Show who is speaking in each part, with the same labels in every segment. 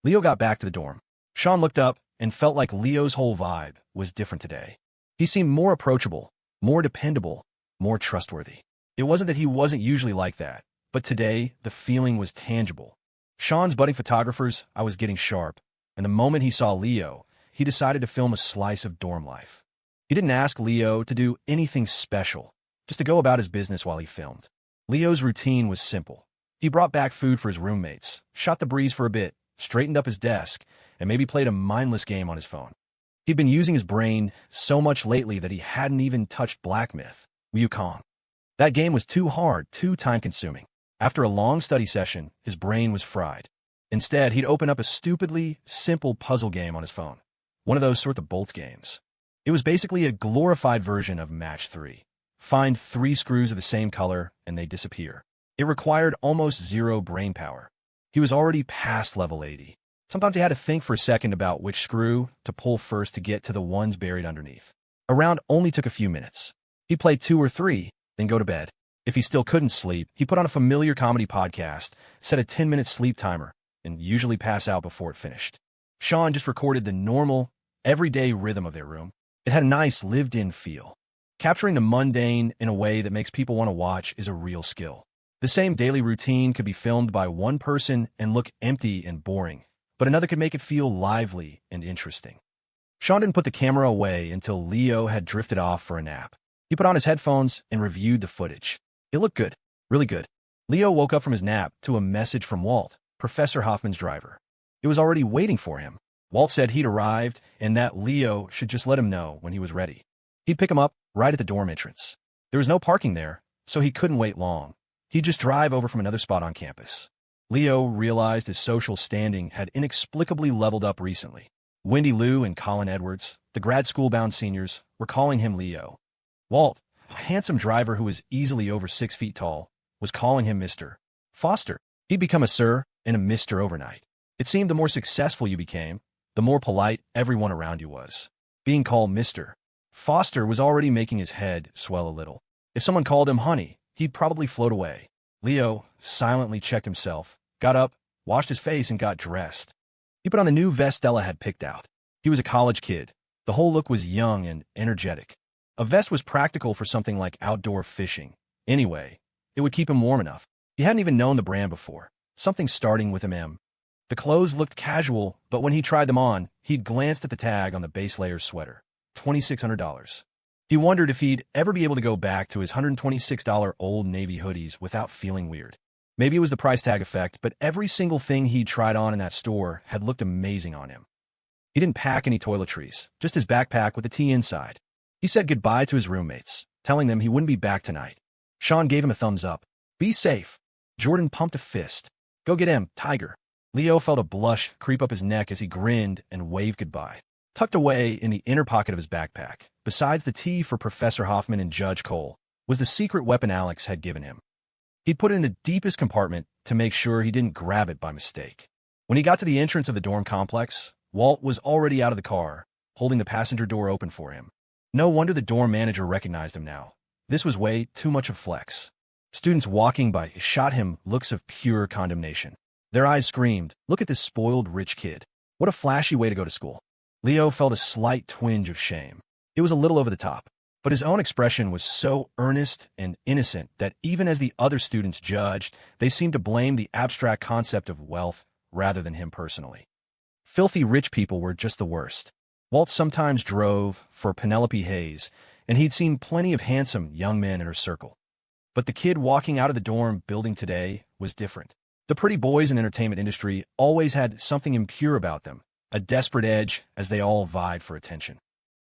Speaker 1: Leo got back to the dorm. Sean looked up and felt like Leo's whole vibe was different today. He seemed more approachable, more dependable, more trustworthy. It wasn't that he wasn't usually like that, but today the feeling was tangible. Sean's budding photographer's eye was getting sharp, and the moment he saw Leo, he decided to film a slice of dorm life. He didn't ask Leo to do anything special, just to go about his business while he filmed. Leo's routine was simple. He brought back food for his roommates, shot the breeze for a bit, straightened up his desk, and maybe played a mindless game on his phone. He'd been using his brain so much lately that he hadn't even touched Black Myth, Wukong. That game was too hard, too time-consuming. After a long study session, his brain was fried. Instead, he'd open up a stupidly simple puzzle game on his phone. One of those sort of bolts games. It was basically a glorified version of Match 3. Find 3 screws of the same color, and they disappear. It required almost zero brain power. He was already past level 80. Sometimes he had to think for a second about which screw to pull first to get to the ones buried underneath. A round only took a few minutes. He'd play 2 or 3, then go to bed. If he still couldn't sleep, he put on a familiar comedy podcast, set a 10-minute sleep timer, and usually pass out before it finished. Sean just recorded the normal, everyday rhythm of their room. It had a nice lived-in feel. Capturing the mundane in a way that makes people want to watch is a real skill. The same daily routine could be filmed by one person and look empty and boring, but another could make it feel lively and interesting. Sean didn't put the camera away until Leo had drifted off for a nap. He put on his headphones and reviewed the footage. It looked good, really good. Leo woke up from his nap to a message from Walt, Professor Hoffman's driver. It was already waiting for him. Walt said he'd arrived and that Leo should just let him know when he was ready. He'd pick him up right at the dorm entrance. There was no parking there, so he couldn't wait long. He'd just drive over from another spot on campus. Leo realized his social standing had inexplicably leveled up recently. Wendy Liu and Colin Edwards, the grad school-bound seniors, were calling him Leo. Walt, a handsome driver who was easily over 6 feet tall, was calling him Mr. Foster. He'd become a sir and a Mr. overnight. It seemed the more successful you became, the more polite everyone around you was. Being called Mr. Foster was already making his head swell a little. If someone called him honey, he'd probably float away. Leo silently checked himself, got up, washed his face, and got dressed. He put on the new vest Stella had picked out. He was a college kid. The whole look was young and energetic. A vest was practical for something like outdoor fishing. Anyway, it would keep him warm enough. He hadn't even known the brand before. Something starting with an M. The clothes looked casual, but when he tried them on, he'd glanced at the tag on the base layer sweater. $2,600. He wondered if he'd ever be able to go back to his $126 Old Navy hoodies without feeling weird. Maybe it was the price tag effect, but every single thing he'd tried on in that store had looked amazing on him. He didn't pack any toiletries, just his backpack with a tea inside. He said goodbye to his roommates, telling them he wouldn't be back tonight. Sean gave him a thumbs up. Be safe. Jordan pumped a fist. Go get him, Tiger. Leo felt a blush creep up his neck as he grinned and waved goodbye. Tucked away in the inner pocket of his backpack, besides the tea for Professor Hoffman and Judge Cole, was the secret weapon Alex had given him. He'd put it in the deepest compartment to make sure he didn't grab it by mistake. When he got to the entrance of the dorm complex, Walt was already out of the car, holding the passenger door open for him. No wonder the dorm manager recognized him now. This was way too much of flex. Students walking by shot him looks of pure condemnation. Their eyes screamed, "Look at this spoiled rich kid. What a flashy way to go to school." Leo felt a slight twinge of shame. It was a little over the top, but his own expression was so earnest and innocent that even as the other students judged, they seemed to blame the abstract concept of wealth rather than him personally. Filthy rich people were just the worst. Walt sometimes drove for Penelope Hayes, and he'd seen plenty of handsome young men in her circle. But the kid walking out of the dorm building today was different. The pretty boys in the entertainment industry always had something impure about them, a desperate edge as they all vied for attention.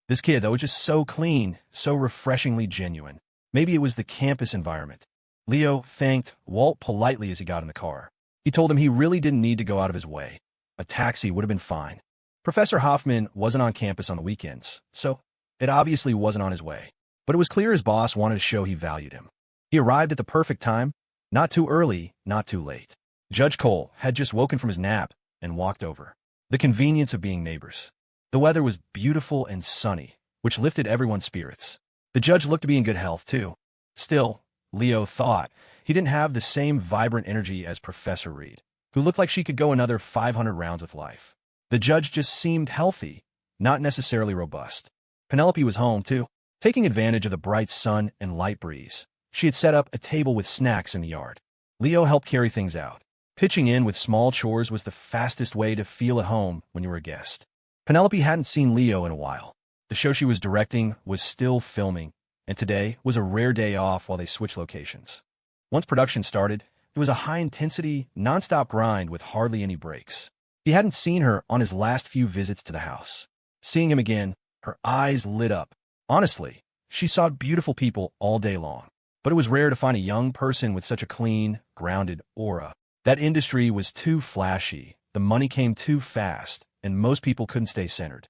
Speaker 1: This kid, though, was just so clean, so refreshingly genuine. Maybe it was the campus environment. Leo thanked Walt politely as he got in the car. He told him he really didn't need to go out of his way. A taxi would have been fine. Professor Hoffman wasn't on campus on the weekends, so it obviously wasn't on his way. But it was clear his boss wanted to show he valued him. He arrived at the perfect time, not too early, not too late. Judge Cole had just woken from his nap and walked over. The convenience of being neighbors. The weather was beautiful and sunny, which lifted everyone's spirits. The judge looked to be in good health, too. Still, Leo thought he didn't have the same vibrant energy as Professor Reed, who looked like she could go another 500 rounds with life. The judge just seemed healthy, not necessarily robust. Penelope was home, too. Taking advantage of the bright sun and light breeze, she had set up a table with snacks in the yard. Leo helped carry things out. Pitching in with small chores was the fastest way to feel at home when you were a guest. Penelope hadn't seen Leo in a while. The show she was directing was still filming, and today was a rare day off while they switched locations. Once production started, it was a high-intensity, nonstop grind with hardly any breaks. He hadn't seen her on his last few visits to the house. Seeing him again, her eyes lit up. Honestly, she saw beautiful people all day long, but it was rare to find a young person with such a clean, grounded aura. That industry was too flashy, the money came too fast, and most people couldn't stay centered.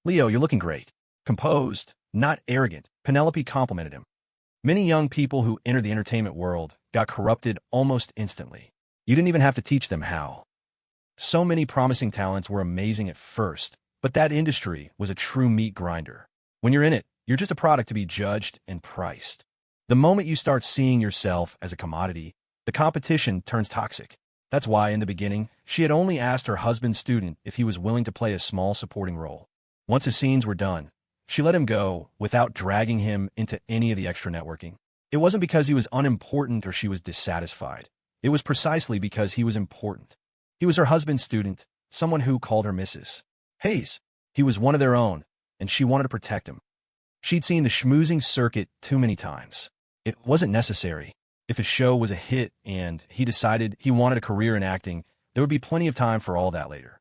Speaker 1: "Leo, you're looking great. Composed, not arrogant," Penelope complimented him. Many young people who entered the entertainment world got corrupted almost instantly. You didn't even have to teach them how. So many promising talents were amazing at first, but that industry was a true meat grinder. When you're in it, you're just a product to be judged and priced. The moment you start seeing yourself as a commodity, the competition turns toxic. That's why, in the beginning, she had only asked her husband's student if he was willing to play a small supporting role. Once his scenes were done, she let him go without dragging him into any of the extra networking. It wasn't because he was unimportant or she was dissatisfied. It was precisely because he was important. He was her husband's student, someone who called her Mrs. Hayes. He was one of their own, and she wanted to protect him. She'd seen the schmoozing circuit too many times. It wasn't necessary. If his show was a hit and he decided he wanted a career in acting, there would be plenty of time for all that later.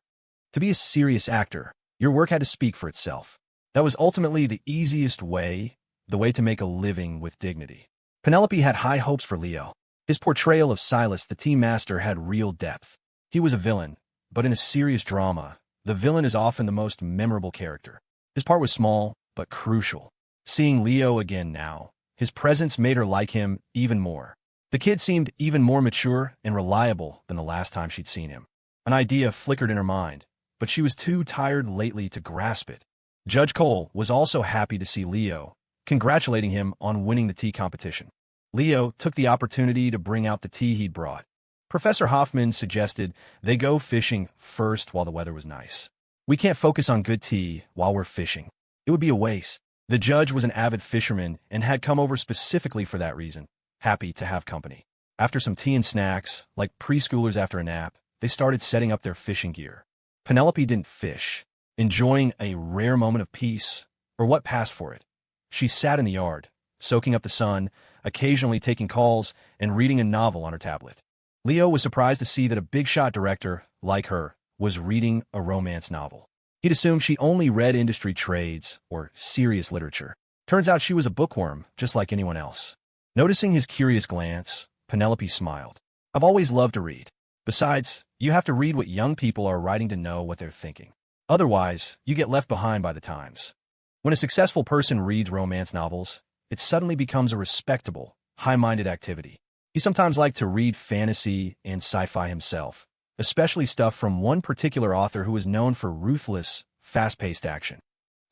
Speaker 1: To be a serious actor, your work had to speak for itself. That was ultimately the easiest way, the way to make a living with dignity. Penelope had high hopes for Leo. His portrayal of Silas, the tea master, had real depth. He was a villain, but in a serious drama, the villain is often the most memorable character. His part was small, but crucial. Seeing Leo again now, his presence made her like him even more. The kid seemed even more mature and reliable than the last time she'd seen him. An idea flickered in her mind, but she was too tired lately to grasp it. Judge Cole was also happy to see Leo, congratulating him on winning the tea competition. Leo took the opportunity to bring out the tea he'd brought. Professor Hoffman suggested they go fishing first while the weather was nice. "We can't focus on good tea while we're fishing. It would be a waste." The judge was an avid fisherman and had come over specifically for that reason, happy to have company. After some tea and snacks, like preschoolers after a nap, they started setting up their fishing gear. Penelope didn't fish, enjoying a rare moment of peace, or what passed for it. She sat in the yard, soaking up the sun, occasionally taking calls, and reading a novel on her tablet. Leo was surprised to see that a big-shot director, like her, was reading a romance novel. He'd assumed she only read industry trades or serious literature. Turns out she was a bookworm, just like anyone else. Noticing his curious glance, Penelope smiled. "I've always loved to read. Besides, you have to read what young people are writing to know what they're thinking. Otherwise, you get left behind by the times." When a successful person reads romance novels, it suddenly becomes a respectable, high-minded activity. He sometimes liked to read fantasy and sci-fi himself, especially stuff from one particular author who was known for ruthless, fast-paced action.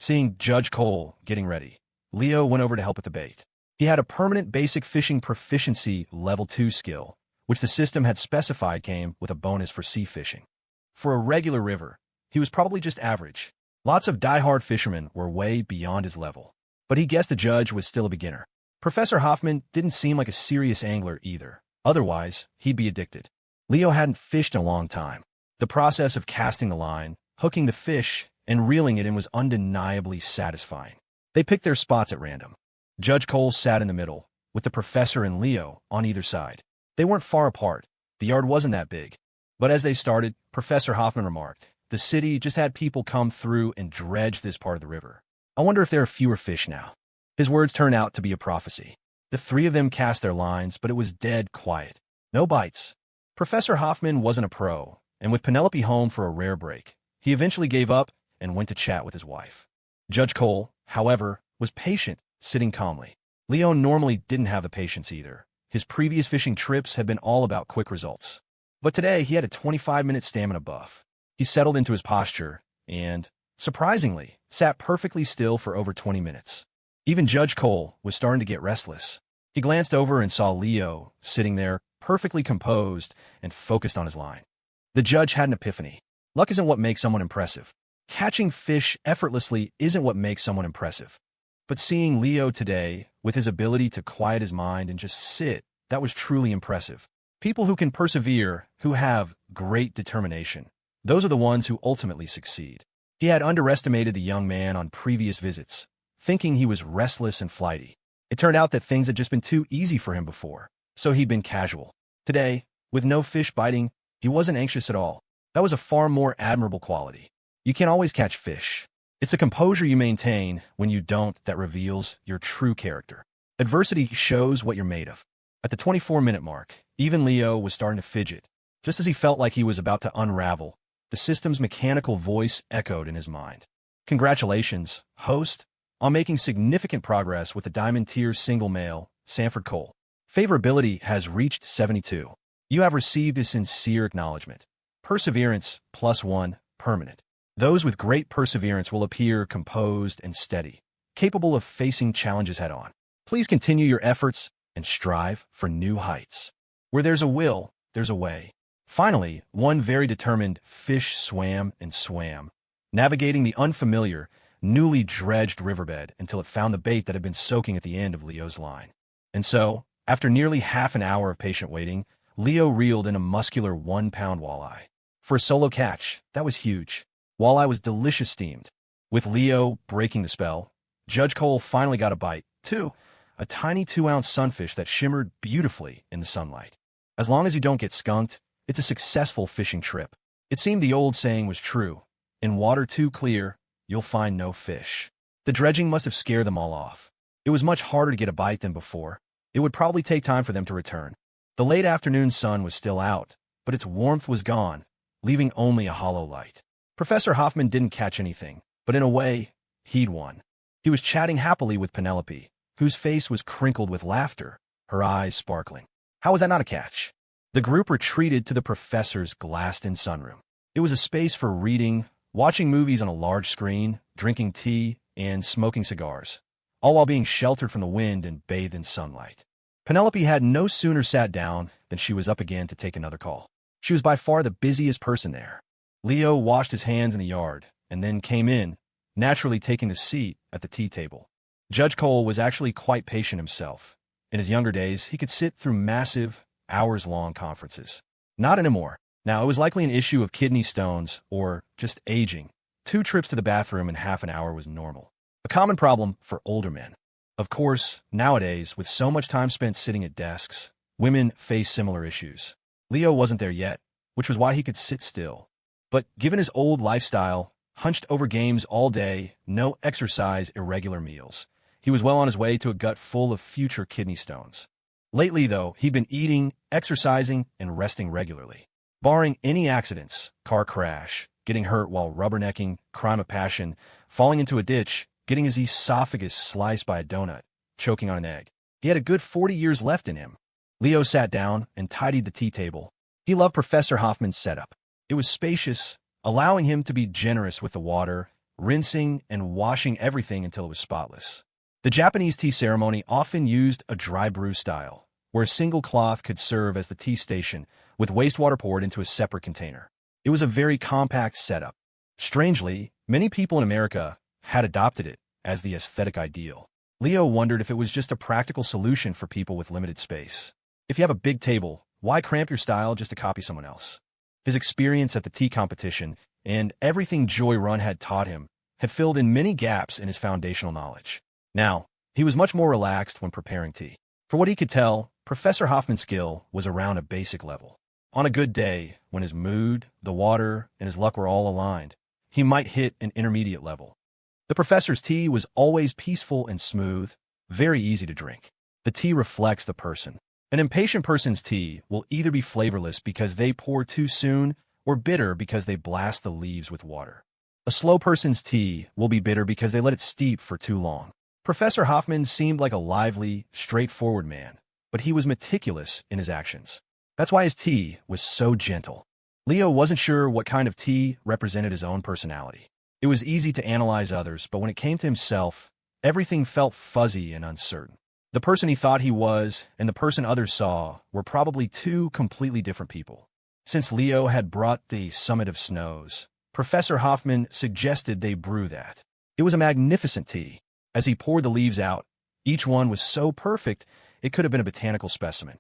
Speaker 1: Seeing Judge Cole getting ready, Leo went over to help with the bait. He had a permanent basic fishing proficiency level 2 skill, which the system had specified came with a bonus for sea fishing. For a regular river, he was probably just average. Lots of die-hard fishermen were way beyond his level, but he guessed the judge was still a beginner. Professor Hoffman didn't seem like a serious angler either. Otherwise, he'd be addicted. Leo hadn't fished in a long time. The process of casting the line, hooking the fish, and reeling it in was undeniably satisfying. They picked their spots at random. Judge Cole sat in the middle, with the professor and Leo on either side. They weren't far apart. The yard wasn't that big. But as they started, Professor Hoffman remarked, "The city just had people come through and dredge this part of the river. I wonder if there are fewer fish now." His words turned out to be a prophecy. The three of them cast their lines, but it was dead quiet. No bites. Professor Hoffman wasn't a pro, and with Penelope home for a rare break, he eventually gave up and went to chat with his wife. Judge Cole, however, was patient, sitting calmly. Leo normally didn't have the patience either. His previous fishing trips had been all about quick results. But today, he had a 25-minute stamina buff. He settled into his posture and, surprisingly, sat perfectly still for over 20 minutes. Even Judge Cole was starting to get restless. He glanced over and saw Leo sitting there, perfectly composed and focused on his line. The judge had an epiphany. Luck isn't what makes someone impressive. Catching fish effortlessly isn't what makes someone impressive. But seeing Leo today, with his ability to quiet his mind and just sit, that was truly impressive. People who can persevere, who have great determination, those are the ones who ultimately succeed. He had underestimated the young man on previous visits, thinking he was restless and flighty. It turned out that things had just been too easy for him before, so he'd been casual. Today, with no fish biting, he wasn't anxious at all. That was a far more admirable quality. You can't always catch fish. It's the composure you maintain when you don't that reveals your true character. Adversity shows what you're made of. At the 24-minute mark, even Leo was starting to fidget. Just as he felt like he was about to unravel, the system's mechanical voice echoed in his mind. Congratulations, host, on making significant progress with the Diamond Tier single male, Sanford Cole. Favorability has reached 72. You have received a sincere acknowledgement. Perseverance, +1, permanent. Those with great perseverance will appear composed and steady, capable of facing challenges head-on. Please continue your efforts and strive for new heights. Where there's a will, there's a way. Finally, one very determined fish swam and swam, navigating the unfamiliar, newly dredged riverbed until it found the bait that had been soaking at the end of Leo's line. And so, after nearly half an hour of patient waiting, Leo reeled in a muscular 1-pound walleye. For a solo catch, that was huge. Walleye was delicious steamed. With Leo breaking the spell, Judge Cole finally got a bite, too, a tiny 2-ounce sunfish that shimmered beautifully in the sunlight. As long as you don't get skunked, it's a successful fishing trip. It seemed the old saying was true. In water too clear, you'll find no fish. The dredging must have scared them all off. It was much harder to get a bite than before. It would probably take time for them to return. The late afternoon sun was still out, but its warmth was gone, leaving only a hollow light. Professor Hoffman didn't catch anything, but in a way, he'd won. He was chatting happily with Penelope, whose face was crinkled with laughter, her eyes sparkling. How was that not a catch? The group retreated to the professor's glassed-in sunroom. It was a space for reading, watching movies on a large screen, drinking tea, and smoking cigars, all while being sheltered from the wind and bathed in sunlight. Penelope had no sooner sat down than she was up again to take another call. She was by far the busiest person there. Leo washed his hands in the yard and then came in, naturally taking the seat at the tea table. Judge Cole was actually quite patient himself. In his younger days, he could sit through massive, hours-long conferences. Not anymore. Now, it was likely an issue of kidney stones or just aging. 2 trips to the bathroom in half an hour was normal. A common problem for older men. Of course, nowadays, with so much time spent sitting at desks, women face similar issues. Leo wasn't there yet, which was why he could sit still. But given his old lifestyle, hunched over games all day, no exercise, irregular meals, he was well on his way to a gut full of future kidney stones. Lately, though, he'd been eating, exercising, and resting regularly. Barring any accidents, car crash, getting hurt while rubbernecking, crime of passion, falling into a ditch, getting his esophagus sliced by a donut, choking on an egg, he had a good 40 years left in him. Leo sat down and tidied the tea table. He loved Professor Hoffman's setup. It was spacious, allowing him to be generous with the water, rinsing and washing everything until it was spotless. The Japanese tea ceremony often used a dry brew style, where a single cloth could serve as the tea station, with wastewater poured into a separate container. It was a very compact setup. Strangely, many people in America had adopted it as the aesthetic ideal. Leo wondered if it was just a practical solution for people with limited space. If you have a big table, why cramp your style just to copy someone else? His experience at the tea competition and everything Joy Run had taught him had filled in many gaps in his foundational knowledge. Now, he was much more relaxed when preparing tea. For what he could tell, Professor Hoffman's skill was around a basic level. On a good day, when his mood, the water, and his luck were all aligned, he might hit an intermediate level. The professor's tea was always peaceful and smooth, very easy to drink. The tea reflects the person. An impatient person's tea will either be flavorless because they pour too soon or bitter because they blast the leaves with water. A slow person's tea will be bitter because they let it steep for too long. Professor Hoffman seemed like a lively, straightforward man, but he was meticulous in his actions. That's why his tea was so gentle. Leo wasn't sure what kind of tea represented his own personality. It was easy to analyze others, but when it came to himself, everything felt fuzzy and uncertain. The person he thought he was and the person others saw were probably 2 completely different people. Since Leo had brought the summit of snows, Professor Hoffman suggested they brew that. It was a magnificent tea. As he poured the leaves out, each one was so perfect it could have been a botanical specimen.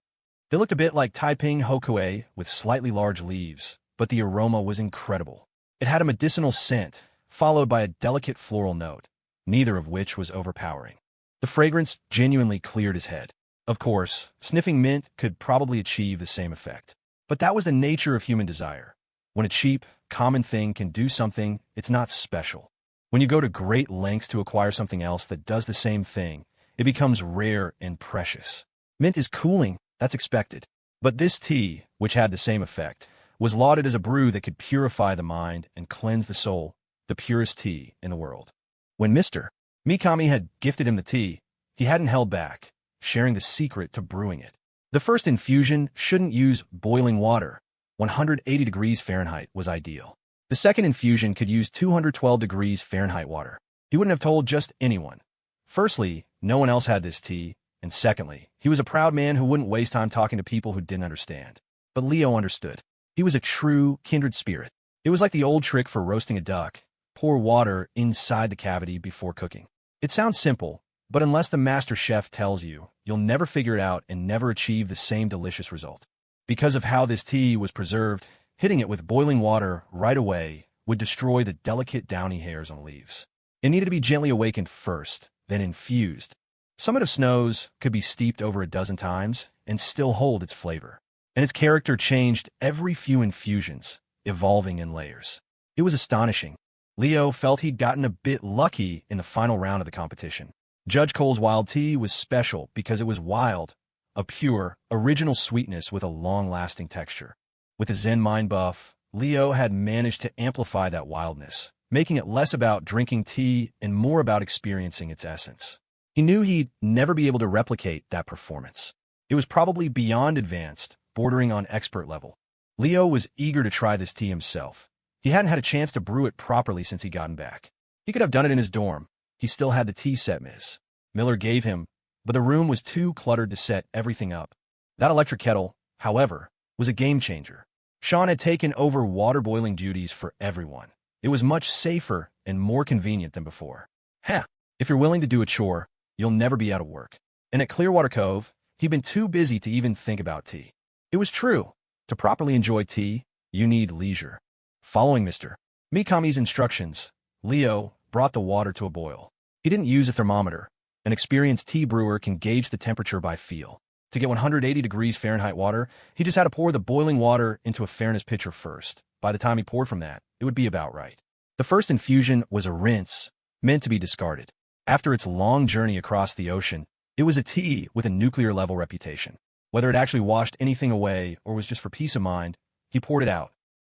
Speaker 1: They looked a bit like Taiping Hokue with slightly large leaves, but the aroma was incredible. It had a medicinal scent, followed by a delicate floral note, neither of which was overpowering. The fragrance genuinely cleared his head. Of course, sniffing mint could probably achieve the same effect. But that was the nature of human desire. When a cheap, common thing can do something, it's not special. When you go to great lengths to acquire something else that does the same thing, it becomes rare and precious. Mint is cooling, that's expected. But this tea, which had the same effect, was lauded as a brew that could purify the mind and cleanse the soul, the purest tea in the world. When Mr. Mikami had gifted him the tea, he hadn't held back, sharing the secret to brewing it. The first infusion shouldn't use boiling water. 180 degrees Fahrenheit was ideal. The second infusion could use 212 degrees Fahrenheit water. He wouldn't have told just anyone. Firstly, no one else had this tea, and secondly, he was a proud man who wouldn't waste time talking to people who didn't understand. But Leo understood. He was a true, kindred spirit. It was like the old trick for roasting a duck: pour water inside the cavity before cooking. It sounds simple, but unless the master chef tells you, you'll never figure it out and never achieve the same delicious result. Because of how this tea was preserved, hitting it with boiling water right away would destroy the delicate downy hairs on the leaves. It needed to be gently awakened first, then infused. Summit of Snows could be steeped over a dozen times and still hold its flavor. And its character changed every few infusions, evolving in layers. It was astonishing. Leo felt he'd gotten a bit lucky in the final round of the competition. Judge Cole's wild tea was special because it was wild, a pure, original sweetness with a long-lasting texture. With a Zen mind buff, Leo had managed to amplify that wildness, making it less about drinking tea and more about experiencing its essence. He knew he'd never be able to replicate that performance. It was probably beyond advanced, bordering on expert level. Leo was eager to try this tea himself. He hadn't had a chance to brew it properly since he'd gotten back. He could have done it in his dorm. He still had the tea set Ms. Miller gave him, but the room was too cluttered to set everything up. That electric kettle, however, was a game changer. Sean had taken over water boiling duties for everyone. It was much safer and more convenient than before. If you're willing to do a chore, you'll never be out of work. And at Clearwater Cove, he'd been too busy to even think about tea. It was true. To properly enjoy tea, you need leisure. Following Mr. Mikami's instructions, Leo brought the water to a boil. He didn't use a thermometer. An experienced tea brewer can gauge the temperature by feel. To get 180 degrees Fahrenheit water, he just had to pour the boiling water into a fairness pitcher first. By the time he poured from that, it would be about right. The first infusion was a rinse, meant to be discarded. After its long journey across the ocean, it was a tea with a nuclear-level reputation. Whether it actually washed anything away or was just for peace of mind, he poured it out.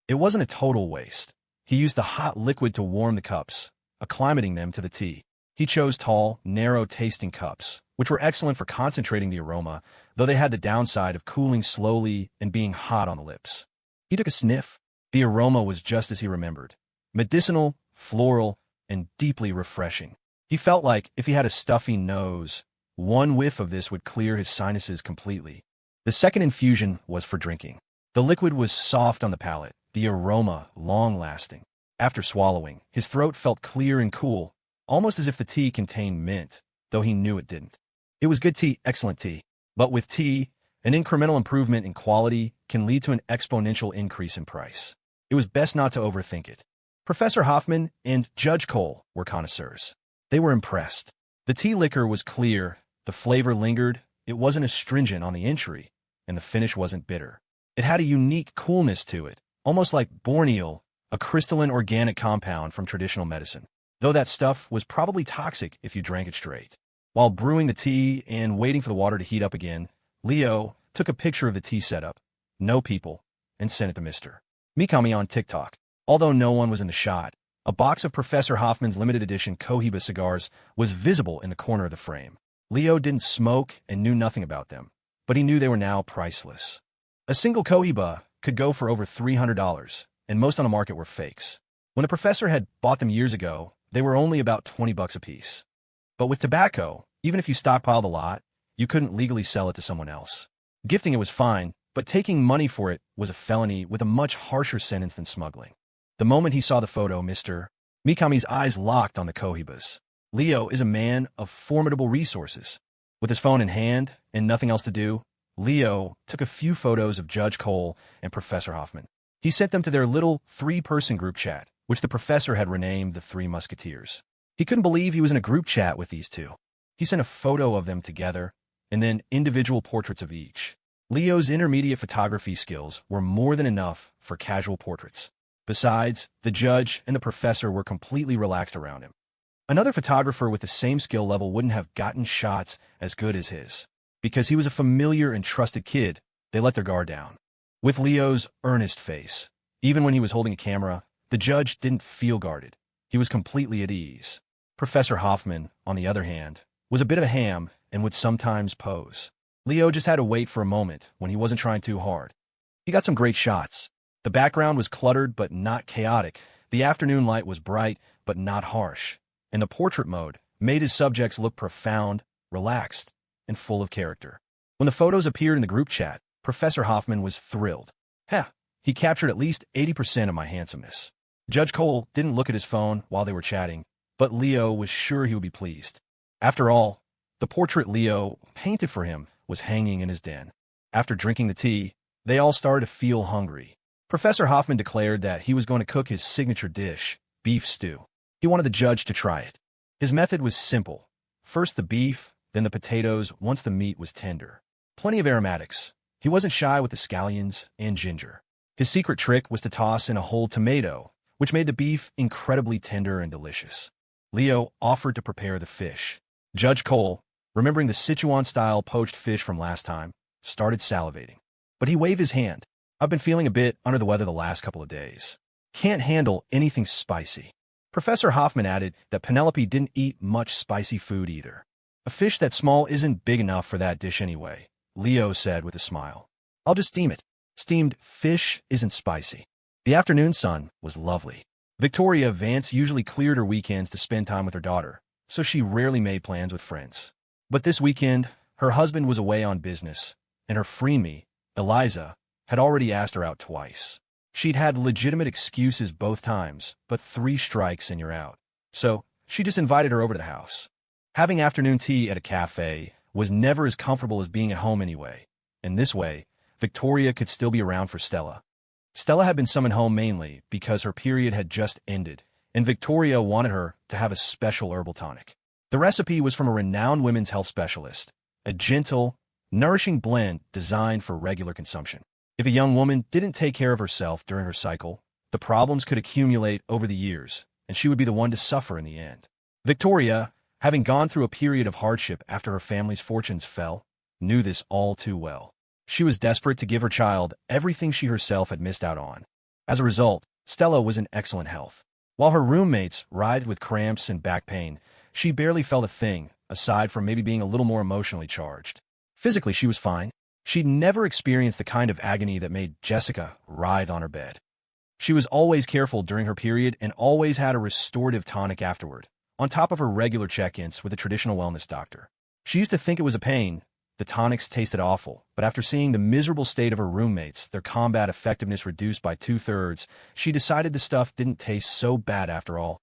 Speaker 1: It wasn't a total waste. He used the hot liquid to warm the cups, acclimating them to the tea. He chose tall, narrow-tasting cups, which were excellent for concentrating the aroma, though they had the downside of cooling slowly and being hot on the lips. He took a sniff. The aroma was just as he remembered: medicinal, floral, and deeply refreshing. He felt like if he had a stuffy nose, one whiff of this would clear his sinuses completely. The second infusion was for drinking. The liquid was soft on the palate, the aroma long-lasting. After swallowing, his throat felt clear and cool, almost as if the tea contained mint, though he knew it didn't. It was good tea, excellent tea. But with tea, an incremental improvement in quality can lead to an exponential increase in price. It was best not to overthink it. Professor Hoffman and Judge Cole were connoisseurs. They were impressed. The tea liquor was clear, the flavor lingered, it wasn't astringent on the entry, and the finish wasn't bitter. It had a unique coolness to it, almost like borneal, a crystalline organic compound from traditional medicine, though that stuff was probably toxic if you drank it straight. While brewing the tea and waiting for the water to heat up again, Leo took a picture of the tea setup, no people, and sent it to Mr. Mikami on TikTok. Although no one was in the shot, a box of Professor Hoffman's limited edition Cohiba cigars was visible in the corner of the frame. Leo didn't smoke and knew nothing about them, but he knew they were now priceless. A single Cohiba could go for over $300, and most on the market were fakes. When the professor had bought them years ago, they were only about $20 a piece. But with tobacco, even if you stockpiled a lot, you couldn't legally sell it to someone else. Gifting it was fine, but taking money for it was a felony with a much harsher sentence than smuggling. The moment he saw the photo, Mr. Mikami's eyes locked on the Kohibas. Leo is a man of formidable resources. With his phone in hand and nothing else to do, Leo took a few photos of Judge Cole and Professor Hoffman. He sent them to their little three-person group chat, which the professor had renamed the Three Musketeers. He couldn't believe he was in a group chat with these two. He sent a photo of them together, and then individual portraits of each. Leo's intermediate photography skills were more than enough for casual portraits. Besides, the judge and the professor were completely relaxed around him. Another photographer with the same skill level wouldn't have gotten shots as good as his. Because he was a familiar and trusted kid, they let their guard down. With Leo's earnest face, even when he was holding a camera, the judge didn't feel guarded. He was completely at ease. Professor Hoffman, on the other hand, was a bit of a ham and would sometimes pose. Leo just had to wait for a moment when he wasn't trying too hard. He got some great shots. The background was cluttered but not chaotic. The afternoon light was bright but not harsh. And the portrait mode made his subjects look profound, relaxed, and full of character. When the photos appeared in the group chat, Professor Hoffman was thrilled. He captured at least 80% of my handsomeness. Judge Cole didn't look at his phone while they were chatting, but Leo was sure he would be pleased. After all, the portrait Leo painted for him was hanging in his den. After drinking the tea, they all started to feel hungry. Professor Hoffman declared that he was going to cook his signature dish, beef stew. He wanted the judge to try it. His method was simple. First the beef, then the potatoes once the meat was tender. Plenty of aromatics. He wasn't shy with the scallions and ginger. His secret trick was to toss in a whole tomato, which made the beef incredibly tender and delicious. Leo offered to prepare the fish. Judge Cole, remembering the Sichuan-style poached fish from last time, started salivating. But he waved his hand. I've been feeling a bit under the weather the last couple of days. Can't handle anything spicy. Professor Hoffman added that Penelope didn't eat much spicy food either. A fish that small isn't big enough for that dish anyway, Leo said with a smile. I'll just steam it. Steamed fish isn't spicy. The afternoon sun was lovely. Victoria Vance usually cleared her weekends to spend time with her daughter, so she rarely made plans with friends. But this weekend, her husband was away on business, and her freemie, Eliza, had already asked her out twice. She'd had legitimate excuses both times, but 3 strikes and you're out. So, she just invited her over to the house. Having afternoon tea at a cafe was never as comfortable as being at home anyway, and this way, Victoria could still be around for Stella. Stella had been summoned home mainly because her period had just ended, and Victoria wanted her to have a special herbal tonic. The recipe was from a renowned women's health specialist, a gentle, nourishing blend designed for regular consumption. If a young woman didn't take care of herself during her cycle, the problems could accumulate over the years, and she would be the one to suffer in the end. Victoria, having gone through a period of hardship after her family's fortunes fell, knew this all too well. She was desperate to give her child everything she herself had missed out on. As a result, Stella was in excellent health. While her roommates writhed with cramps and back pain, she barely felt a thing, aside from maybe being a little more emotionally charged. Physically, she was fine. She'd never experienced the kind of agony that made Jessica writhe on her bed. She was always careful during her period and always had a restorative tonic afterward, on top of her regular check-ins with a traditional wellness doctor. She used to think it was a pain. The tonics tasted awful, but after seeing the miserable state of her roommates, their combat effectiveness reduced by 2/3, she decided the stuff didn't taste so bad after all.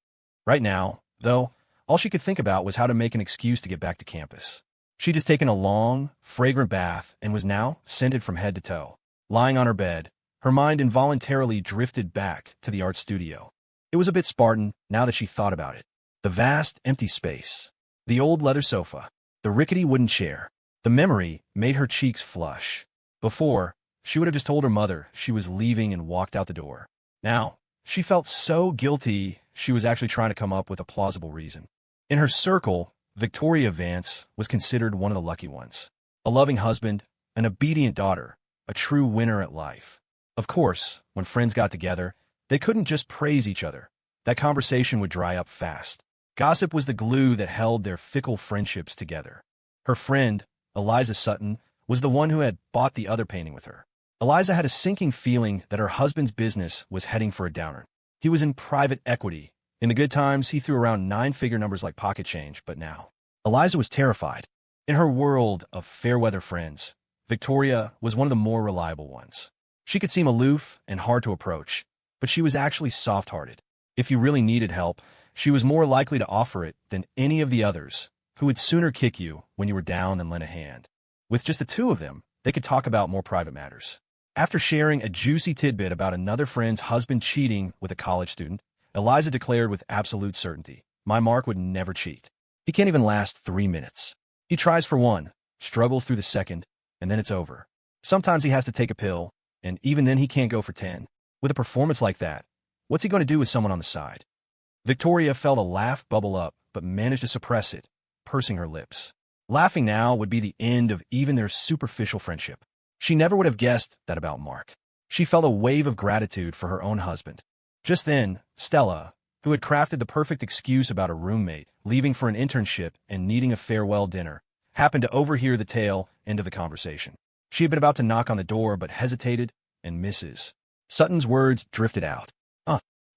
Speaker 1: Right now, though, all she could think about was how to make an excuse to get back to campus. She'd just taken a long, fragrant bath and was now scented from head to toe. Lying on her bed, her mind involuntarily drifted back to the art studio. It was a bit Spartan now that she thought about it. The vast, empty space, the old leather sofa, the rickety wooden chair. The memory made her cheeks flush. Before, she would have just told her mother she was leaving and walked out the door. Now, she felt so guilty she was actually trying to come up with a plausible reason. In her circle, Victoria Vance was considered one of the lucky ones. A loving husband, an obedient daughter, a true winner at life. Of course, when friends got together, they couldn't just praise each other. That conversation would dry up fast. Gossip was the glue that held their fickle friendships together. Her friend, Eliza Sutton, was the one who had bought the other painting with her. Eliza had a sinking feeling that her husband's business was heading for a downer. He was in private equity. In the good times, he threw around 9-figure numbers like pocket change, but now, Eliza was terrified. In her world of fair-weather friends, Victoria was one of the more reliable ones. She could seem aloof and hard to approach, but she was actually soft-hearted. If you really needed help, she was more likely to offer it than any of the others, who would sooner kick you when you were down than lend a hand. With just the two of them, they could talk about more private matters. After sharing a juicy tidbit about another friend's husband cheating with a college student, Eliza declared with absolute certainty, "My Mark would never cheat. He can't even last 3 minutes. He tries for one, struggles through the second, and then it's over. Sometimes he has to take a pill, and even then he can't go for 10. With a performance like that, what's he going to do with someone on the side?" Victoria felt a laugh bubble up, but managed to suppress it, pursing her lips. Laughing now would be the end of even their superficial friendship. She never would have guessed that about Mark. She felt a wave of gratitude for her own husband. Just then, Stella, who had crafted the perfect excuse about a roommate leaving for an internship and needing a farewell dinner, happened to overhear the tail end of the conversation. She had been about to knock on the door but hesitated, and Mrs. Sutton's words drifted out.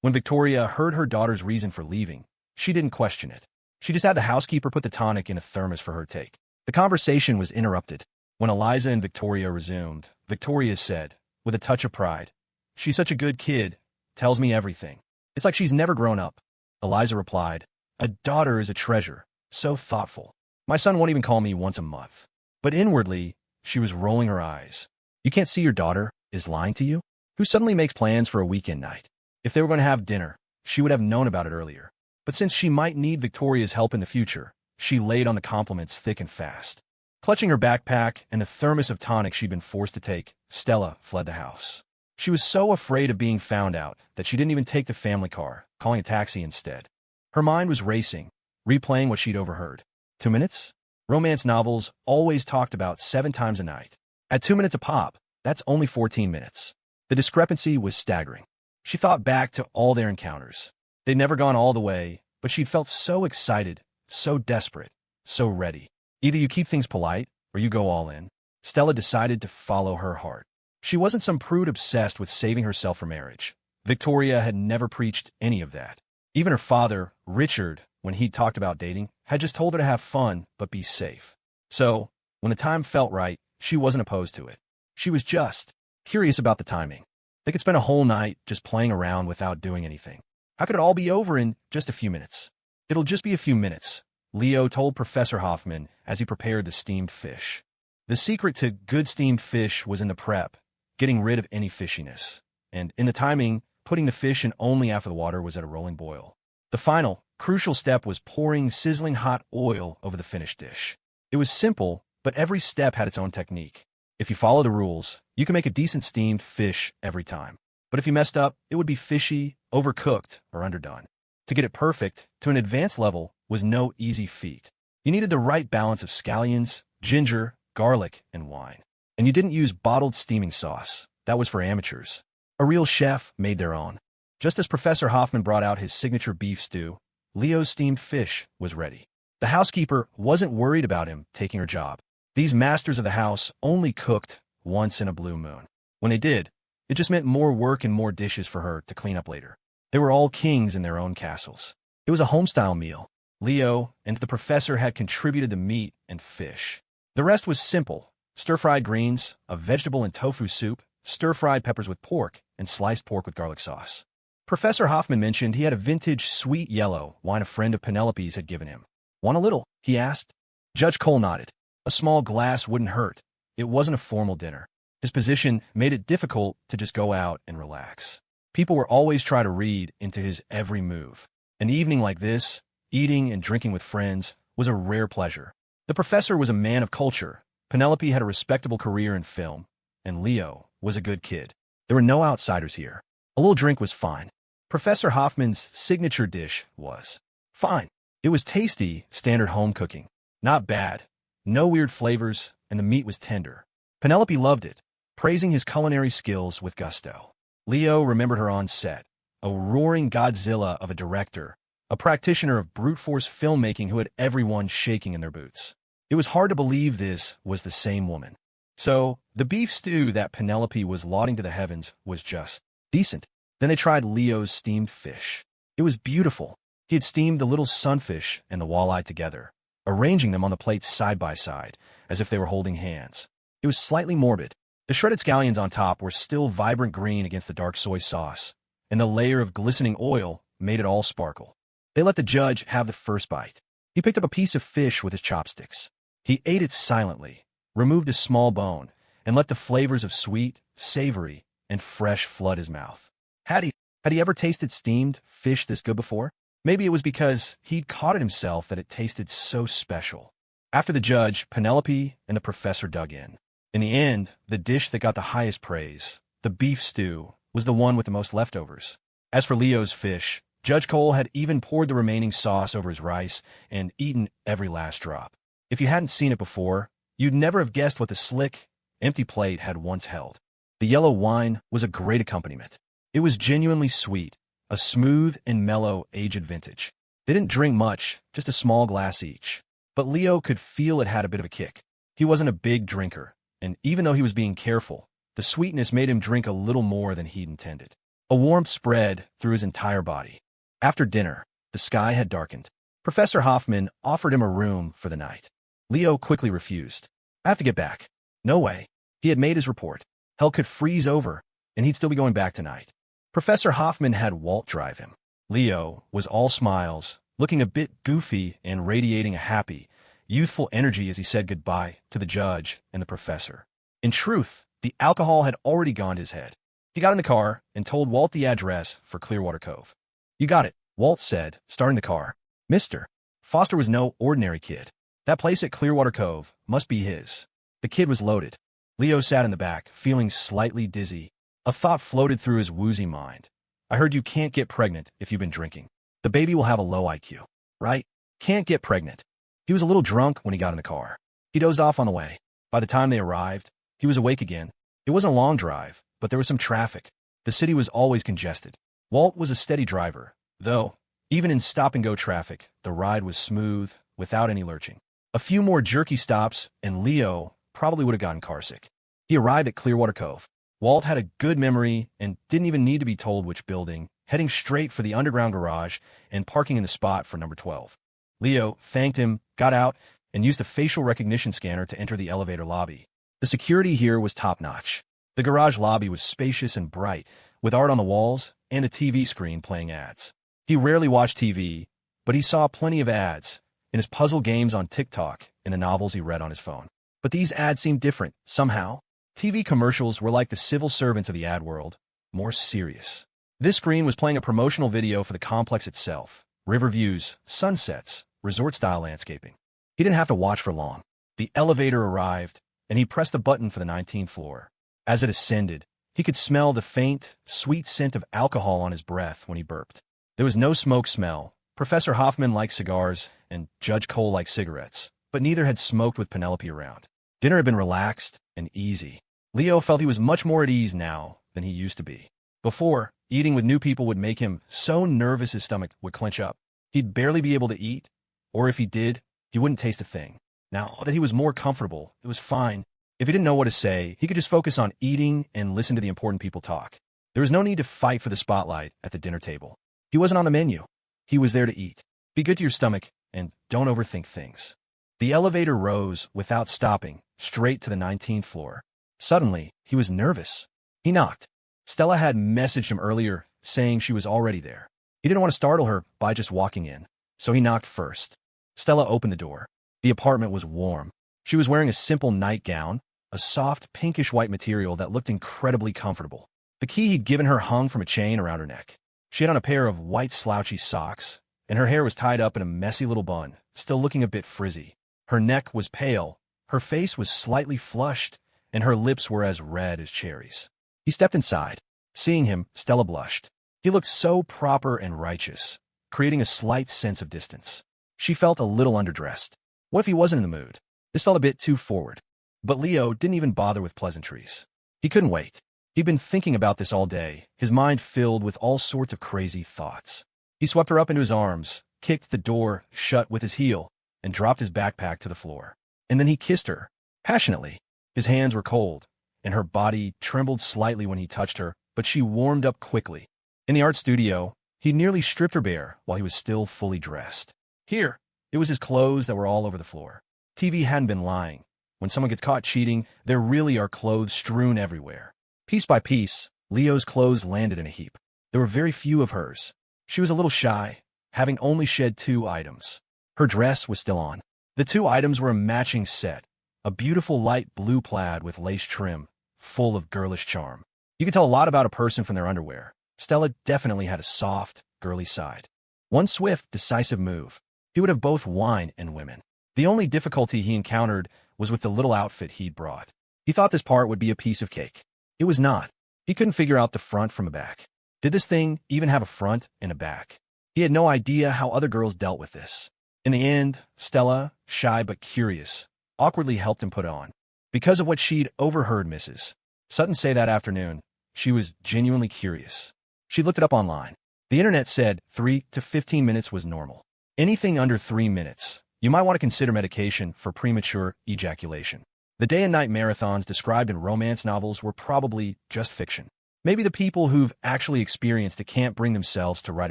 Speaker 1: When Victoria heard her daughter's reason for leaving, she didn't question it. She just had the housekeeper put the tonic in a thermos for her take. The conversation was interrupted. When Eliza and Victoria resumed, Victoria said, with a touch of pride, "She's such a good kid, tells me everything. It's like she's never grown up." Eliza replied, "A daughter is a treasure, so thoughtful. My son won't even call me once a month." But inwardly, she was rolling her eyes. You can't see your daughter is lying to you? Who suddenly makes plans for a weekend night? If they were going to have dinner, she would have known about it earlier. But since she might need Victoria's help in the future, she laid on the compliments thick and fast. Clutching her backpack and the thermos of tonic she'd been forced to take, Stella fled the house. She was so afraid of being found out that she didn't even take the family car, calling a taxi instead. Her mind was racing, replaying what she'd overheard. 2 minutes? Romance novels always talked about 7 times a night. At 2 minutes a pop, that's only 14 minutes. The discrepancy was staggering. She thought back to all their encounters. They'd never gone all the way, but she'd felt so excited, so desperate, so ready. Either you keep things polite, or you go all in. Stella decided to follow her heart. She wasn't some prude obsessed with saving herself for marriage. Victoria had never preached any of that. Even her father, Richard, when he'd talked about dating, had just told her to have fun, but be safe. So, when the time felt right, she wasn't opposed to it. She was just curious about the timing. They could spend a whole night just playing around without doing anything. How could it all be over in just a few minutes? "It'll just be a few minutes," Leo told Professor Hoffman as he prepared the steamed fish. The secret to good steamed fish was in the prep, getting rid of any fishiness, and in the timing, putting the fish in only after the water was at a rolling boil. The final, crucial step was pouring sizzling hot oil over the finished dish. It was simple, but every step had its own technique. If you follow the rules, you can make a decent steamed fish every time. But if you messed up, it would be fishy, overcooked, or underdone. To get it perfect, to an advanced level, was no easy feat. You needed the right balance of scallions, ginger, garlic, and wine. And you didn't use bottled steaming sauce. That was for amateurs. A real chef made their own. Just as Professor Hoffman brought out his signature beef stew, Leo's steamed fish was ready. The housekeeper wasn't worried about him taking her job. These masters of the house only cooked once in a blue moon. When they did, it just meant more work and more dishes for her to clean up later. They were all kings in their own castles. It was a homestyle meal. Leo and the professor had contributed the meat and fish. The rest was simple: stir-fried greens, a vegetable and tofu soup, stir-fried peppers with pork, and sliced pork with garlic sauce. Professor Hoffman mentioned he had a vintage sweet yellow wine a friend of Penelope's had given him. "Want a little?" he asked. Judge Cole nodded. A small glass wouldn't hurt. It wasn't a formal dinner. His position made it difficult to just go out and relax. People were always trying to read into his every move. An evening like this, eating and drinking with friends, was a rare pleasure. The professor was a man of culture. Penelope had a respectable career in film, and Leo was a good kid. There were no outsiders here. A little drink was fine. Professor Hoffman's signature dish was fine. It was tasty, standard home cooking. Not bad. No weird flavors, and the meat was tender. Penelope loved it, praising his culinary skills with gusto. Leo remembered her on set, a roaring Godzilla of a director, a practitioner of brute force filmmaking who had everyone shaking in their boots. It was hard to believe this was the same woman. So, the beef stew that Penelope was lauding to the heavens was just decent. Then they tried Leo's steamed fish. It was beautiful. He had steamed the little sunfish and the walleye together, arranging them on the plates side by side, as if they were holding hands. It was slightly morbid. The shredded scallions on top were still vibrant green against the dark soy sauce, and the layer of glistening oil made it all sparkle. They let the judge have the first bite. He picked up a piece of fish with his chopsticks. He ate it silently, removed a small bone, and let the flavors of sweet, savory, and fresh flood his mouth. Had he ever tasted steamed fish this good before? Maybe it was because he'd caught it himself that it tasted so special. After the judge, Penelope and the professor dug in. In the end, the dish that got the highest praise, the beef stew, was the one with the most leftovers. As for Leo's fish, Judge Cole had even poured the remaining sauce over his rice and eaten every last drop. If you hadn't seen it before, you'd never have guessed what the slick, empty plate had once held. The yellow wine was a great accompaniment. It was genuinely sweet, a smooth and mellow aged vintage. They didn't drink much, just a small glass each. But Leo could feel it had a bit of a kick. He wasn't a big drinker, and even though he was being careful, the sweetness made him drink a little more than he'd intended. A warmth spread through his entire body. After dinner, the sky had darkened. Professor Hoffman offered him a room for the night. Leo quickly refused. "I have to get back." No way. He had made his report. Hell could freeze over, and he'd still be going back tonight. Professor Hoffman had Walt drive him. Leo was all smiles, looking a bit goofy and radiating a happy, youthful energy as he said goodbye to the judge and the professor. In truth, the alcohol had already gone to his head. He got in the car and told Walt the address for Clearwater Cove. "You got it," Walt said, starting the car. "Mr. Foster was no ordinary kid. That place at Clearwater Cove must be his." The kid was loaded. Leo sat in the back, feeling slightly dizzy. A thought floated through his woozy mind. "I heard you can't get pregnant if you've been drinking. The baby will have a low IQ, right? Can't get pregnant." He was a little drunk when he got in the car. He dozed off on the way. By the time they arrived, he was awake again. It wasn't a long drive, but there was some traffic. The city was always congested. Walt was a steady driver, though, even in stop-and-go traffic, the ride was smooth, without any lurching. A few more jerky stops, and Leo probably would have gotten carsick. He arrived at Clearwater Cove. Walt had a good memory and didn't even need to be told which building, heading straight for the underground garage and parking in the spot for number 12. Leo thanked him, got out, and used the facial recognition scanner to enter the elevator lobby. The security here was top-notch. The garage lobby was spacious and bright, with art on the walls and a TV screen playing ads. He rarely watched TV, but he saw plenty of ads in his puzzle games on TikTok and the novels he read on his phone. But these ads seemed different, somehow. TV commercials were like the civil servants of the ad world, more serious. This screen was playing a promotional video for the complex itself. River views, sunsets, resort-style landscaping. He didn't have to watch for long. The elevator arrived, and he pressed the button for the 19th floor. As it ascended, he could smell the faint, sweet scent of alcohol on his breath when he burped. There was no smoke smell. Professor Hoffman liked cigars, and Judge Cole liked cigarettes, but neither had smoked with Penelope around. Dinner had been relaxed and easy. Leo felt he was much more at ease now than he used to be. Before, eating with new people would make him so nervous his stomach would clench up. He'd barely be able to eat, or if he did, he wouldn't taste a thing. Now that he was more comfortable, it was fine. If he didn't know what to say, he could just focus on eating and listen to the important people talk. There was no need to fight for the spotlight at the dinner table. He wasn't on the menu. He was there to eat. Be good to your stomach, and don't overthink things. The elevator rose without stopping, straight to the 19th floor. Suddenly, he was nervous. He knocked. Stella had messaged him earlier, saying she was already there. He didn't want to startle her by just walking in, so he knocked first. Stella opened the door. The apartment was warm. She was wearing a simple nightgown, a soft pinkish-white material that looked incredibly comfortable. The key he'd given her hung from a chain around her neck. She had on a pair of white slouchy socks, and her hair was tied up in a messy little bun, still looking a bit frizzy. Her neck was pale, her face was slightly flushed, and her lips were as red as cherries. He stepped inside. Seeing him, Stella blushed. He looked so proper and righteous, creating a slight sense of distance. She felt a little underdressed. What if he wasn't in the mood? This felt a bit too forward. But Leo didn't even bother with pleasantries. He couldn't wait. He'd been thinking about this all day, his mind filled with all sorts of crazy thoughts. He swept her up into his arms, kicked the door shut with his heel, and dropped his backpack to the floor. And then he kissed her, passionately. His hands were cold, and her body trembled slightly when he touched her, but she warmed up quickly. In the art studio, he nearly stripped her bare while he was still fully dressed. Here, it was his clothes that were all over the floor. TV hadn't been lying. When someone gets caught cheating, there really are clothes strewn everywhere. Piece by piece, Leo's clothes landed in a heap. There were very few of hers. She was a little shy, having only shed 2 items. Her dress was still on. The 2 items were a matching set, a beautiful light blue plaid with lace trim, full of girlish charm. You could tell a lot about a person from their underwear. Stella definitely had a soft, girly side. One swift, decisive move. He would have both wine and women. The only difficulty he encountered was with the little outfit he'd brought. He thought this part would be a piece of cake. It was not. He couldn't figure out the front from a back. Did this thing even have a front and a back? He had no idea how other girls dealt with this. In the end, Stella, shy but curious, awkwardly helped him put it on. Because of what she'd overheard Mrs. Sutton say that afternoon, she was genuinely curious. She looked it up online. The internet said 3 to 15 minutes was normal. Anything under 3 minutes, you might want to consider medication for premature ejaculation. The day and night marathons described in romance novels were probably just fiction. Maybe the people who've actually experienced it can't bring themselves to write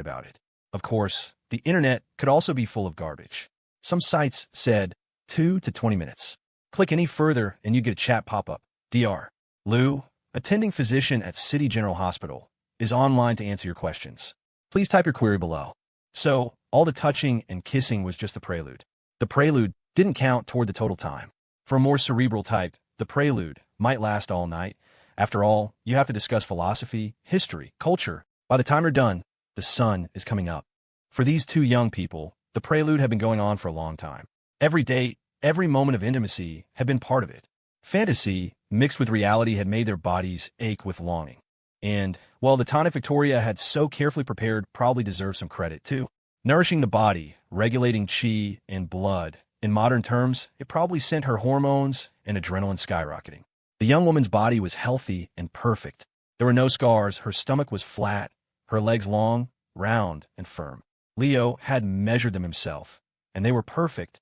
Speaker 1: about it. Of course, the internet could also be full of garbage. Some sites said 2 to 20 minutes. Click any further and you get a chat pop-up. Dr. Lou, attending physician at City General Hospital, is online to answer your questions. Please type your query below. So, all the touching and kissing was just the prelude. The prelude didn't count toward the total time. For a more cerebral type, the prelude might last all night. After all, you have to discuss philosophy, history, culture. By the time you're done, the sun is coming up. For these 2 young people, the prelude had been going on for a long time. Every date, every moment of intimacy had been part of it. Fantasy, mixed with reality, had made their bodies ache with longing. And, well, the tonic Victoria had so carefully prepared probably deserves some credit, too. Nourishing the body, regulating chi and blood. In modern terms, it probably sent her hormones and adrenaline skyrocketing. The young woman's body was healthy and perfect. There were no scars, her stomach was flat, her legs long, round, and firm. Leo had measured them himself, and they were perfect.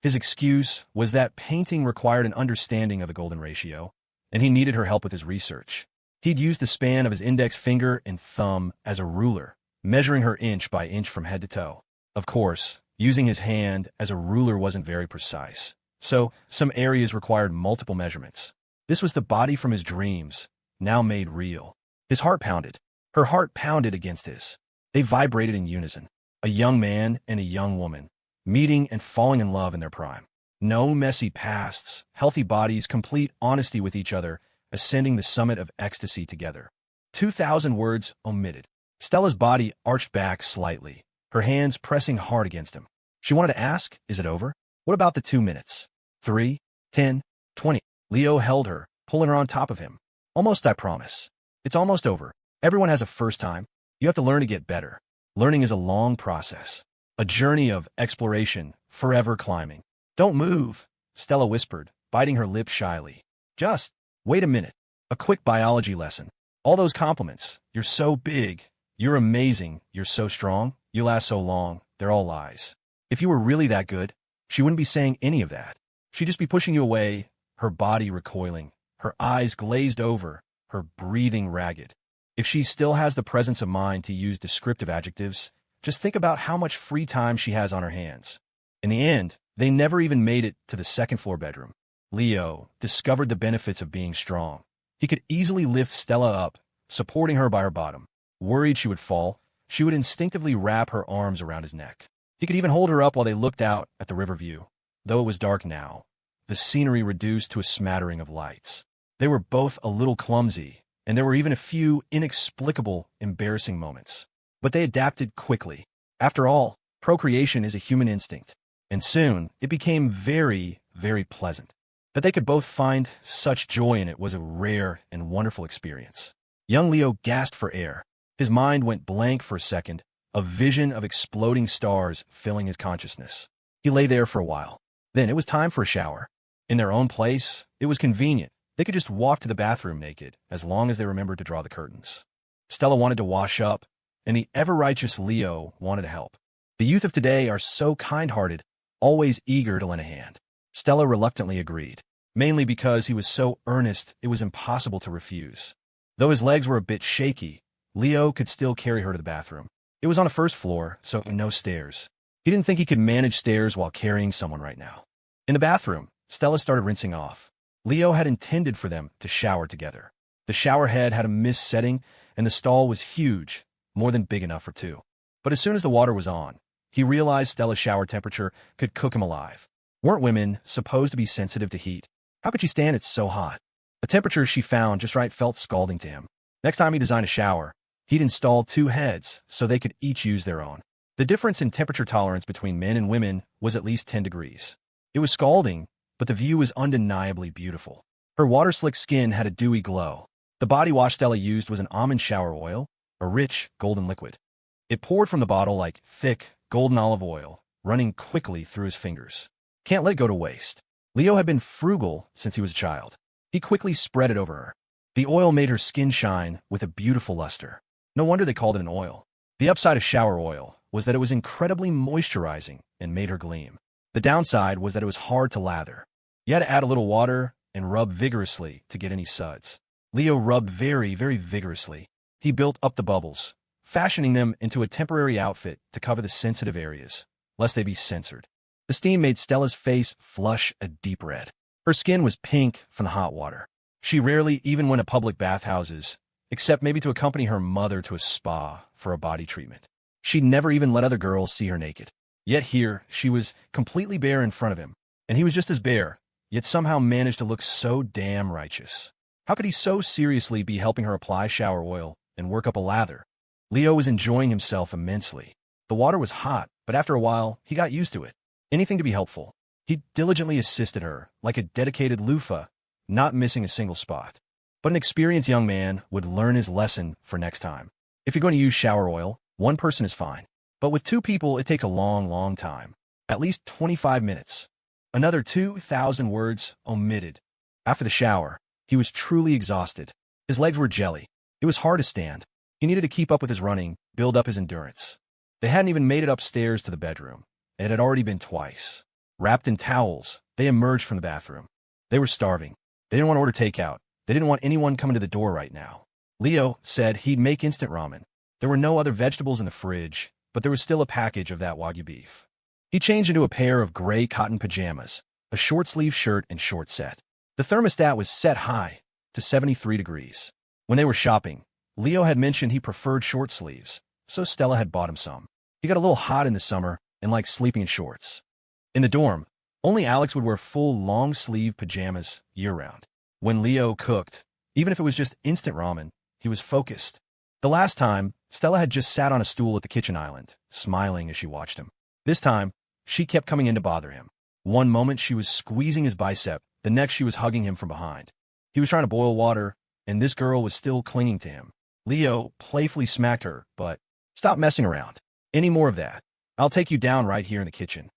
Speaker 1: His excuse was that painting required an understanding of the golden ratio, and he needed her help with his research. He'd used the span of his index finger and thumb as a ruler, measuring her inch by inch from head to toe. Of course, using his hand as a ruler wasn't very precise, so some areas required multiple measurements. This was the body from his dreams, now made real. His heart pounded. Her heart pounded against his. They vibrated in unison. A young man and a young woman, meeting and falling in love in their prime. No messy pasts, healthy bodies, complete honesty with each other, ascending the summit of ecstasy together. 2,000 words omitted. Stella's body arched back slightly, her hands pressing hard against him. She wanted to ask, is it over? What about the 2 minutes? 3, 10, 20. Leo held her, pulling her on top of him. Almost, I promise. It's almost over. Everyone has a first time. You have to learn to get better. Learning is a long process. A journey of exploration, forever climbing. Don't move, Stella whispered, biting her lip shyly. Just wait a minute. A quick biology lesson. All those compliments. You're so big. You're amazing. You're so strong. You last so long. They're all lies. If you were really that good, she wouldn't be saying any of that. She'd just be pushing you away, her body recoiling, her eyes glazed over, her breathing ragged. If she still has the presence of mind to use descriptive adjectives, just think about how much free time she has on her hands. In the end, they never even made it to the second-floor bedroom. Leo discovered the benefits of being strong. He could easily lift Stella up, supporting her by her bottom. Worried she would fall, she would instinctively wrap her arms around his neck. He could even hold her up while they looked out at the river view. Though it was dark now, the scenery reduced to a smattering of lights. They were both a little clumsy, and there were even a few inexplicable, embarrassing moments. But they adapted quickly. After all, procreation is a human instinct, and soon it became very, very pleasant. That they could both find such joy in it was a rare and wonderful experience. Young Leo gasped for air. His mind went blank for a second, a vision of exploding stars filling his consciousness. He lay there for a while. Then it was time for a shower. In their own place, it was convenient. They could just walk to the bathroom naked, as long as they remembered to draw the curtains. Stella wanted to wash up, and the ever-righteous Leo wanted to help. The youth of today are so kind-hearted, always eager to lend a hand. Stella reluctantly agreed, mainly because he was so earnest it was impossible to refuse. Though his legs were a bit shaky, Leo could still carry her to the bathroom. It was on a first floor, so no stairs. He didn't think he could manage stairs while carrying someone right now. In the bathroom, Stella started rinsing off. Leo had intended for them to shower together. The shower head had a mist setting, and the stall was huge, more than big enough for two. But as soon as the water was on, he realized Stella's shower temperature could cook him alive. Weren't women supposed to be sensitive to heat? How could she stand it so hot? The temperature she found just right felt scalding to him. Next time he designed a shower, he'd install two heads so they could each use their own. The difference in temperature tolerance between men and women was at least 10 degrees. It was scalding, but the view was undeniably beautiful. Her water-slick skin had a dewy glow. The body wash Stella used was an almond shower oil, a rich, golden liquid. It poured from the bottle like thick, golden olive oil, running quickly through his fingers. Can't let go to waste. Leo had been frugal since he was a child. He quickly spread it over her. The oil made her skin shine with a beautiful luster. No wonder they called it an oil. The upside of shower oil was that it was incredibly moisturizing and made her gleam. The downside was that it was hard to lather. You had to add a little water and rub vigorously to get any suds. Leo rubbed very, very vigorously. He built up the bubbles, fashioning them into a temporary outfit to cover the sensitive areas, lest they be censored. The steam made Stella's face flush a deep red. Her skin was pink from the hot water. She rarely even went to public bathhouses, except maybe to accompany her mother to a spa for a body treatment. She'd never even let other girls see her naked. Yet here, she was completely bare in front of him, and he was just as bare, yet somehow managed to look so damn righteous. How could he so seriously be helping her apply shower oil and work up a lather? Leo was enjoying himself immensely. The water was hot, but after a while, he got used to it. Anything to be helpful. He diligently assisted her, like a dedicated loofah, not missing a single spot. But an experienced young man would learn his lesson for next time. If you're going to use shower oil, one person is fine. But with two people, it takes a long, long time. At least 25 minutes. Another 2,000 words omitted. After the shower, he was truly exhausted. His legs were jelly. It was hard to stand. He needed to keep up with his running, build up his endurance. They hadn't even made it upstairs to the bedroom, and it had already been twice. Wrapped in towels, they emerged from the bathroom. They were starving. They didn't want to order takeout. They didn't want anyone coming to the door right now. Leo said he'd make instant ramen. There were no other vegetables in the fridge, but there was still a package of that Wagyu beef. He changed into a pair of gray cotton pajamas, a short-sleeve shirt and short set. The thermostat was set high, to 73 degrees. When they were shopping, Leo had mentioned he preferred short sleeves, so Stella had bought him some. He got a little hot in the summer and liked sleeping in shorts. In the dorm, only Alex would wear full long-sleeve pajamas year-round. When Leo cooked, even if it was just instant ramen, he was focused. The last time, Stella had just sat on a stool at the kitchen island, smiling as she watched him. This time, she kept coming in to bother him. One moment she was squeezing his bicep, the next she was hugging him from behind. He was trying to boil water, and this girl was still clinging to him. Leo playfully smacked her, but, "Stop messing around. Any more of that. I'll take you down right here in the kitchen."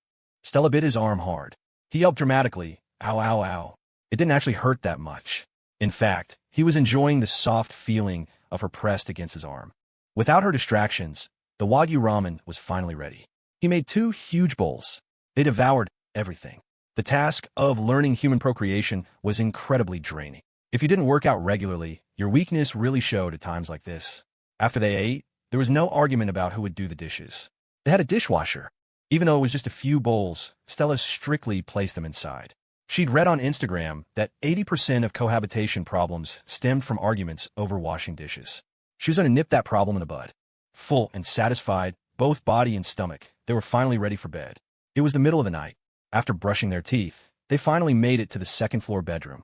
Speaker 1: Stella bit his arm hard. He yelped dramatically, "Ow, ow, ow." It didn't actually hurt that much. In fact, he was enjoying the soft feeling of her pressed against his arm. Without her distractions, the Wagyu ramen was finally ready. He made 2 huge bowls. They devoured everything. The task of learning human procreation was incredibly draining. If you didn't work out regularly, your weakness really showed at times like this. After they ate, there was no argument about who would do the dishes. They had a dishwasher. Even though it was just a few bowls, Stella strictly placed them inside. She'd read on Instagram that 80% of cohabitation problems stemmed from arguments over washing dishes. She was going to nip that problem in the bud. Full and satisfied, both body and stomach, they were finally ready for bed. It was the middle of the night. After brushing their teeth, they finally made it to the second-floor bedroom.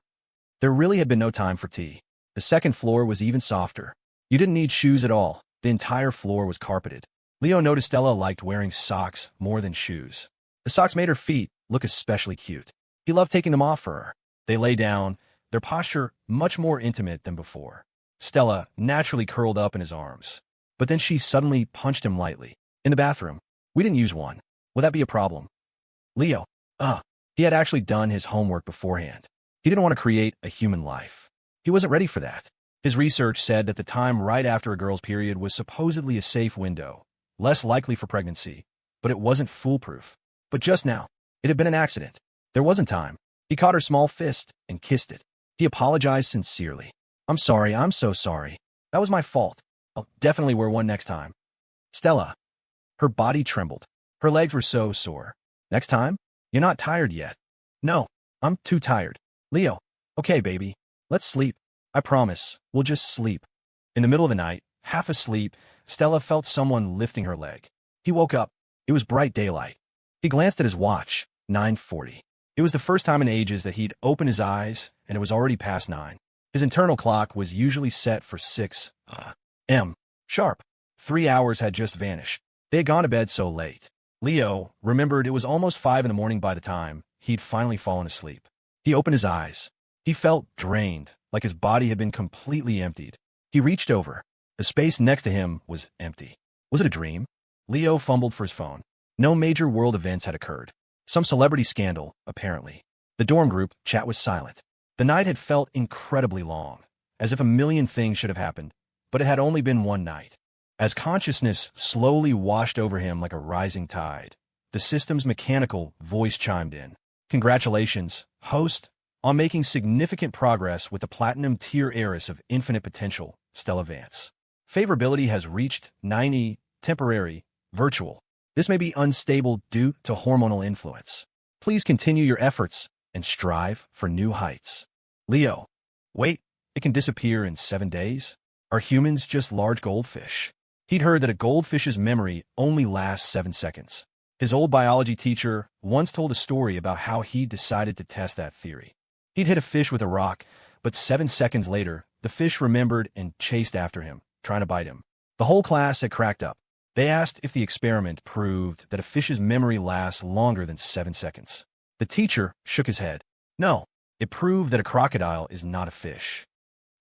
Speaker 1: There really had been no time for tea. The second floor was even softer. You didn't need shoes at all. The entire floor was carpeted. Leo noticed Stella liked wearing socks more than shoes. The socks made her feet look especially cute. He loved taking them off for her. They lay down, their posture much more intimate than before. Stella naturally curled up in his arms. But then she suddenly punched him lightly. "In the bathroom. We didn't use one. Will that be a problem?" Leo, he had actually done his homework beforehand. He didn't want to create a human life. He wasn't ready for that. His research said that the time right after a girl's period was supposedly a safe window, less likely for pregnancy, but it wasn't foolproof. But just now, it had been an accident. There wasn't time. He caught her small fist and kissed it. He apologized sincerely. "I'm sorry, I'm so sorry. That was my fault. I'll definitely wear one next time." Stella. Her body trembled. Her legs were so sore. Next time? You're not tired yet. No, I'm too tired. Leo. Okay, baby. Let's sleep. I promise. We'll just sleep. In the middle of the night, half asleep, Stella felt someone lifting her leg. He woke up. It was bright daylight. He glanced at his watch, 9:40. It was the first time in ages that he'd opened his eyes, and it was already past 9. His internal clock was usually set for 6 a.m. sharp. 3 hours had just vanished. They had gone to bed so late. Leo remembered it was almost 5 in the morning by the time he'd finally fallen asleep. He opened his eyes. He felt drained, like his body had been completely emptied. He reached over. The space next to him was empty. Was it a dream? Leo fumbled for his phone. No major world events had occurred. Some celebrity scandal, apparently. The dorm group chat was silent. The night had felt incredibly long, as if a million things should have happened, but it had only been one night. As consciousness slowly washed over him like a rising tide, the system's mechanical voice chimed in. Congratulations, host, on making significant progress with the platinum tier heiress of infinite potential, Stella Vance. Favorability has reached 90, temporary, virtual. This may be unstable due to hormonal influence. Please continue your efforts and strive for new heights. Leo. Wait, it can disappear in 7 days? Are humans just large goldfish? He'd heard that a goldfish's memory only lasts 7 seconds. His old biology teacher once told a story about how he decided to test that theory. He'd hit a fish with a rock, but 7 seconds later, the fish remembered and chased after him, trying to bite him. The whole class had cracked up. They asked if the experiment proved that a fish's memory lasts longer than 7 seconds. The teacher shook his head. No, it proved that a crocodile is not a fish.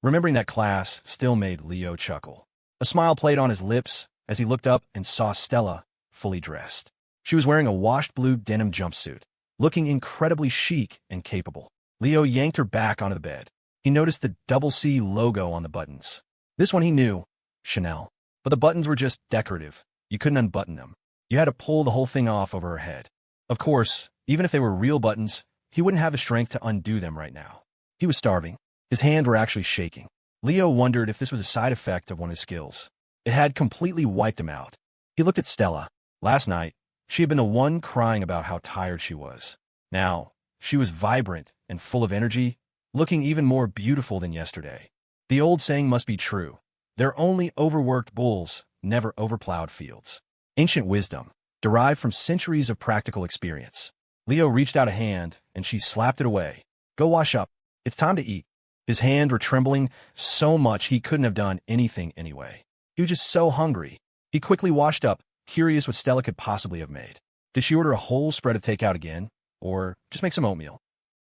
Speaker 1: Remembering that class still made Leo chuckle. A smile played on his lips as he looked up and saw Stella, fully dressed. She was wearing a washed blue denim jumpsuit, looking incredibly chic and capable. Leo yanked her back onto the bed. He noticed the double C logo on the buttons. This one he knew, Chanel. But the buttons were just decorative. You couldn't unbutton them. You had to pull the whole thing off over her head. Of course, even if they were real buttons, he wouldn't have the strength to undo them right now. He was starving. His hands were actually shaking. Leo wondered if this was a side effect of one of his skills. It had completely wiped him out. He looked at Stella. Last night, she had been the one crying about how tired she was. Now, she was vibrant and full of energy, looking even more beautiful than yesterday. The old saying must be true. They're only overworked bulls, never overplowed fields. Ancient wisdom, derived from centuries of practical experience. Leo reached out a hand, and she slapped it away. Go wash up. It's time to eat. His hands were trembling so much he couldn't have done anything anyway. He was just so hungry. He quickly washed up, curious what Stella could possibly have made. Did she order a whole spread of takeout again? Or just make some oatmeal?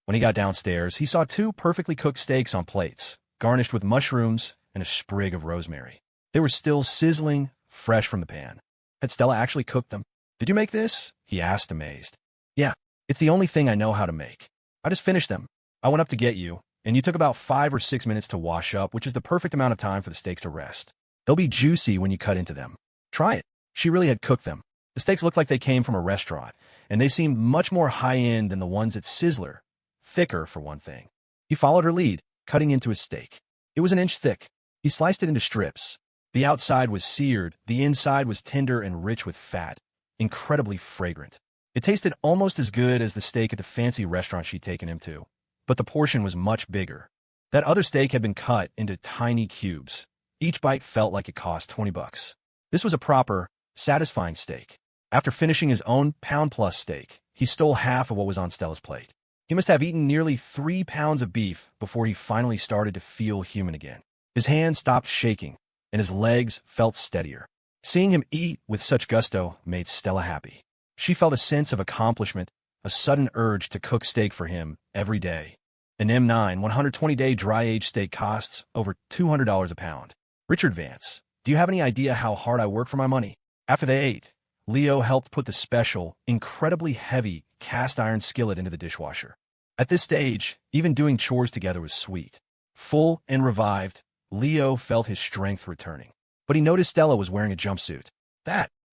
Speaker 1: When he got downstairs, he saw 2 perfectly cooked steaks on plates, garnished with mushrooms and a sprig of rosemary. They were still sizzling, fresh from the pan. Had Stella actually cooked them? Did you make this? He asked, amazed. Yeah, it's the only thing I know how to make. I just finished them. I went up to get you, and you took about 5 or 6 minutes to wash up, which is the perfect amount of time for the steaks to rest. They'll be juicy when you cut into them. Try it. She really had cooked them. The steaks looked like they came from a restaurant, and they seemed much more high-end than the ones at Sizzler. Thicker, for one thing. He followed her lead, cutting into his steak. It was an inch thick. He sliced it into strips. The outside was seared, the inside was tender and rich with fat, incredibly fragrant. It tasted almost as good as the steak at the fancy restaurant she'd taken him to, but the portion was much bigger. That other steak had been cut into tiny cubes. Each bite felt like it cost $20. This was a proper, satisfying steak. After finishing his own pound-plus steak, he stole half of what was on Stella's plate. He must have eaten nearly 3 pounds of beef before he finally started to feel human again. His hands stopped shaking, and his legs felt steadier. Seeing him eat with such gusto made Stella happy. She felt a sense of accomplishment, a sudden urge to cook steak for him every day. An M9 120-day dry-aged steak costs over $200 a pound. Richard Vance, do you have any idea how hard I work for my money? After they ate, Leo helped put the special, incredibly heavy cast-iron skillet into the dishwasher. At this stage, even doing chores together was sweet. Full and revived, Leo felt his strength returning. But he noticed Stella was wearing a jumpsuit.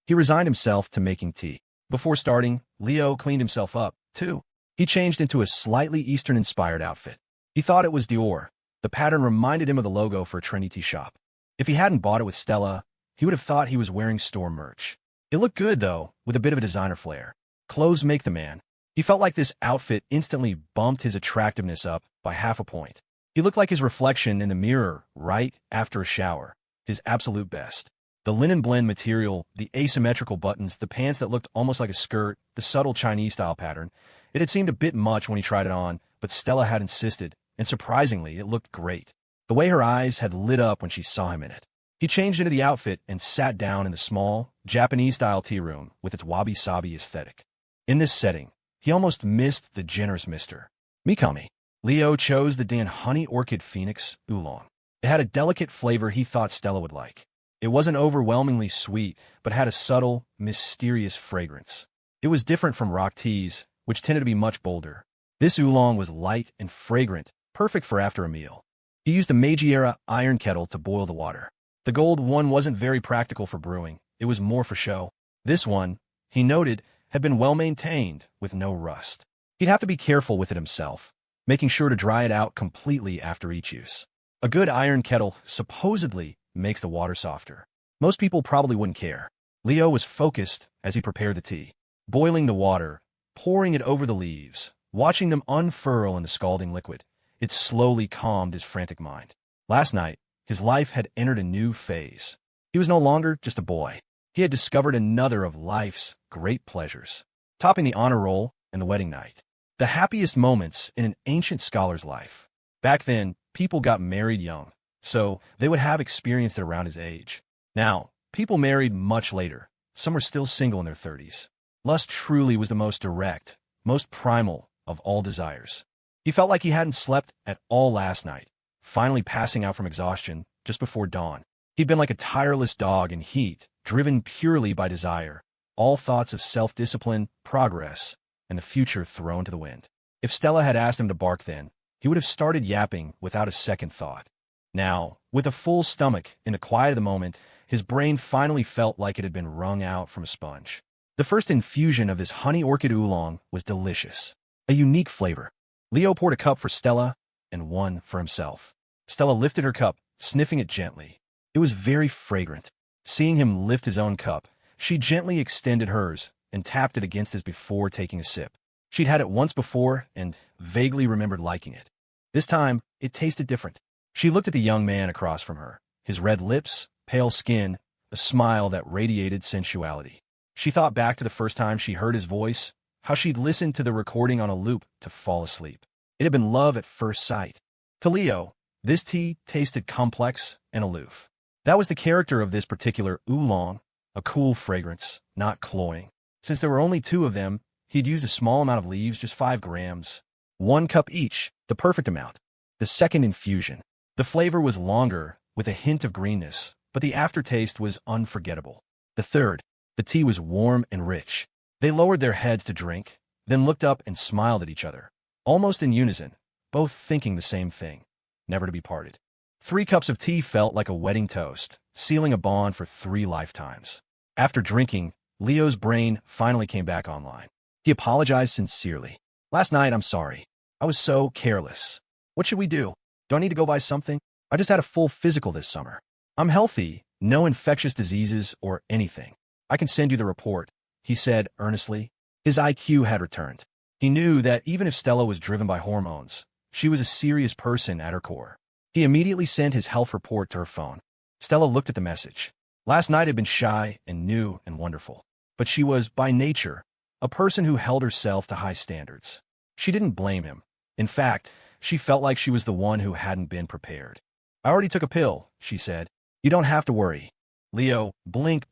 Speaker 1: He resigned himself to making tea. Before starting, Leo cleaned himself up, too. He changed into a slightly Eastern-inspired outfit. He thought it was Dior. The pattern reminded him of the logo for a trendy tea shop. If he hadn't bought it with Stella, he would have thought he was wearing store merch. It looked good, though, with a bit of a designer flair. Clothes make the man. He felt like this outfit instantly bumped his attractiveness up by half a point. He looked like his reflection in the mirror right after a shower, his absolute best. The linen blend material, the asymmetrical buttons, the pants that looked almost like a skirt, the subtle Chinese-style pattern. It had seemed a bit much when he tried it on, but Stella had insisted, and surprisingly, it looked great. The way her eyes had lit up when she saw him in it. He changed into the outfit and sat down in the small, Japanese-style tea room with its wabi-sabi aesthetic. In this setting, he almost missed the generous Mr. Mikami. Leo chose the Dan Honey Orchid Phoenix Oolong. It had a delicate flavor he thought Stella would like. It wasn't overwhelmingly sweet, but had a subtle, mysterious fragrance. It was different from rock teas, which tended to be much bolder. This oolong was light and fragrant, perfect for after a meal. He used a Meiji-era iron kettle to boil the water. The gold one wasn't very practical for brewing. It was more for show. This one, he noted, had been well maintained, with no rust. He'd have to be careful with it himself, making sure to dry it out completely after each use. A good iron kettle supposedly makes the water softer. Most people probably wouldn't care. Leo was focused as he prepared the tea, boiling the water, pouring it over the leaves, watching them unfurl in the scalding liquid. It slowly calmed his frantic mind. Last night, his life had entered a new phase. He was no longer just a boy. He had discovered another of life's great pleasures, topping the honor roll and the wedding night. The happiest moments in an ancient scholar's life. Back then, people got married young, so they would have experienced it around his age. Now, people married much later. Some were still single in their 30s. Lust truly was the most direct, most primal of all desires. He felt like he hadn't slept at all last night, finally passing out from exhaustion just before dawn. He'd been like a tireless dog in heat, driven purely by desire, all thoughts of self-discipline, progress, and the future thrown to the wind. If Stella had asked him to bark then, he would have started yapping without a second thought. Now, with a full stomach, in the quiet of the moment, his brain finally felt like it had been wrung out from a sponge. The first infusion of this honey orchid oolong was delicious. A unique flavor. Leo poured a cup for Stella and one for himself. Stella lifted her cup, sniffing it gently. It was very fragrant. Seeing him lift his own cup, she gently extended hers and tapped it against his before taking a sip. She'd had it once before and vaguely remembered liking it. This time, it tasted different. She looked at the young man across from her, his red lips, pale skin, a smile that radiated sensuality. She thought back to the first time she heard his voice, how she'd listened to the recording on a loop to fall asleep. It had been love at first sight. To Leo, this tea tasted complex and aloof. That was the character of this particular oolong, a cool fragrance, not cloying. Since there were only two of them, he'd used a small amount of leaves, just 5 grams. 1 cup each, the perfect amount. The second infusion. The flavor was longer, with a hint of greenness, but the aftertaste was unforgettable. The third. The tea was warm and rich. They lowered their heads to drink, then looked up and smiled at each other, almost in unison, both thinking the same thing, never to be parted. 3 cups of tea felt like a wedding toast, sealing a bond for 3 lifetimes. After drinking, Leo's brain finally came back online. He apologized sincerely. "Last night, I'm sorry. I was so careless. What should we do? Do I need to go buy something? I just had a full physical this summer. I'm healthy, no infectious diseases or anything. I can send you the report," he said earnestly. His IQ had returned. He knew that even if Stella was driven by hormones, she was a serious person at her core. He immediately sent his health report to her phone. Stella looked at the message. Last night had been shy and new and wonderful, but she was, by nature, a person who held herself to high standards. She didn't blame him. In fact, she felt like she was the one who hadn't been prepared. "I already took a pill," she said. "You don't have to worry." Leo, blink.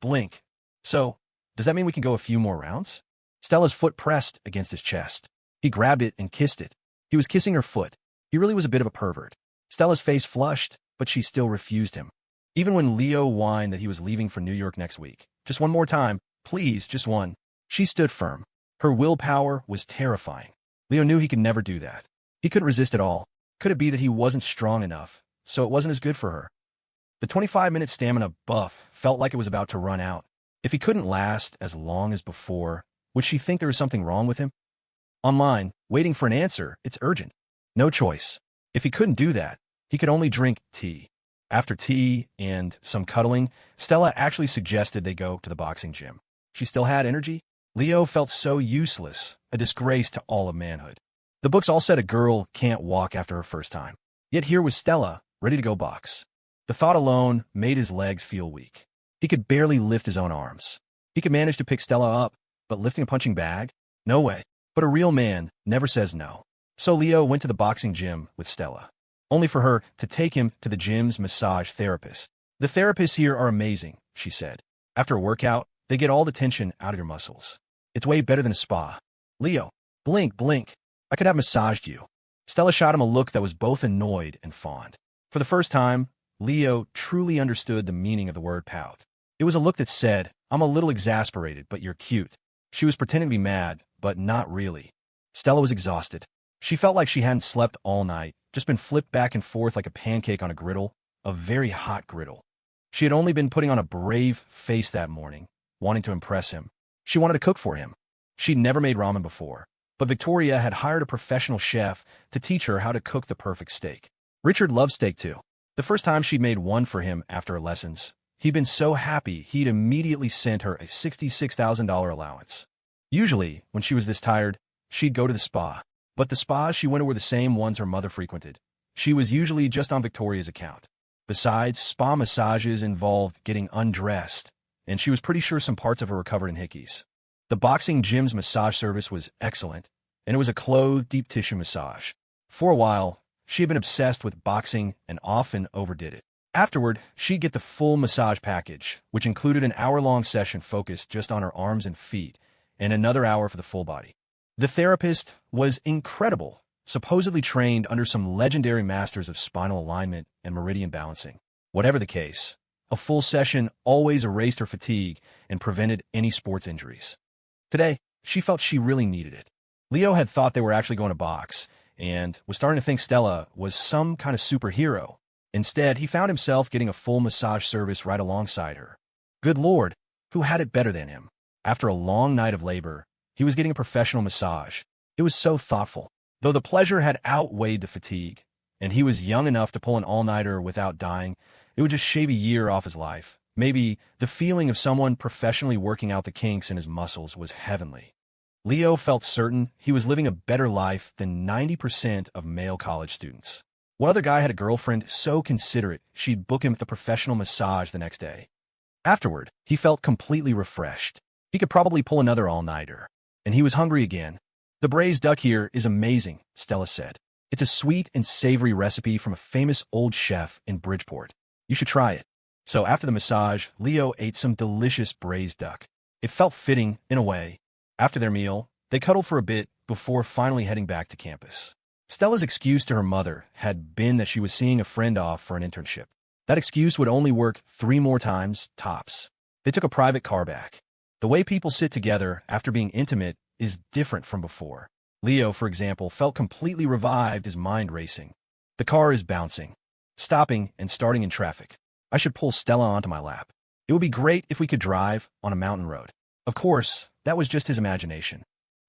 Speaker 1: "So, does that mean we can go a few more rounds?" Stella's foot pressed against his chest. He grabbed it and kissed it. He was kissing her foot. He really was a bit of a pervert. Stella's face flushed, but she still refused him. Even when Leo whined that he was leaving for New York next week. "Just one more time. Please, just one." She stood firm. Her willpower was terrifying. Leo knew he could never do that. He couldn't resist at all. Could it be that he wasn't strong enough, so it wasn't as good for her? The 25-minute stamina buff felt like it was about to run out. If he couldn't last as long as before, would she think there was something wrong with him? Online, waiting for an answer, it's urgent. No choice. If he couldn't do that, he could only drink tea. After tea and some cuddling, Stella actually suggested they go to the boxing gym. She still had energy. Leo felt so useless, a disgrace to all of manhood. The books all said a girl can't walk after her first time. Yet here was Stella, ready to go box. The thought alone made his legs feel weak. He could barely lift his own arms. He could manage to pick Stella up, but lifting a punching bag? No way. But a real man never says no. So Leo went to the boxing gym with Stella, only for her to take him to the gym's massage therapist. The therapists here are amazing, she said. After a workout, they get all the tension out of your muscles. It's way better than a spa. Leo, blink, blink. I could have massaged you. Stella shot him a look that was both annoyed and fond. For the first time, Leo truly understood the meaning of the word pout. It was a look that said, I'm a little exasperated, but you're cute. She was pretending to be mad, but not really. Stella was exhausted. She felt like she hadn't slept all night, just been flipped back and forth like a pancake on a griddle, a very hot griddle. She had only been putting on a brave face that morning, wanting to impress him. She wanted to cook for him. She'd never made ramen before, but Victoria had hired a professional chef to teach her how to cook the perfect steak. Richard loved steak too. The first time she'd made one for him after her lessons, he'd been so happy he'd immediately sent her a $66,000 allowance. Usually, when she was this tired, she'd go to the spa. But the spas she went to were the same ones her mother frequented. She was usually just on Victoria's account. Besides, spa massages involved getting undressed, and she was pretty sure some parts of her were covered in hickeys. The boxing gym's massage service was excellent, and it was a clothed deep tissue massage. For a while, she had been obsessed with boxing and often overdid it. Afterward, she'd get the full massage package, which included an hour-long session focused just on her arms and feet, and another hour for the full body. The therapist was incredible, supposedly trained under some legendary masters of spinal alignment and meridian balancing. Whatever the case, a full session always erased her fatigue and prevented any sports injuries. Today, she felt she really needed it. Leo had thought they were actually going to box, and was starting to think Stella was some kind of superhero. Instead, he found himself getting a full massage service right alongside her. Good Lord, who had it better than him? After a long night of labor, he was getting a professional massage. It was so thoughtful. Though the pleasure had outweighed the fatigue, and he was young enough to pull an all-nighter without dying, it would just shave a year off his life. Maybe the feeling of someone professionally working out the kinks in his muscles was heavenly. Leo felt certain he was living a better life than 90% of male college students. One other guy had a girlfriend so considerate she'd book him the professional massage the next day. Afterward, he felt completely refreshed. He could probably pull another all-nighter. And he was hungry again. The braised duck here is amazing, Stella said. It's a sweet and savory recipe from a famous old chef in Bridgeport. You should try it. So after the massage, Leo ate some delicious braised duck. It felt fitting, in a way. After their meal, they cuddled for a bit before finally heading back to campus. Stella's excuse to her mother had been that she was seeing a friend off for an internship. That excuse would only work 3 more times, tops. They took a private car back. The way people sit together after being intimate is different from before. Leo, for example, felt completely revived, his mind racing. The car is bouncing, stopping and starting in traffic. I should pull Stella onto my lap. It would be great if we could drive on a mountain road. Of course, that was just his imagination.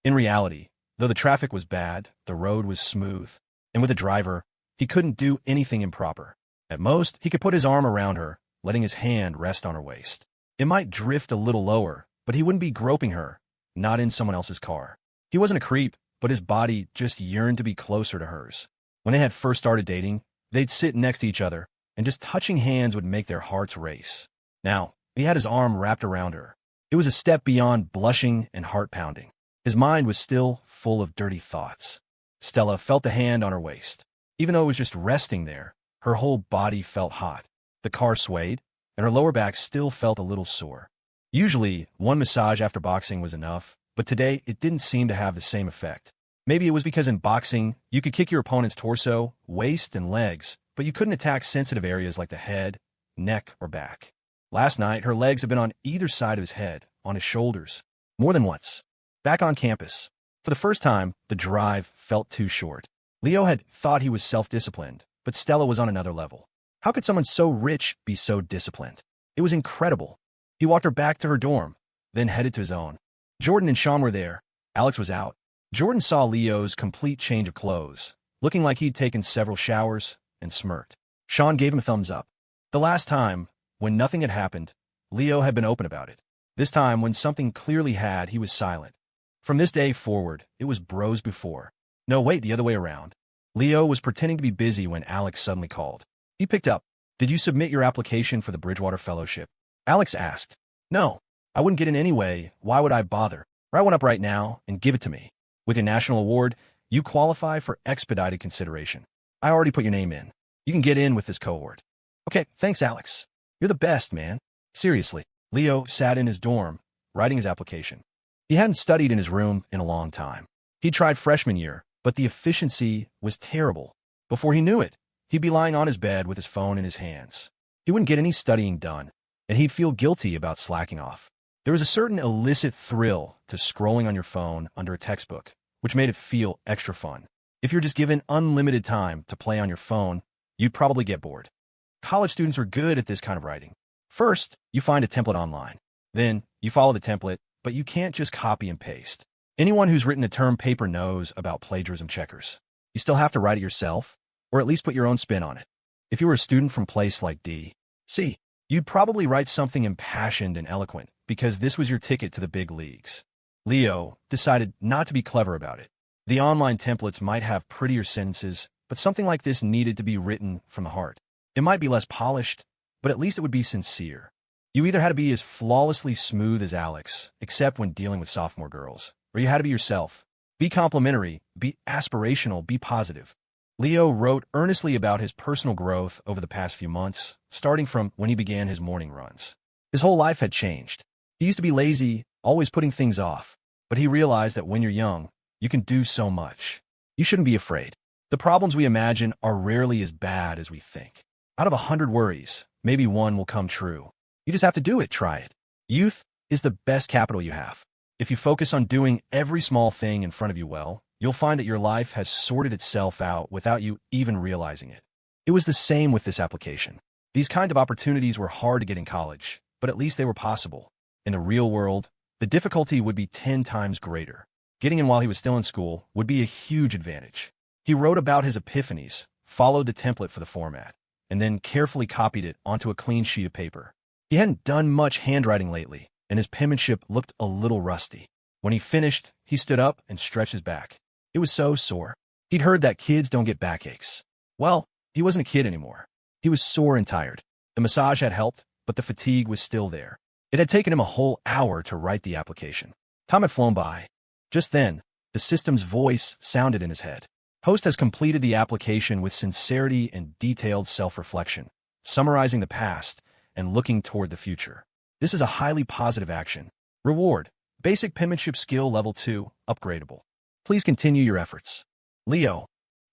Speaker 1: In reality, though the traffic was bad, the road was smooth. And with a driver, he couldn't do anything improper. At most, he could put his arm around her, letting his hand rest on her waist. It might drift a little lower, but he wouldn't be groping her, not in someone else's car. He wasn't a creep, but his body just yearned to be closer to hers. When they had first started dating, they'd sit next to each other, and just touching hands would make their hearts race. Now, he had his arm wrapped around her. It was a step beyond blushing and heart-pounding. His mind was still full of dirty thoughts. Stella felt the hand on her waist. Even though it was just resting there, her whole body felt hot. The car swayed, and her lower back still felt a little sore. Usually, one massage after boxing was enough, but today it didn't seem to have the same effect. Maybe it was because in boxing, you could kick your opponent's torso, waist, and legs, but you couldn't attack sensitive areas like the head, neck, or back. Last night, her legs had been on either side of his head, on his shoulders, more than once. Back on campus, for the first time, the drive felt too short. Leo had thought he was self-disciplined, but Stella was on another level. How could someone so rich be so disciplined? It was incredible. He walked her back to her dorm, then headed to his own. Jordan and Sean were there. Alex was out. Jordan saw Leo's complete change of clothes, looking like he'd taken several showers, and smirked. Sean gave him a thumbs up. The last time, when nothing had happened, Leo had been open about it. This time, when something clearly had, he was silent. From this day forward, it was bros before. No, wait, the other way around. Leo was pretending to be busy when Alex suddenly called. He picked up. Did you submit your application for the Bridgewater Fellowship? Alex asked. No, I wouldn't get in anyway. Why would I bother? Write one up right now and give it to me. With your national award, you qualify for expedited consideration. I already put your name in. You can get in with this cohort. Okay, thanks, Alex. You're the best, man. Seriously. Leo sat in his dorm, writing his application. He hadn't studied in his room in a long time. He tried freshman year, but the efficiency was terrible. Before he knew it, he'd be lying on his bed with his phone in his hands. He wouldn't get any studying done, and he'd feel guilty about slacking off. There was a certain illicit thrill to scrolling on your phone under a textbook, which made it feel extra fun. If you're just given unlimited time to play on your phone, you'd probably get bored. College students were good at this kind of writing. First, you find a template online. Then, you follow the template, but you can't just copy and paste. Anyone who's written a term paper knows about plagiarism checkers. You still have to write it yourself, or at least put your own spin on it. If you were a student from place like D.C., you'd probably write something impassioned and eloquent, because this was your ticket to the big leagues. Leo decided not to be clever about it. The online templates might have prettier sentences, but something like this needed to be written from the heart. It might be less polished, but at least it would be sincere. You either had to be as flawlessly smooth as Alex, except when dealing with sophomore girls, or you had to be yourself. Be complimentary, be aspirational, be positive. Leo wrote earnestly about his personal growth over the past few months, starting from when he began his morning runs. His whole life had changed. He used to be lazy, always putting things off, but he realized that when you're young, you can do so much. You shouldn't be afraid. The problems we imagine are rarely as bad as we think. Out of 100 worries, maybe one will come true. You just have to do it, try it. Youth is the best capital you have. If you focus on doing every small thing in front of you well, you'll find that your life has sorted itself out without you even realizing it. It was the same with this application. These kind of opportunities were hard to get in college, but at least they were possible. In the real world, the difficulty would be 10 times greater. Getting in while he was still in school would be a huge advantage. He wrote about his epiphanies, followed the template for the format, and then carefully copied it onto a clean sheet of paper. He hadn't done much handwriting lately, and his penmanship looked a little rusty. When he finished, he stood up and stretched his back. It was so sore. He'd heard that kids don't get backaches. Well, he wasn't a kid anymore. He was sore and tired. The massage had helped, but the fatigue was still there. It had taken him a whole hour to write the application. Time had flown by. Just then, the system's voice sounded in his head. Host has completed the application with sincerity and detailed self-reflection, summarizing the past and looking toward the future. This is a highly positive action. Reward: basic penmanship skill level 2, upgradable. Please continue your efforts. Leo: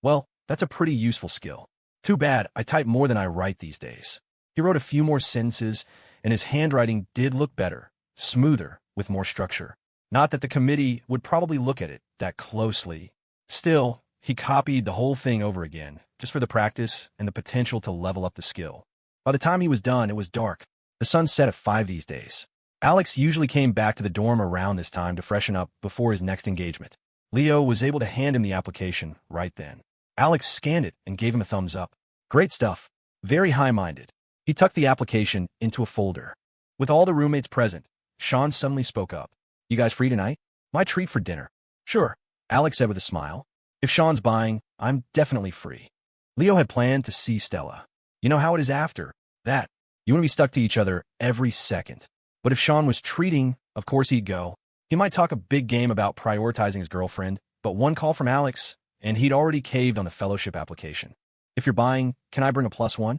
Speaker 1: well, that's a pretty useful skill. Too bad I type more than I write these days. He wrote a few more sentences, and his handwriting did look better, smoother, with more structure. Not that the committee would probably look at it that closely. Still, he copied the whole thing over again, just for the practice and the potential to level up the skill. By the time he was done, it was dark. The sun set at 5 these days. Alex usually came back to the dorm around this time to freshen up before his next engagement. Leo was able to hand him the application right then. Alex scanned it and gave him a thumbs up. Great stuff. Very high-minded. He tucked the application into a folder. With all the roommates present, Sean suddenly spoke up. You guys free tonight? My treat for dinner. Sure, Alex said with a smile. If Sean's buying, I'm definitely free. Leo had planned to see Stella. You know how it is after that. You want to be stuck to each other every second. But if Sean was treating, of course he'd go. He might talk a big game about prioritizing his girlfriend, but one call from Alex, and he'd already caved on the fellowship application. If you're buying, can I bring a +1?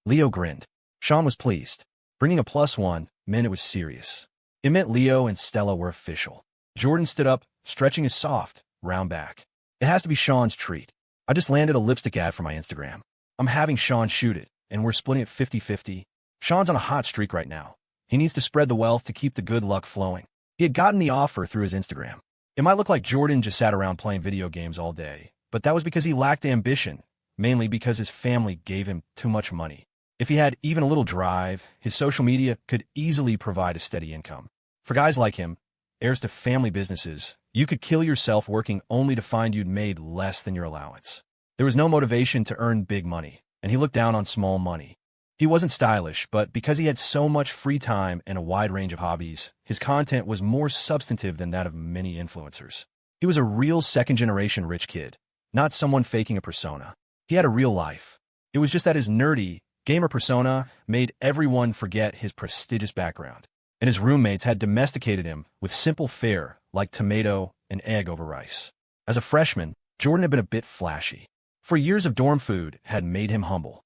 Speaker 1: Leo grinned. Sean was pleased. Bringing a +1 meant it was serious. It meant Leo and Stella were official. Jordan stood up, stretching his soft, round back. It has to be Sean's treat. I just landed a lipstick ad for my Instagram. I'm having Sean shoot it, and we're splitting it 50-50. Sean's on a hot streak right now. He needs to spread the wealth to keep the good luck flowing. He had gotten the offer through his Instagram. It might look like Jordan just sat around playing video games all day, but that was because he lacked ambition, mainly because his family gave him too much money. If he had even a little drive, his social media could easily provide a steady income. For guys like him, heirs to family businesses, you could kill yourself working only to find you'd made less than your allowance. There was no motivation to earn big money, and he looked down on small money. He wasn't stylish, but because he had so much free time and a wide range of hobbies, his content was more substantive than that of many influencers. He was a real second-generation rich kid, not someone faking a persona. He had a real life. It was just that his nerdy, gamer persona made everyone forget his prestigious background, and his roommates had domesticated him with simple fare like tomato and egg over rice. As a freshman, Jordan had been a bit flashy. For years of dorm food had made him humble.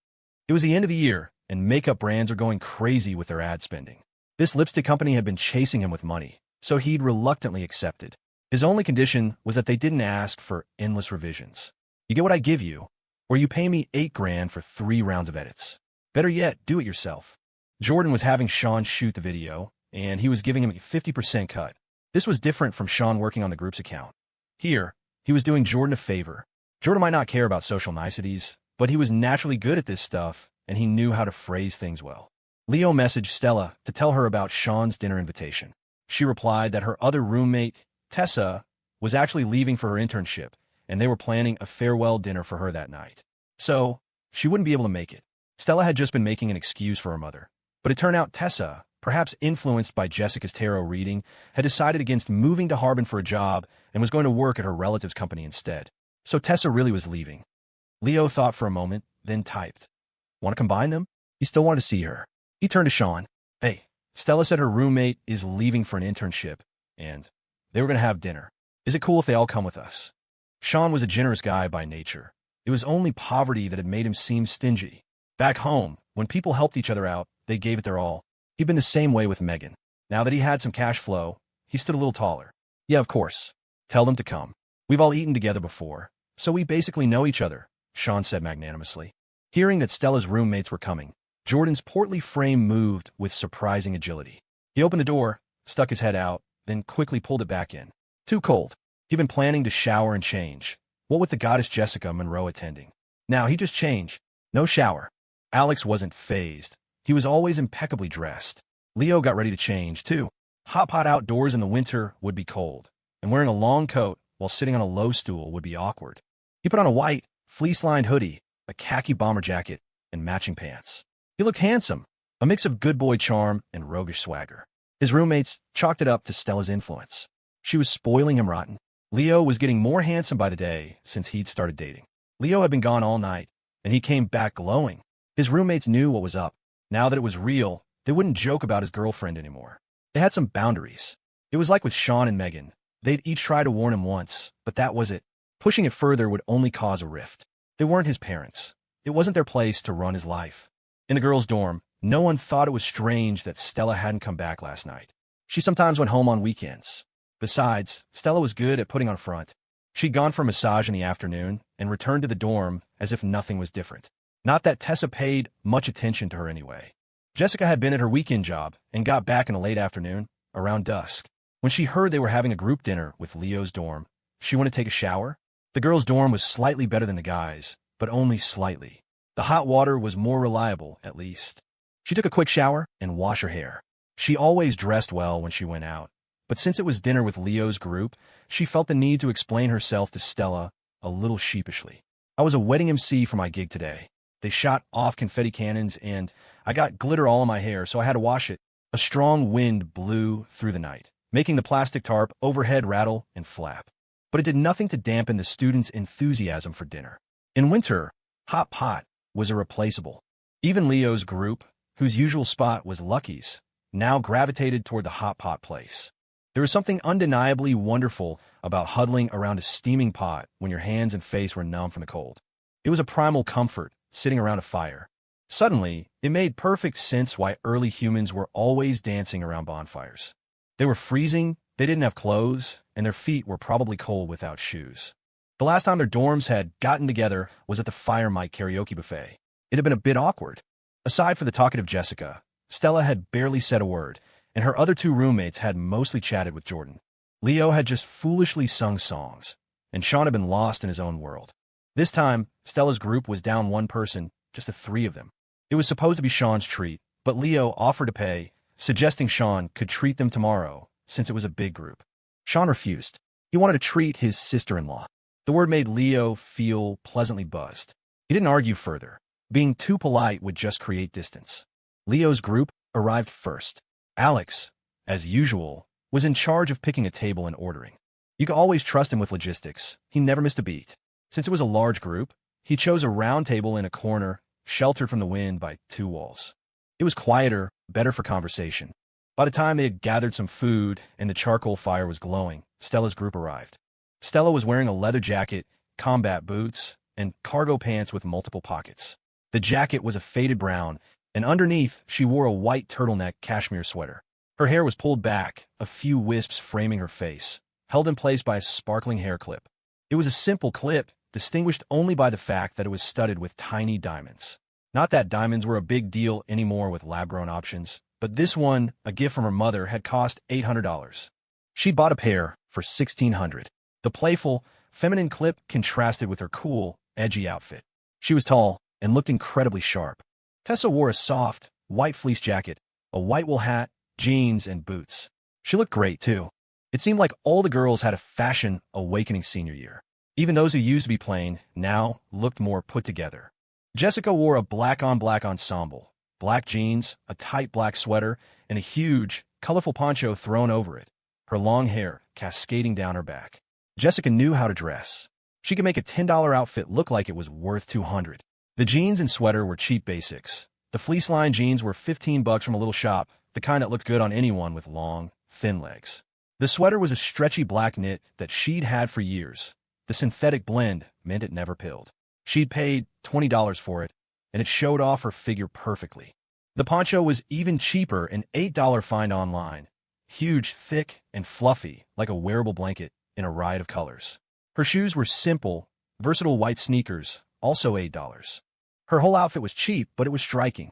Speaker 1: It was the end of the year, and makeup brands are going crazy with their ad spending. This lipstick company had been chasing him with money, so he'd reluctantly accepted. His only condition was that they didn't ask for endless revisions. You get what I give you, or you pay me $8,000 for 3 rounds of edits. Better yet, do it yourself. Jordan was having Sean shoot the video, and he was giving him a 50% cut. This was different from Sean working on the group's account. Here, he was doing Jordan a favor. Jordan might not care about social niceties, but he was naturally good at this stuff, and he knew how to phrase things well. Leo messaged Stella to tell her about Sean's dinner invitation. She replied that her other roommate, Tessa, was actually leaving for her internship, and they were planning a farewell dinner for her that night. So, she wouldn't be able to make it. Stella had just been making an excuse for her mother, but it turned out Tessa, perhaps influenced by Jessica's tarot reading, had decided against moving to Harbin for a job and was going to work at her relative's company instead. So Tessa really was leaving. Leo thought for a moment, then typed, "Want to combine them?" He still wanted to see her. He turned to Sean. "Hey, Stella said her roommate is leaving for an internship, and they were going to have dinner. Is it cool if they all come with us?" Sean was a generous guy by nature. It was only poverty that had made him seem stingy. Back home, when people helped each other out, they gave it their all. He'd been the same way with Megan. Now that he had some cash flow, he stood a little taller. "Yeah, of course. Tell them to come. We've all eaten together before, so we basically know each other," Sean said magnanimously. Hearing that Stella's roommates were coming, Jordan's portly frame moved with surprising agility. He opened the door, stuck his head out, then quickly pulled it back in. Too cold. He'd been planning to shower and change, what with the goddess Jessica Monroe attending. Now he just changed. No shower. Alex wasn't fazed. He was always impeccably dressed. Leo got ready to change, too. Hot pot outdoors in the winter would be cold, and wearing a long coat while sitting on a low stool would be awkward. He put on a white, fleece-lined hoodie, a khaki bomber jacket, and matching pants. He looked handsome, a mix of good boy charm and roguish swagger. His roommates chalked it up to Stella's influence. She was spoiling him rotten. Leo was getting more handsome by the day since he'd started dating. Leo had been gone all night, and he came back glowing. His roommates knew what was up. Now that it was real, they wouldn't joke about his girlfriend anymore. They had some boundaries. It was like with Sean and Megan. They'd each try to warn him once, but that was it. Pushing it further would only cause a rift. They weren't his parents. It wasn't their place to run his life. In the girls' dorm, no one thought it was strange that Stella hadn't come back last night. She sometimes went home on weekends. Besides, Stella was good at putting on a front. She'd gone for a massage in the afternoon and returned to the dorm as if nothing was different. Not that Tessa paid much attention to her anyway. Jessica had been at her weekend job and got back in the late afternoon, around dusk. When she heard they were having a group dinner with Leo's dorm, she wanted to take a shower. The girls' dorm was slightly better than the guys', but only slightly. The hot water was more reliable, at least. She took a quick shower and washed her hair. She always dressed well when she went out, but since it was dinner with Leo's group, she felt the need to explain herself to Stella a little sheepishly. "I was a wedding MC for my gig today. They shot off confetti cannons, and I got glitter all in my hair, so I had to wash it." A strong wind blew through the night, making the plastic tarp overhead rattle and flap. But it did nothing to dampen the students' enthusiasm for dinner. In winter, hot pot was irreplaceable. Even Leo's group, whose usual spot was Lucky's, now gravitated toward the hot pot place. There was something undeniably wonderful about huddling around a steaming pot when your hands and face were numb from the cold. It was a primal comfort, sitting around a fire. Suddenly, it made perfect sense why early humans were always dancing around bonfires. They were freezing, they didn't have clothes, and their feet were probably cold without shoes. The last time their dorms had gotten together was at the Fire Mike karaoke buffet. It had been a bit awkward. Aside for the talkative Jessica, Stella had barely said a word, and her other 2 roommates had mostly chatted with Jordan. Leo had just foolishly sung songs, and Sean had been lost in his own world. This time, Stella's group was down one person, just the 3 of them. It was supposed to be Sean's treat, but Leo offered to pay, suggesting Sean could treat them tomorrow, since it was a big group. Sean refused. He wanted to treat his sister-in-law. The word made Leo feel pleasantly buzzed. He didn't argue further. Being too polite would just create distance. Leo's group arrived first. Alex, as usual, was in charge of picking a table and ordering. You could always trust him with logistics. He never missed a beat. Since it was a large group, he chose a round table in a corner, sheltered from the wind by two walls. It was quieter, better for conversation. By the time they had gathered some food and the charcoal fire was glowing, Stella's group arrived. Stella was wearing a leather jacket, combat boots, and cargo pants with multiple pockets. The jacket was a faded brown, and underneath she wore a white turtleneck cashmere sweater. Her hair was pulled back, a few wisps framing her face, held in place by a sparkling hair clip. It was a simple clip, distinguished only by the fact that it was studded with tiny diamonds. Not that diamonds were a big deal anymore with lab-grown options, but this one, a gift from her mother, had cost $800. She bought a pair for $1,600. The playful, feminine clip contrasted with her cool, edgy outfit. She was tall and looked incredibly sharp. Tessa wore a soft, white fleece jacket, a white wool hat, jeans, and boots. She looked great, too. It seemed like all the girls had a fashion awakening senior year. Even those who used to be plain now looked more put together. Jessica wore a black-on-black ensemble, black jeans, a tight black sweater, and a huge, colorful poncho thrown over it, her long hair cascading down her back. Jessica knew how to dress. She could make a $10 outfit look like it was worth $200. The jeans and sweater were cheap basics. The fleece-lined jeans were $15 from a little shop, the kind that looked good on anyone with long, thin legs. The sweater was a stretchy black knit that she'd had for years. The synthetic blend meant it never pilled. She'd paid $20 for it, and it showed off her figure perfectly. The poncho was even cheaper, an $8 find online. Huge, thick, and fluffy, like a wearable blanket, in a riot of colors. Her shoes were simple, versatile white sneakers, also $8. Her whole outfit was cheap, but it was striking.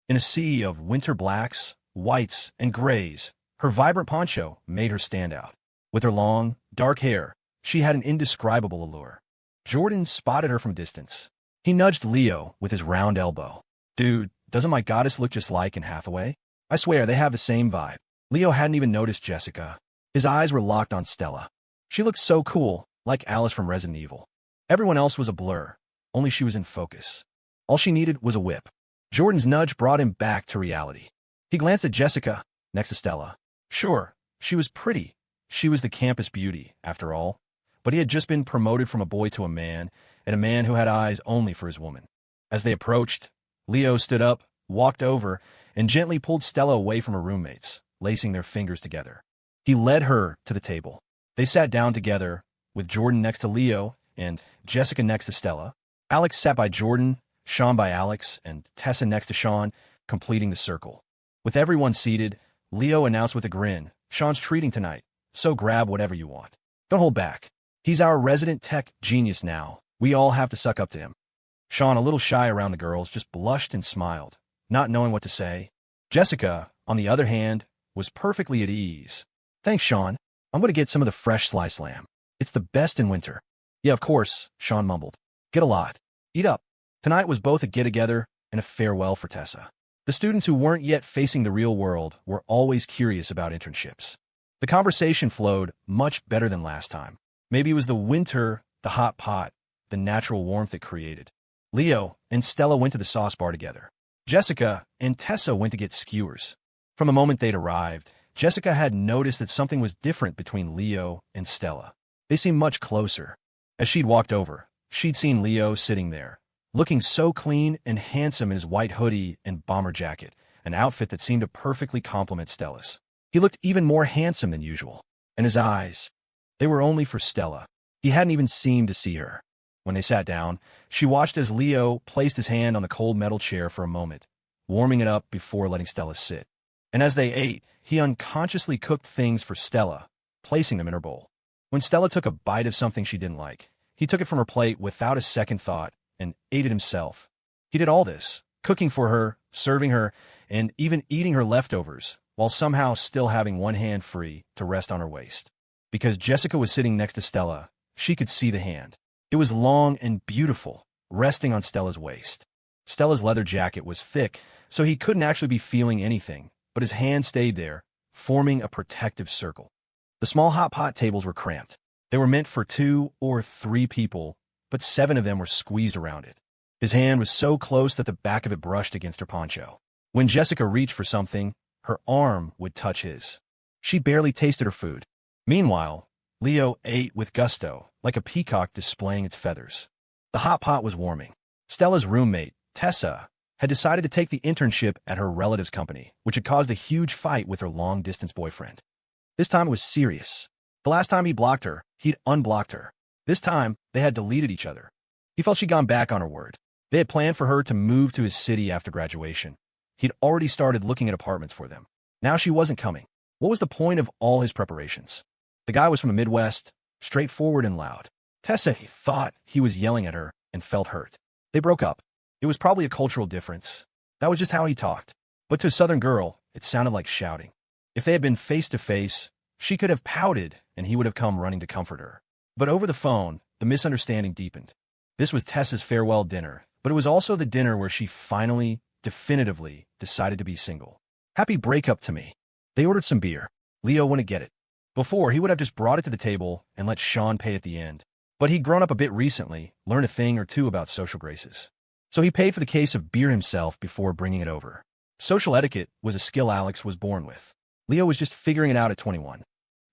Speaker 1: In a sea of winter blacks, whites, and grays, her vibrant poncho made her stand out. With her long, dark hair, she had an indescribable allure. Jordan spotted her from distance. He nudged Leo with his round elbow. "Dude, doesn't my goddess look just like Anne Hathaway? I swear, they have the same vibe." Leo hadn't even noticed Jessica. His eyes were locked on Stella. She looked so cool, like Alice from Resident Evil. Everyone else was a blur. Only she was in focus. All she needed was a whip. Jordan's nudge brought him back to reality. He glanced at Jessica, next to Stella. Sure, she was pretty. She was the campus beauty, after all. But he had just been promoted from a boy to a man, and a man who had eyes only for his woman. As they approached, Leo stood up, walked over, and gently pulled Stella away from her roommates, lacing their fingers together. He led her to the table. They sat down together, with Jordan next to Leo and Jessica next to Stella. Alex sat by Jordan, Sean by Alex, and Tessa next to Sean, completing the circle. With everyone seated, Leo announced with a grin, "Sean's treating tonight, so grab whatever you want. Don't hold back. He's our resident tech genius now. We all have to suck up to him." Sean, a little shy around the girls, just blushed and smiled, not knowing what to say. Jessica, on the other hand, was perfectly at ease. "Thanks, Sean. I'm going to get some of the fresh sliced lamb. It's the best in winter." "Yeah, of course," Sean mumbled. "Get a lot. Eat up." Tonight was both a get-together and a farewell for Tessa. The students who weren't yet facing the real world were always curious about internships. The conversation flowed much better than last time. Maybe it was the winter, the hot pot, the natural warmth it created. Leo and Stella went to the sauce bar together. Jessica and Tessa went to get skewers. From the moment they'd arrived, Jessica had noticed that something was different between Leo and Stella. They seemed much closer. As she'd walked over, she'd seen Leo sitting there, looking so clean and handsome in his white hoodie and bomber jacket, an outfit that seemed to perfectly complement Stella's. He looked even more handsome than usual, and his eyes, they were only for Stella. He hadn't even seemed to see her. When they sat down, she watched as Leo placed his hand on the cold metal chair for a moment, warming it up before letting Stella sit. And as they ate, he unconsciously cooked things for Stella, placing them in her bowl. When Stella took a bite of something she didn't like, he took it from her plate without a second thought and ate it himself. He did all this, cooking for her, serving her, and even eating her leftovers, while somehow still having one hand free to rest on her waist. Because Jessica was sitting next to Stella, she could see the hand. It was long and beautiful, resting on Stella's waist. Stella's leather jacket was thick, so he couldn't actually be feeling anything, but his hand stayed there, forming a protective circle. The small hot pot tables were cramped. They were meant for 2 or 3 people, but 7 of them were squeezed around it. His hand was so close that the back of it brushed against her poncho. When Jessica reached for something, her arm would touch his. She barely tasted her food. Meanwhile, Leo ate with gusto, like a peacock displaying its feathers. The hot pot was warming. Stella's roommate, Tessa, had decided to take the internship at her relative's company, which had caused a huge fight with her long-distance boyfriend. This time it was serious. The last time he blocked her, he'd unblocked her. This time, they had deleted each other. He felt she'd gone back on her word. They had planned for her to move to his city after graduation. He'd already started looking at apartments for them. Now she wasn't coming. What was the point of all his preparations? The guy was from the Midwest, straightforward and loud. Tessa thought he was yelling at her and felt hurt. They broke up. It was probably a cultural difference. That was just how he talked. But to a Southern girl, it sounded like shouting. If they had been face-to-face, she could have pouted and he would have come running to comfort her. But over the phone, the misunderstanding deepened. This was Tessa's farewell dinner, but it was also the dinner where she finally, definitively, decided to be single. Happy breakup to me. They ordered some beer. Leo wouldn't get it. Before, he would have just brought it to the table and let Sean pay at the end. But he'd grown up a bit recently, learned a thing or two about social graces. So he paid for the case of beer himself before bringing it over. Social etiquette was a skill Alex was born with. Leo was just figuring it out at 21.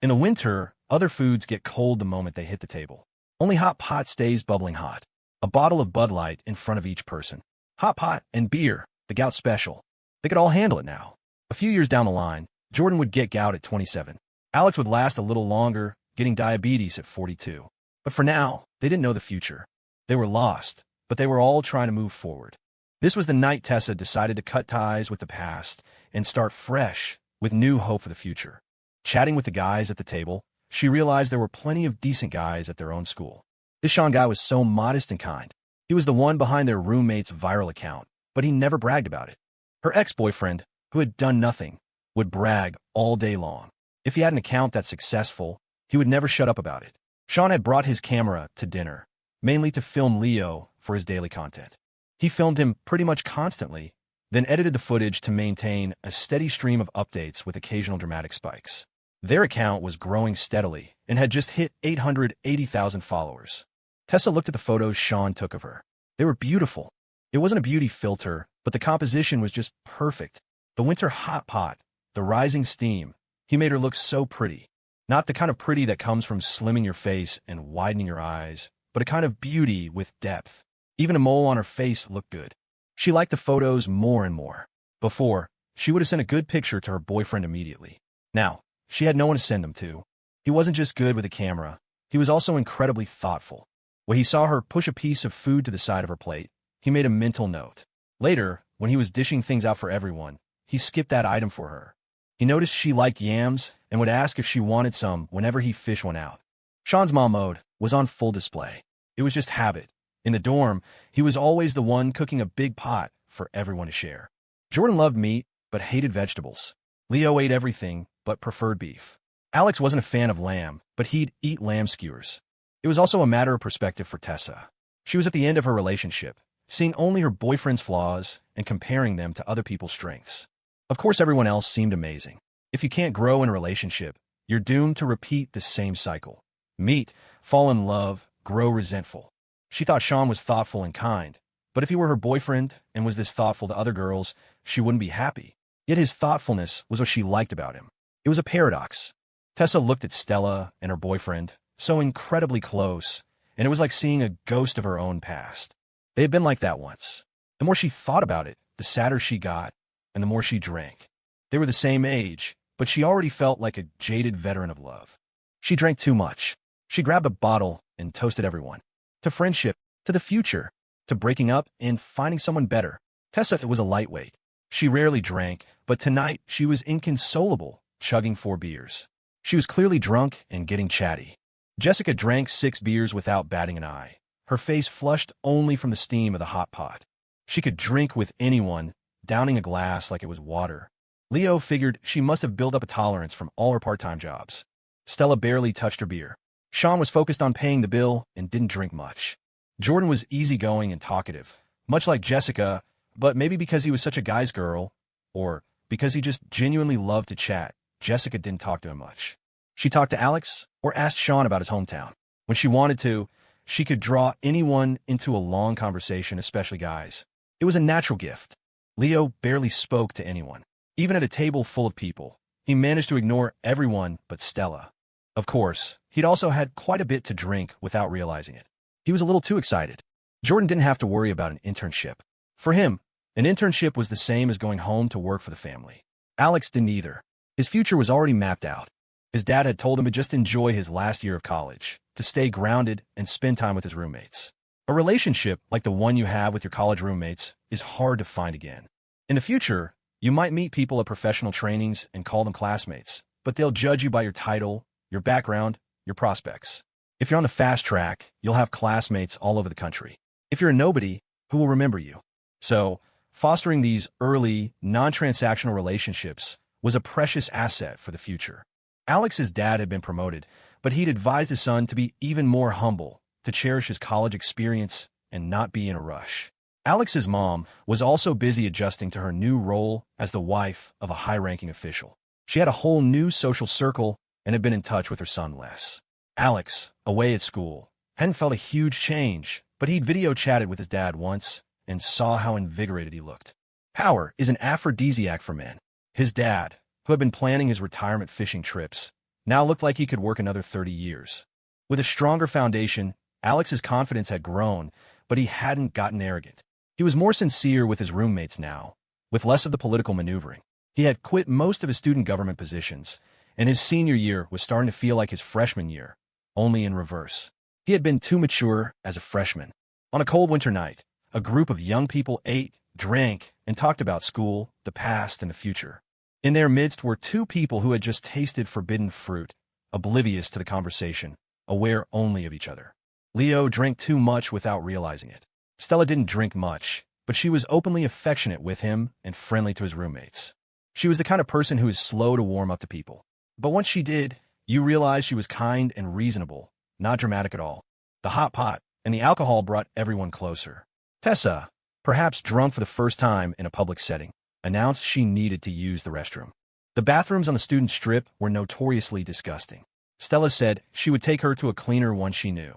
Speaker 1: In the winter, other foods get cold the moment they hit the table. Only hot pot stays bubbling hot. A bottle of Bud Light in front of each person. Hot pot and beer, the gout special. They could all handle it now. A few years down the line, Jordan would get gout at 27. Alex would last a little longer, getting diabetes at 42. But for now, they didn't know the future. They were lost, but they were all trying to move forward. This was the night Tessa decided to cut ties with the past and start fresh with new hope for the future. Chatting with the guys at the table, she realized there were plenty of decent guys at their own school. This Sean guy was so modest and kind. He was the one behind their roommate's viral account, but he never bragged about it. Her ex-boyfriend, who had done nothing, would brag all day long. If he had an account that's successful, he would never shut up about it. Sean had brought his camera to dinner, mainly to film Leo for his daily content. He filmed him pretty much constantly, then edited the footage to maintain a steady stream of updates with occasional dramatic spikes. Their account was growing steadily and had just hit 880,000 followers. Tessa looked at the photos Sean took of her. They were beautiful. It wasn't a beauty filter, but the composition was just perfect. The winter hot pot, the rising steam, he made her look so pretty. Not the kind of pretty that comes from slimming your face and widening your eyes, but a kind of beauty with depth. Even a mole on her face looked good. She liked the photos more and more. Before, she would have sent a good picture to her boyfriend immediately. Now, she had no one to send them to. He wasn't just good with a camera. He was also incredibly thoughtful. When he saw her push a piece of food to the side of her plate, he made a mental note. Later, when he was dishing things out for everyone, he skipped that item for her. He noticed she liked yams and would ask if she wanted some whenever he fished one out. Sean's mom mode was on full display. It was just habit. In the dorm, he was always the one cooking a big pot for everyone to share. Jordan loved meat, but hated vegetables. Leo ate everything, but preferred beef. Alex wasn't a fan of lamb, but he'd eat lamb skewers. It was also a matter of perspective for Tessa. She was at the end of her relationship, seeing only her boyfriend's flaws and comparing them to other people's strengths. Of course, everyone else seemed amazing. If you can't grow in a relationship, you're doomed to repeat the same cycle. Meet, fall in love, grow resentful. She thought Sean was thoughtful and kind, but if he were her boyfriend and was this thoughtful to other girls, she wouldn't be happy. Yet his thoughtfulness was what she liked about him. It was a paradox. Tessa looked at Stella and her boyfriend, so incredibly close, and it was like seeing a ghost of her own past. They had been like that once. The more she thought about it, the sadder she got, and the more she drank. They were the same age, but she already felt like a jaded veteran of love. She drank too much. She grabbed a bottle and toasted everyone. To friendship, to the future, to breaking up and finding someone better. Tessa was a lightweight. She rarely drank, but tonight she was inconsolable, chugging 4 beers. She was clearly drunk and getting chatty. Jessica drank 6 beers without batting an eye, her face flushed only from the steam of the hot pot. She could drink with anyone, downing a glass like it was water. Leo figured she must have built up a tolerance from all her part-time jobs. Stella barely touched her beer. Sean was focused on paying the bill and didn't drink much. Jordan was easygoing and talkative, much like Jessica, but maybe because he was such a guy's girl, or because he just genuinely loved to chat, Jessica didn't talk to him much. She talked to Alex or asked Sean about his hometown. When she wanted to, She could draw anyone into a long conversation, especially guys. It was a natural gift. Leo barely spoke to anyone. Even at a table full of people, he managed to ignore everyone but Stella. Of course, he'd also had quite a bit to drink without realizing it. He was a little too excited. Jordan didn't have to worry about an internship. For him, an internship was the same as going home to work for the family. Alex didn't either. His future was already mapped out. His dad had told him to just enjoy his last year of college, to stay grounded and spend time with his roommates. A relationship like the one you have with your college roommates is hard to find again. In the future, you might meet people at professional trainings and call them classmates, but they'll judge you by your title, your background, your prospects. If you're on the fast track, you'll have classmates all over the country. If you're a nobody, who will remember you? So, fostering these early, non-transactional relationships was a precious asset for the future. Alex's dad had been promoted, but he'd advised his son to be even more humble, to cherish his college experience and not be in a rush. Alex's mom was also busy adjusting to her new role as the wife of a high-ranking official. She had a whole new social circle and had been in touch with her son less. Alex, away at school, hadn't felt a huge change, but he'd video-chatted with his dad once and saw how invigorated he looked. Power is an aphrodisiac for men. His dad, who had been planning his retirement fishing trips, now looked like he could work another 30 years. With a stronger foundation, Alex's confidence had grown, but he hadn't gotten arrogant. He was more sincere with his roommates now, with less of the political maneuvering. He had quit most of his student government positions, and his senior year was starting to feel like his freshman year, only in reverse. He had been too mature as a freshman. On a cold winter night, a group of young people ate, drank, and talked about school, the past, and the future. In their midst were two people who had just tasted forbidden fruit, oblivious to the conversation, aware only of each other. Leo drank too much without realizing it. Stella didn't drink much, but she was openly affectionate with him and friendly to his roommates. She was the kind of person who is slow to warm up to people. But once she did, you realized she was kind and reasonable, not dramatic at all. The hot pot and the alcohol brought everyone closer. Tessa, perhaps drunk for the first time in a public setting, announced she needed to use the restroom. The bathrooms on the student strip were notoriously disgusting. Stella said she would take her to a cleaner one she knew.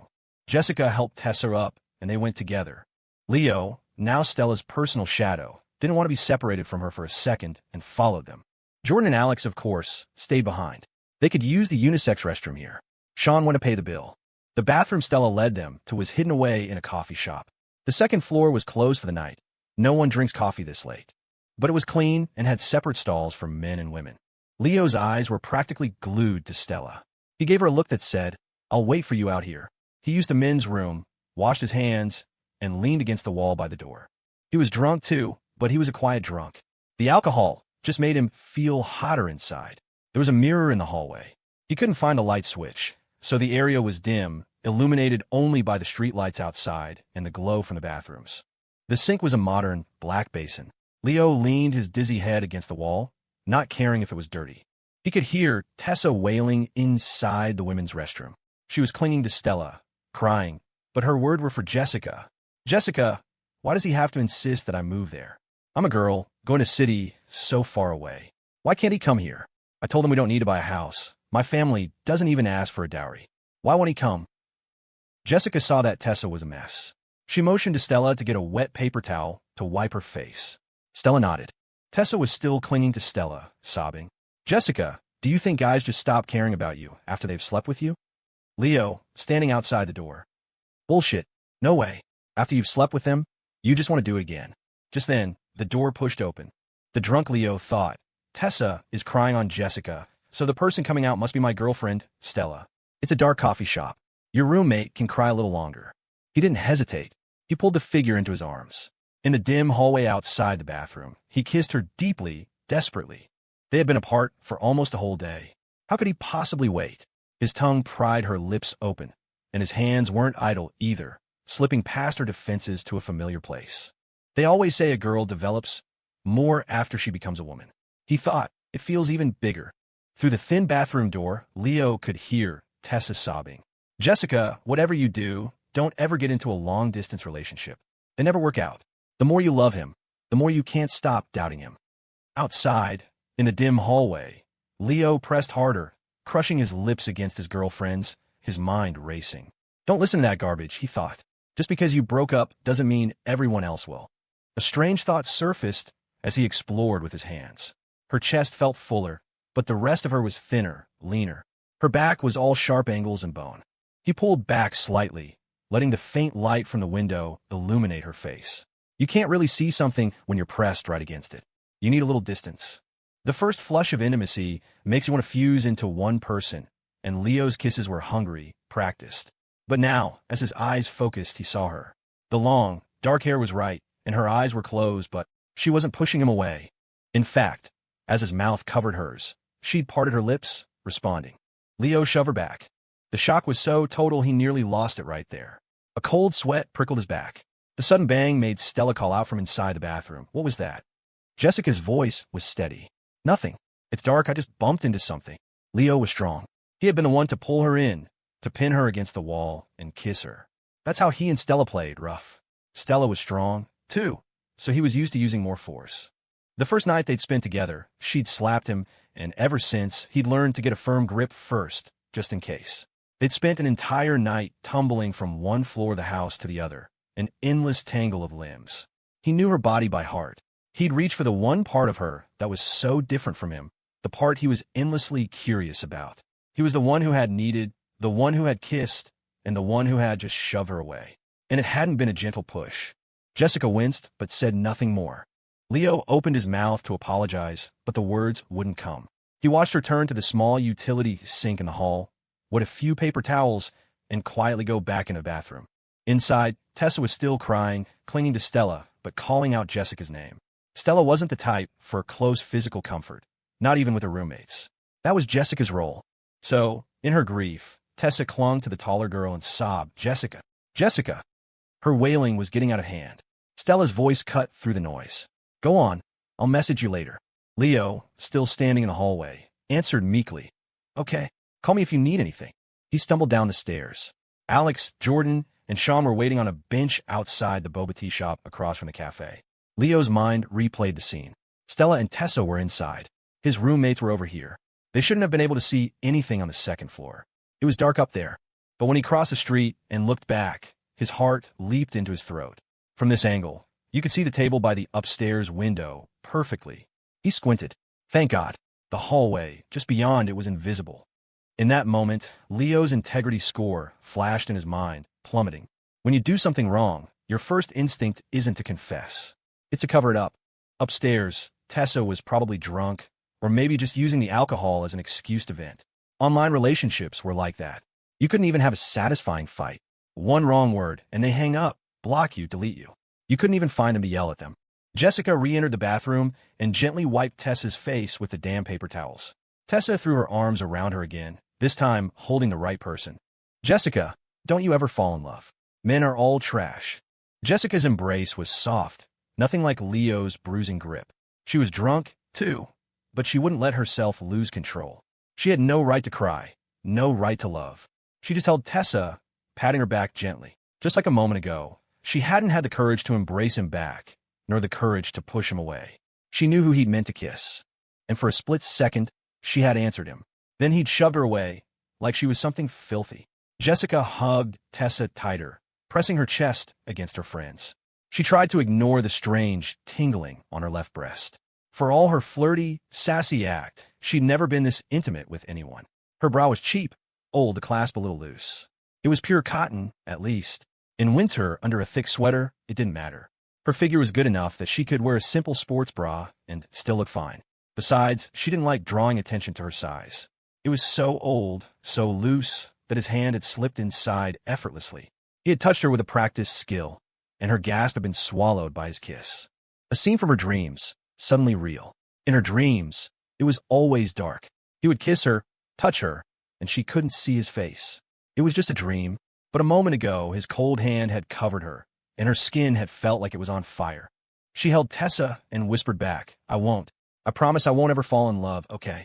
Speaker 1: Jessica helped Tessa up, and they went together. Leo, now Stella's personal shadow, didn't want to be separated from her for a second and followed them. Jordan and Alex, of course, stayed behind. They could use the unisex restroom here. Sean went to pay the bill. The bathroom Stella led them to was hidden away in a coffee shop. The second floor was closed for the night. No one drinks coffee this late. But it was clean and had separate stalls for men and women. Leo's eyes were practically glued to Stella. He gave her a look that said, "I'll wait for you out here." He used the men's room, washed his hands, and leaned against the wall by the door. He was drunk too, but he was a quiet drunk. The alcohol just made him feel hotter inside. There was a mirror in the hallway. He couldn't find a light switch, so the area was dim, illuminated only by the streetlights outside and the glow from the bathrooms. The sink was a modern, black basin. Leo leaned his dizzy head against the wall, not caring if it was dirty. He could hear Tessa wailing inside the women's restroom. She was clinging to Stella, crying, but her words were for Jessica. "Jessica, why does he have to insist that I move there? I'm a girl, going to city so far away. Why can't he come here? I told him we don't need to buy a house. My family doesn't even ask for a dowry. Why won't he come?" Jessica saw that Tessa was a mess. She motioned to Stella to get a wet paper towel to wipe her face. Stella nodded. Tessa was still clinging to Stella, sobbing. "Jessica, do you think guys just stop caring about you after they've slept with you?" Leo, standing outside the door. "Bullshit. No way. After you've slept with them, you just want to do it again." Just then, the door pushed open. The drunk Leo thought, "Tessa is crying on Jessica, so the person coming out must be my girlfriend, Stella. It's a dark coffee shop. Your roommate can cry a little longer." He didn't hesitate. He pulled the figure into his arms. In the dim hallway outside the bathroom, he kissed her deeply, desperately. They had been apart for almost a whole day. How could he possibly wait? His tongue pried her lips open, and his hands weren't idle either, slipping past her defenses to a familiar place. They always say a girl develops more after she becomes a woman. He thought, it feels even bigger. Through the thin bathroom door, Leo could hear Tessa sobbing. "Jessica, whatever you do, don't ever get into a long-distance relationship. They never work out. The more you love him, the more you can't stop doubting him." Outside, in the dim hallway, Leo pressed harder, crushing his lips against his girlfriend's, his mind racing. Don't listen to that garbage, he thought. Just because you broke up doesn't mean everyone else will. A strange thought surfaced as he explored with his hands. Her chest felt fuller, but the rest of her was thinner, leaner. Her back was all sharp angles and bone. He pulled back slightly, letting the faint light from the window illuminate her face. You can't really see something when you're pressed right against it. You need a little distance. The first flush of intimacy makes you want to fuse into one person, and Leo's kisses were hungry, practiced. But now, as his eyes focused, he saw her. The long, dark hair was right, and her eyes were closed, but she wasn't pushing him away. In fact, as his mouth covered hers, she'd parted her lips, responding. Leo shoved her back. The shock was so total he nearly lost it right there. A cold sweat prickled his back. The sudden bang made Stella call out from inside the bathroom. What was that? Jessica's voice was steady. Nothing. It's dark, I just bumped into something. Leo was strong. He had been the one to pull her in, to pin her against the wall and kiss her. That's how he and Stella played, rough. Stella was strong, too, so he was used to using more force. The first night they'd spent together, she'd slapped him, and ever since, he'd learned to get a firm grip first, just in case. They'd spent an entire night tumbling from one floor of the house to the other, an endless tangle of limbs. He knew her body by heart. He'd reach for the one part of her that was so different from him, the part he was endlessly curious about. He was the one who had needed, the one who had kissed, and the one who had just shoved her away. And it hadn't been a gentle push. Jessica winced, but said nothing more. Leo opened his mouth to apologize, but the words wouldn't come. He watched her turn to the small utility sink in the hall, wet a few paper towels, and quietly go back in the bathroom. Inside, Tessa was still crying, clinging to Stella, but calling out Jessica's name. Stella wasn't the type for close physical comfort, not even with her roommates. That was Jessica's role. So, in her grief, Tessa clung to the taller girl and sobbed, "Jessica! Jessica!" Her wailing was getting out of hand. Stella's voice cut through the noise. "Go on. I'll message you later." Leo, still standing in the hallway, answered meekly, "Okay. Call me if you need anything." He stumbled down the stairs. Alex, Jordan, and Sean were waiting on a bench outside the boba tea shop across from the cafe. Leo's mind replayed the scene. Stella and Tessa were inside. His roommates were over here. They shouldn't have been able to see anything on the second floor. It was dark up there. But when he crossed the street and looked back, his heart leaped into his throat. From this angle, you could see the table by the upstairs window perfectly. He squinted. Thank God. The hallway, just beyond it, was invisible. In that moment, Leo's integrity score flashed in his mind, plummeting. When you do something wrong, your first instinct isn't to confess. It's to cover it up. Upstairs, Tessa was probably drunk, or maybe just using the alcohol as an excuse to vent. Online relationships were like that. You couldn't even have a satisfying fight. One wrong word, and they hang up, block you, delete you. You couldn't even find them to yell at them. Jessica re-entered the bathroom and gently wiped Tessa's face with the damn paper towels. Tessa threw her arms around her again, this time holding the right person. "Jessica, don't you ever fall in love. Men are all trash." Jessica's embrace was soft, nothing like Leo's bruising grip. She was drunk, too, but she wouldn't let herself lose control. She had no right to cry, no right to love. She just held Tessa, patting her back gently. Just like a moment ago, she hadn't had the courage to embrace him back, nor the courage to push him away. She knew who he'd meant to kiss, and for a split second, she had answered him. Then he'd shoved her away, like she was something filthy. Jessica hugged Tessa tighter, pressing her chest against her friend's. She tried to ignore the strange tingling on her left breast. For all her flirty, sassy act, she'd never been this intimate with anyone. Her bra was cheap, old, the clasp a little loose. It was pure cotton, at least. In winter, under a thick sweater, it didn't matter. Her figure was good enough that she could wear a simple sports bra and still look fine. Besides, she didn't like drawing attention to her size. It was so old, so loose, that his hand had slipped inside effortlessly. He had touched her with a practiced skill, and her gasp had been swallowed by his kiss. A scene from her dreams, suddenly real. In her dreams, it was always dark. He would kiss her, touch her, and she couldn't see his face. It was just a dream, but a moment ago his cold hand had covered her, and her skin had felt like it was on fire. She held Tessa and whispered back, "I won't. I promise I won't ever fall in love, okay?"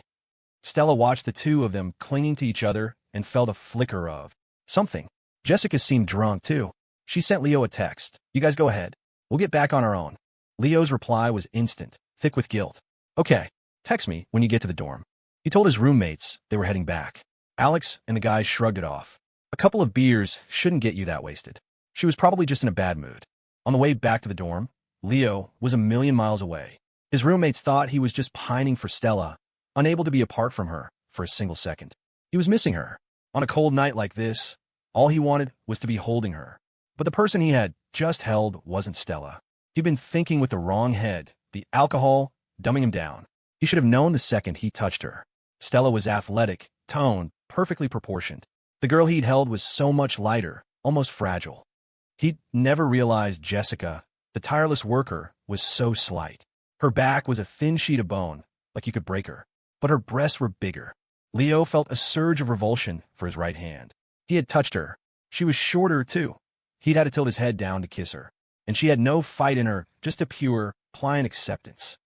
Speaker 1: Stella watched the two of them clinging to each other and felt a flicker of something. Jessica seemed drunk, too. She sent Leo a text. "You guys go ahead. We'll get back on our own." Leo's reply was instant, thick with guilt. "Okay, text me when you get to the dorm." He told his roommates they were heading back. Alex and the guys shrugged it off. A couple of beers shouldn't get you that wasted. She was probably just in a bad mood. On the way back to the dorm, Leo was a million miles away. His roommates thought he was just pining for Stella, unable to be apart from her for a single second. He was missing her. On a cold night like this, all he wanted was to be holding her. But the person he had just held wasn't Stella. He'd been thinking with the wrong head, the alcohol dumbing him down. He should have known the second he touched her. Stella was athletic, toned, perfectly proportioned. The girl he'd held was so much lighter, almost fragile. He'd never realized Jessica, the tireless worker, was so slight. Her back was a thin sheet of bone, like you could break her, but her breasts were bigger. Leo felt a surge of revulsion for his right hand. He had touched her. She was shorter, too. He'd had to tilt his head down to kiss her, and she had no fight in her, just a pure, pliant acceptance.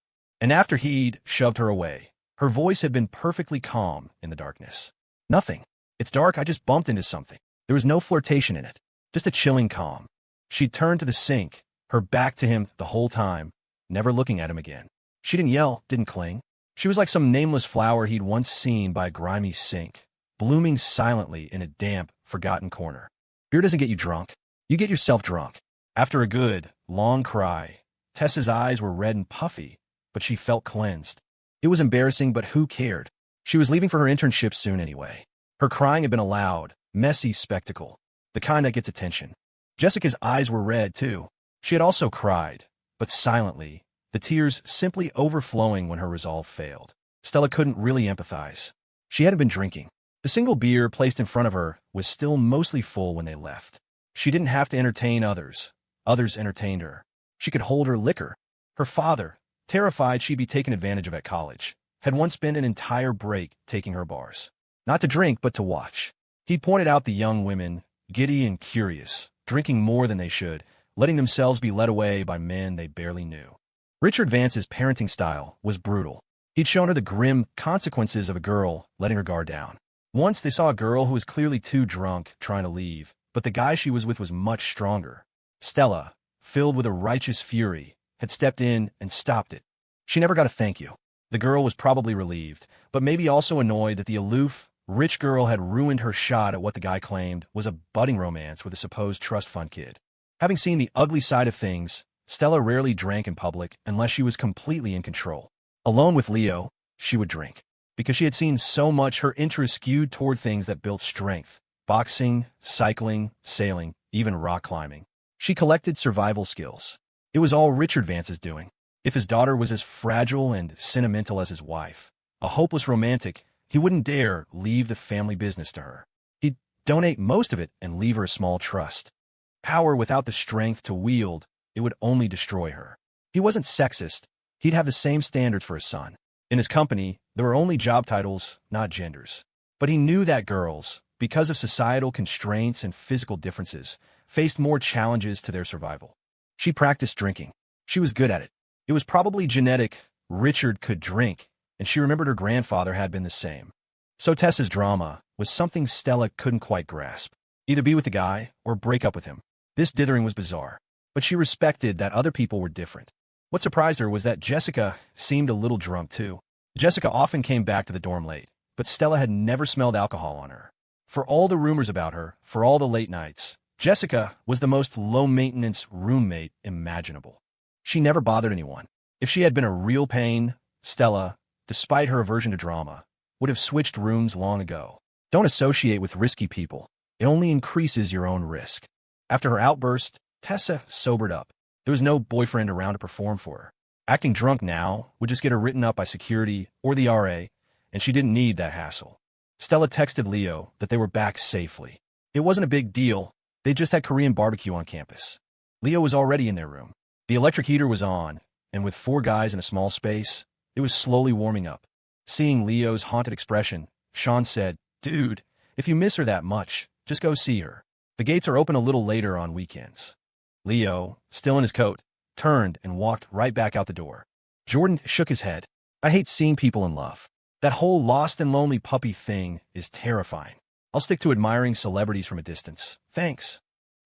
Speaker 1: And after he'd shoved her away, her voice had been perfectly calm in the darkness. Nothing. It's dark, I just bumped into something. There was no flirtation in it, just a chilling calm. She turned to the sink, her back to him the whole time, never looking at him again. She didn't yell, didn't cling. She was like some nameless flower he'd once seen by a grimy sink, blooming silently in a damp, forgotten corner. Beer doesn't get you drunk. You get yourself drunk. After a good, long cry, Tessa's eyes were red and puffy, but she felt cleansed. It was embarrassing, but who cared? She was leaving for her internship soon anyway. Her crying had been a loud, messy spectacle, the kind that gets attention. Jessica's eyes were red, too. She had also cried, but silently, the tears simply overflowing when her resolve failed. Stella couldn't really empathize. She hadn't been drinking. The single beer placed in front of her was still mostly full when they left. She didn't have to entertain others. Others entertained her. She could hold her liquor. Her father, terrified she'd be taken advantage of at college, had once spent an entire break taking her bars. Not to drink, but to watch. He'd pointed out the young women, giddy and curious, drinking more than they should, letting themselves be led away by men they barely knew. Richard Vance's parenting style was brutal. He'd shown her the grim consequences of a girl letting her guard down. Once they saw a girl who was clearly too drunk trying to leave, but the guy she was with was much stronger. Stella, filled with a righteous fury, had stepped in and stopped it. She never got a thank you. The girl was probably relieved, but maybe also annoyed that the aloof, rich girl had ruined her shot at what the guy claimed was a budding romance with a supposed trust fund kid. Having seen the ugly side of things, Stella rarely drank in public unless she was completely in control. Alone with Leo, she would drink. Because she had seen so much, her interest skewed toward things that built strength. Boxing, cycling, sailing, even rock climbing. She collected survival skills. It was all Richard Vance's doing. If his daughter was as fragile and sentimental as his wife, a hopeless romantic, he wouldn't dare leave the family business to her. He'd donate most of it and leave her a small trust. Power without the strength to wield, it would only destroy her. He wasn't sexist. He'd have the same standards for his son. In his company, there were only job titles, not genders. But he knew that girls, because of societal constraints and physical differences, faced more challenges to their survival. She practiced drinking. She was good at it. It was probably genetic. Richard could drink, and she remembered her grandfather had been the same. So Tessa's drama was something Stella couldn't quite grasp. Either be with the guy or break up with him. This dithering was bizarre, but she respected that other people were different. What surprised her was that Jessica seemed a little drunk too. Jessica often came back to the dorm late, but Stella had never smelled alcohol on her. For all the rumors about her, for all the late nights, Jessica was the most low-maintenance roommate imaginable. She never bothered anyone. If she had been a real pain, Stella, despite her aversion to drama, would have switched rooms long ago. Don't associate with risky people. It only increases your own risk. After her outburst, Tessa sobered up. There was no boyfriend around to perform for her. Acting drunk now would just get her written up by security or the RA, and she didn't need that hassle. Stella texted Leo that they were back safely. It wasn't a big deal. They just had Korean barbecue on campus. Leo was already in their room. The electric heater was on, and with 4 guys in a small space, it was slowly warming up. Seeing Leo's haunted expression, Sean said, "Dude, if you miss her that much, just go see her. The gates are open a little later on weekends." Leo, still in his coat, turned and walked right back out the door. Jordan shook his head. "I hate seeing people in love. That whole lost and lonely puppy thing is terrifying. I'll stick to admiring celebrities from a distance. Thanks."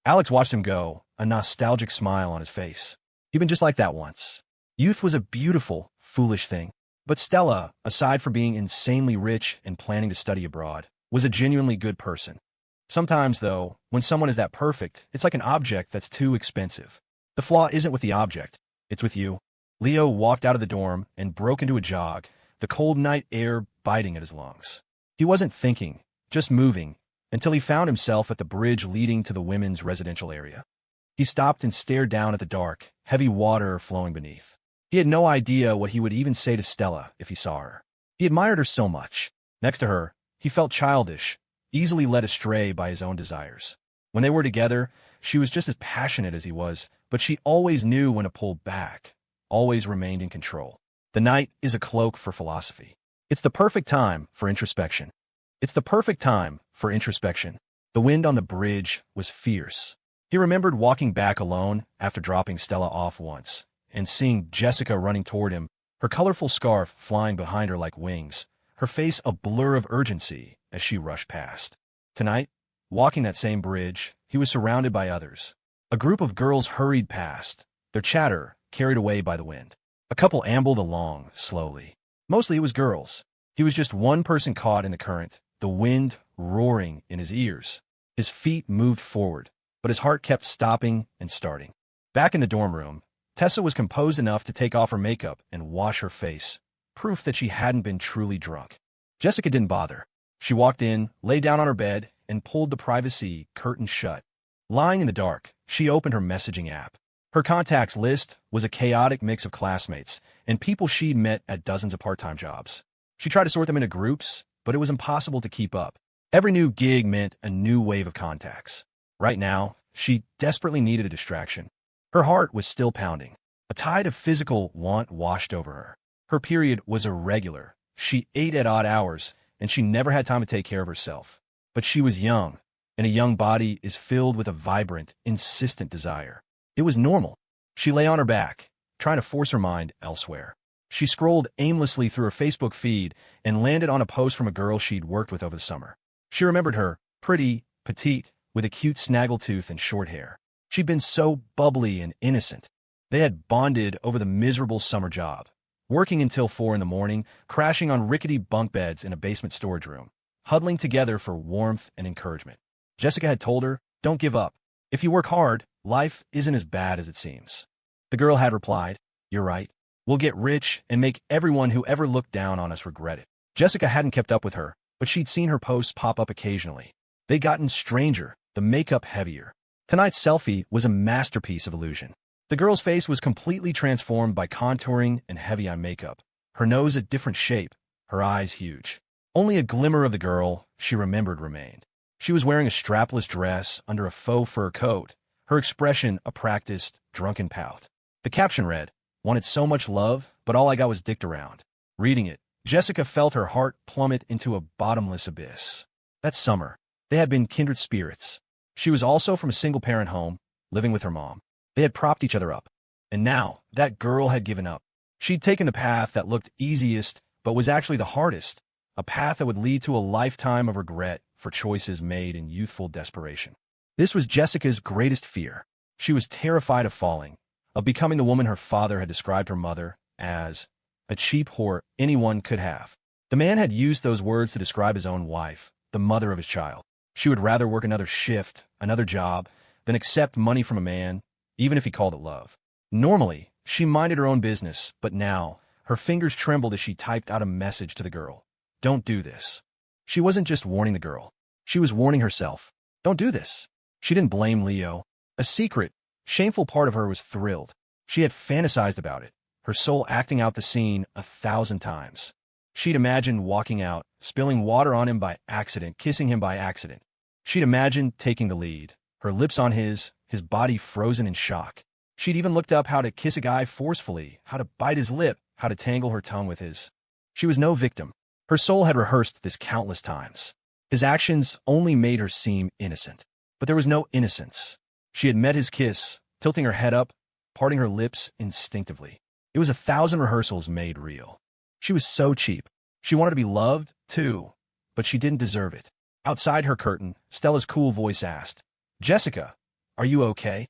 Speaker 1: Alex watched him go, a nostalgic smile on his face. He'd been just like that once. Youth was a beautiful, foolish thing. But Stella, aside from being insanely rich and planning to study abroad, was a genuinely good person. Sometimes, though, when someone is that perfect, it's like an object that's too expensive. The flaw isn't with the object, it's with you. Leo walked out of the dorm and broke into a jog, the cold night air biting at his lungs. He wasn't thinking, just moving, until he found himself at the bridge leading to the women's residential area. He stopped and stared down at the dark, heavy water flowing beneath. He had no idea what he would even say to Stella if he saw her. He admired her so much. Next to her, he felt childish, easily led astray by his own desires. When they were together, she was just as passionate as he was, but she always knew when to pull back, always remained in control. The night is a cloak for philosophy. It's the perfect time for introspection. It's the perfect time for introspection. The wind on the bridge was fierce. He remembered walking back alone after dropping Stella off once, and seeing Jessica running toward him, her colorful scarf flying behind her like wings, her face a blur of urgency as she rushed past. Tonight, walking that same bridge, he was surrounded by others. A group of girls hurried past, their chatter carried away by the wind. A couple ambled along slowly. Mostly it was girls. He was just one person caught in the current, the wind roaring in his ears. His feet moved forward, but his heart kept stopping and starting. Back in the dorm room, Tessa was composed enough to take off her makeup and wash her face, proof that she hadn't been truly drunk. Jessica didn't bother. She walked in, lay down on her bed, and pulled the privacy curtain shut. Lying in the dark, she opened her messaging app. Her contacts list was a chaotic mix of classmates and people she'd met at dozens of part-time jobs. She tried to sort them into groups, but it was impossible to keep up. Every new gig meant a new wave of contacts. Right now, she desperately needed a distraction. Her heart was still pounding. A tide of physical want washed over her. Her period was irregular. She ate at odd hours, and she never had time to take care of herself. But she was young, and a young body is filled with a vibrant, insistent desire. It was normal. She lay on her back, trying to force her mind elsewhere. She scrolled aimlessly through her Facebook feed and landed on a post from a girl she'd worked with over the summer. She remembered her, pretty, petite, with a cute snaggletooth and short hair. She'd been so bubbly and innocent. They had bonded over the miserable summer job, working until 4 in the morning, crashing on rickety bunk beds in a basement storage room, huddling together for warmth and encouragement. Jessica had told her, "Don't give up. If you work hard, life isn't as bad as it seems." The girl had replied, "You're right. We'll get rich and make everyone who ever looked down on us regret it." Jessica hadn't kept up with her, but she'd seen her posts pop up occasionally. They'd gotten stranger, the makeup heavier. Tonight's selfie was a masterpiece of illusion. The girl's face was completely transformed by contouring and heavy eye makeup, her nose a different shape, her eyes huge. Only a glimmer of the girl she remembered remained. She was wearing a strapless dress under a faux fur coat, her expression a practiced, drunken pout. The caption read, "Wanted so much love, but all I got was dicked around." Reading it, Jessica felt her heart plummet into a bottomless abyss. That summer, they had been kindred spirits. She was also from a single-parent home, living with her mom. They had propped each other up. And now, that girl had given up. She'd taken the path that looked easiest, but was actually the hardest, a path that would lead to a lifetime of regret for choices made in youthful desperation. This was Jessica's greatest fear. She was terrified of falling, of becoming the woman her father had described her mother as, a cheap whore anyone could have. The man had used those words to describe his own wife, the mother of his child. She would rather work another shift, another job, than accept money from a man, even if he called it love. Normally, she minded her own business, but now, her fingers trembled as she typed out a message to the girl. "Don't do this." She wasn't just warning the girl. She was warning herself. Don't do this. She didn't blame Leo. A secret, shameful part of her was thrilled. She had fantasized about it, her soul acting out the scene 1,000 times. She'd imagined walking out, spilling water on him by accident, kissing him by accident. She'd imagined taking the lead, her lips on his body frozen in shock. She'd even looked up how to kiss a guy forcefully, how to bite his lip, how to tangle her tongue with his. She was no victim. Her soul had rehearsed this countless times. His actions only made her seem innocent. But there was no innocence. She had met his kiss, tilting her head up, parting her lips instinctively. It was 1,000 rehearsals made real. She was so cheap. She wanted to be loved, too, but she didn't deserve it. Outside her curtain, Stella's cool voice asked, "Jessica, are you okay?"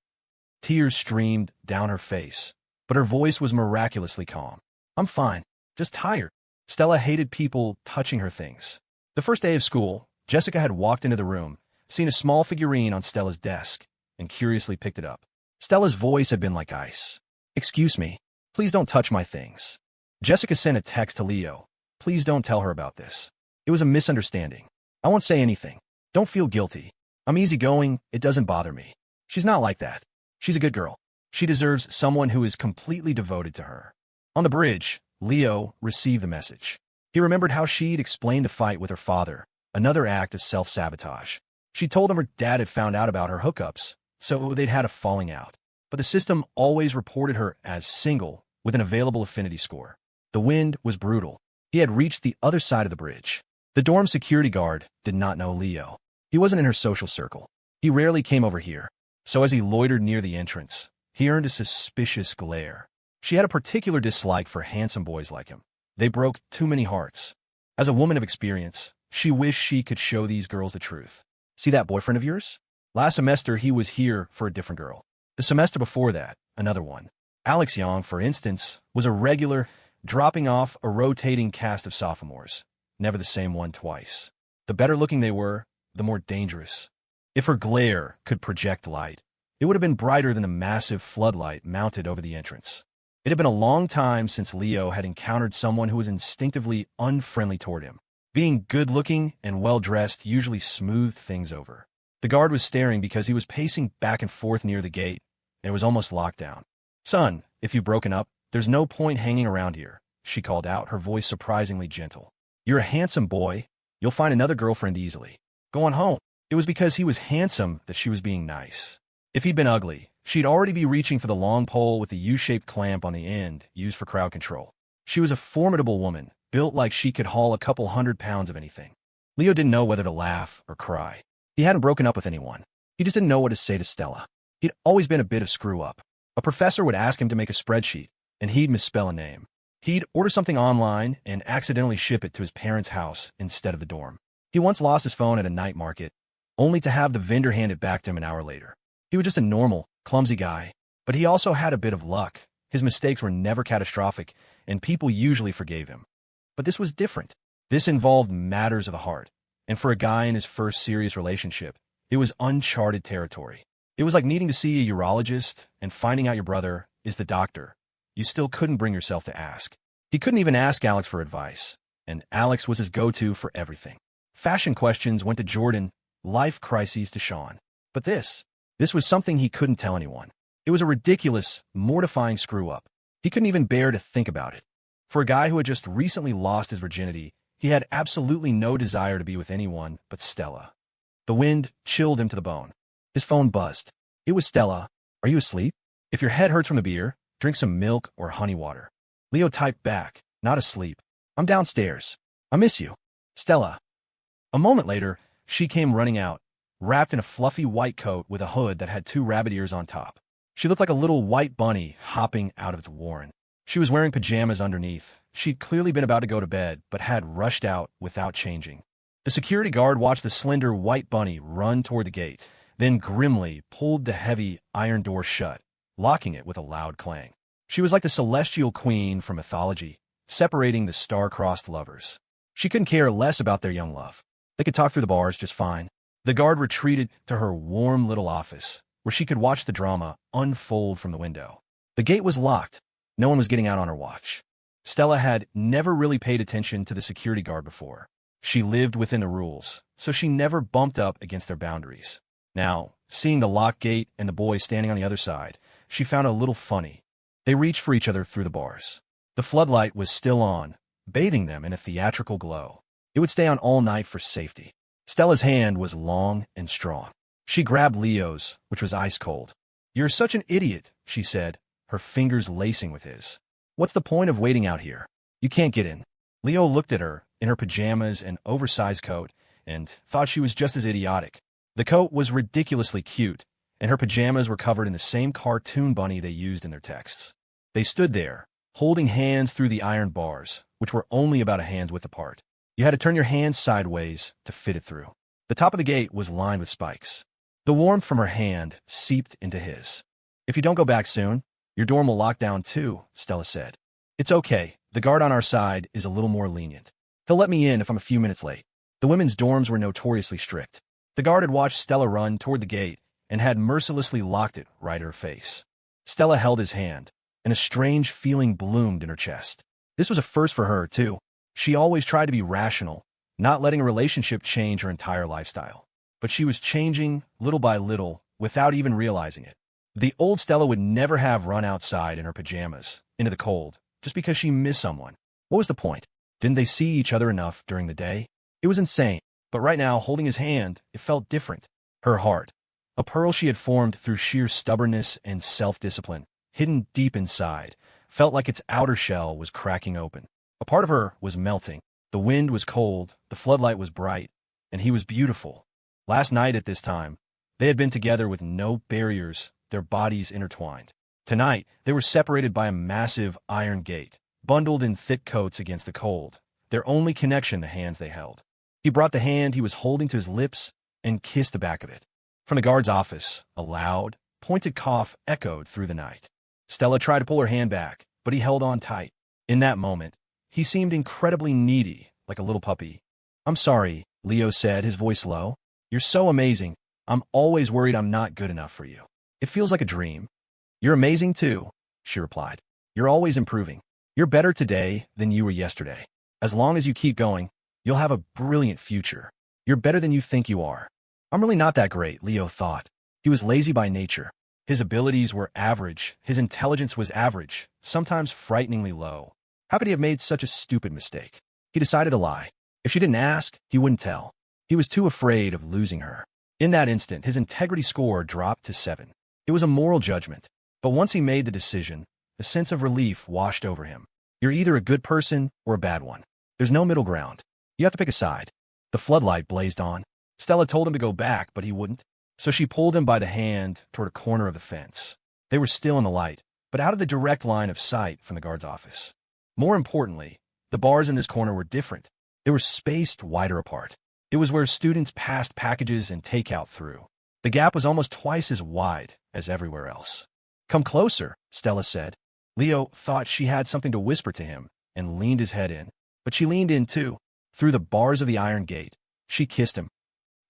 Speaker 1: Tears streamed down her face, but her voice was miraculously calm. "I'm fine, just tired." Stella hated people touching her things. The first day of school, Jessica had walked into the room, seen a small figurine on Stella's desk, and curiously picked it up. Stella's voice had been like ice. "Excuse me. Please don't touch my things." Jessica sent a text to Leo. "Please don't tell her about this. It was a misunderstanding. I won't say anything. Don't feel guilty. I'm easygoing. It doesn't bother me. She's not like that. She's a good girl. She deserves someone who is completely devoted to her." On the bridge, Leo received the message. He remembered how she'd explained a fight with her father, another act of self-sabotage. She told him her dad had found out about her hookups, so they'd had a falling out. But the system always reported her as single with an available affinity score. The wind was brutal. He had reached the other side of the bridge. The dorm security guard did not know Leo. He wasn't in her social circle. He rarely came over here. So as he loitered near the entrance, he earned a suspicious glare. She had a particular dislike for handsome boys like him. They broke too many hearts. As a woman of experience, she wished she could show these girls the truth. "See that boyfriend of yours? Last semester, he was here for a different girl. The semester before that, another one. Alex Young, for instance, was a regular, dropping off a rotating cast of sophomores. Never the same one twice. The better looking they were, the more dangerous. If her glare could project light, it would have been brighter than the massive floodlight mounted over the entrance. It had been a long time since Leo had encountered someone who was instinctively unfriendly toward him. Being good-looking and well-dressed usually smoothed things over. The guard was staring because he was pacing back and forth near the gate, and it was almost locked down. "Son, if you've broken up, there's no point hanging around here," she called out, her voice surprisingly gentle. "You're a handsome boy. You'll find another girlfriend easily. Go on home." It was because he was handsome that she was being nice. If he'd been ugly, she'd already be reaching for the long pole with the U-shaped clamp on the end used for crowd control. She was a formidable woman, built like she could haul a couple 100 pounds of anything. Leo didn't know whether to laugh or cry. He hadn't broken up with anyone. He just didn't know what to say to Stella. He'd always been a bit of screw-up. A professor would ask him to make a spreadsheet, and he'd misspell a name. He'd order something online and accidentally ship it to his parents' house instead of the dorm. He once lost his phone at a night market, only to have the vendor hand it back to him an hour later. He was just a normal, clumsy guy, but he also had a bit of luck. His mistakes were never catastrophic, and people usually forgave him. But this was different. This involved matters of the heart, and for a guy in his first serious relationship, it was uncharted territory. It was like needing to see a urologist and finding out your brother is the doctor. You still couldn't bring yourself to ask. He couldn't even ask Alex for advice, and Alex was his go-to for everything. Fashion questions went to Jordan, life crises to Sean. But this was something he couldn't tell anyone. It was a ridiculous, mortifying screw-up. He couldn't even bear to think about it. For a guy who had just recently lost his virginity, he had absolutely no desire to be with anyone but Stella. The wind chilled him to the bone. His phone buzzed. It was Stella. "Are you asleep? If your head hurts from the beer, drink some milk or honey water." Leo typed back, "Not asleep. I'm downstairs. I miss you. Stella." A moment later, she came running out, wrapped in a fluffy white coat with a hood that had 2 rabbit ears on top. She looked like a little white bunny hopping out of its warren. She was wearing pajamas underneath. She'd clearly been about to go to bed, but had rushed out without changing. The security guard watched the slender white bunny run toward the gate, then grimly pulled the heavy iron door shut, locking it with a loud clang. She was like the celestial queen from mythology, separating the star-crossed lovers. She couldn't care less about their young love. They could talk through the bars just fine. The guard retreated to her warm little office, where she could watch the drama unfold from the window. The gate was locked. No one was getting out on her watch. Stella had never really paid attention to the security guard before. She lived within the rules, so she never bumped up against their boundaries. Now, seeing the locked gate and the boy standing on the other side, she found it a little funny. They reached for each other through the bars. The floodlight was still on, bathing them in a theatrical glow. It would stay on all night for safety. Stella's hand was long and strong. She grabbed Leo's, which was ice cold. "You're such an idiot," she said, her fingers lacing with his. "What's the point of waiting out here? You can't get in." Leo looked at her, in her pajamas and oversized coat, and thought she was just as idiotic. The coat was ridiculously cute, and her pajamas were covered in the same cartoon bunny they used in their texts. They stood there, holding hands through the iron bars, which were only about a hand's width apart. You had to turn your hands sideways to fit it through. The top of the gate was lined with spikes. The warmth from her hand seeped into his. "If you don't go back soon, your dorm will lock down too," Stella said. "It's okay. The guard on our side is a little more lenient. He'll let me in if I'm a few minutes late." The women's dorms were notoriously strict. The guard had watched Stella run toward the gate and had mercilessly locked it right at her face. Stella held his hand, and a strange feeling bloomed in her chest. This was a first for her, too. She always tried to be rational, not letting a relationship change her entire lifestyle. But she was changing little by little without even realizing it. The old Stella would never have run outside in her pajamas, into the cold, just because she missed someone. What was the point? Didn't they see each other enough during the day? It was insane, but right now, holding his hand, it felt different. Her heart, a pearl she had formed through sheer stubbornness and self-discipline, hidden deep inside, felt like its outer shell was cracking open. A part of her was melting. The wind was cold, the floodlight was bright, and he was beautiful. Last night at this time, they had been together with no barriers, their bodies intertwined. Tonight, they were separated by a massive iron gate, bundled in thick coats against the cold, their only connection the hands they held. He brought the hand he was holding to his lips and kissed the back of it. From the guard's office, a loud, pointed cough echoed through the night. Stella tried to pull her hand back, but he held on tight. In that moment, he seemed incredibly needy, like a little puppy. "I'm sorry," Leo said, his voice low. "You're so amazing. I'm always worried I'm not good enough for you. It feels like a dream." "You're amazing too," she replied. "You're always improving. You're better today than you were yesterday. As long as you keep going, you'll have a brilliant future. You're better than you think you are." "I'm really not that great," Leo thought. He was lazy by nature. His abilities were average. His intelligence was average, sometimes frighteningly low. How could he have made such a stupid mistake? He decided to lie. If she didn't ask, he wouldn't tell. He was too afraid of losing her. In that instant, his integrity score dropped to 7. It was a moral judgment. But once he made the decision, a sense of relief washed over him. You're either a good person or a bad one. There's no middle ground. You have to pick a side. The floodlight blazed on. Stella told him to go back, but he wouldn't. So she pulled him by the hand toward a corner of the fence. They were still in the light, but out of the direct line of sight from the guard's office. More importantly, the bars in this corner were different. They were spaced wider apart. It was where students passed packages and takeout through. The gap was almost twice as wide as everywhere else. "Come closer," Stella said. Leo thought she had something to whisper to him and leaned his head in. But she leaned in too. Through the bars of the iron gate, she kissed him.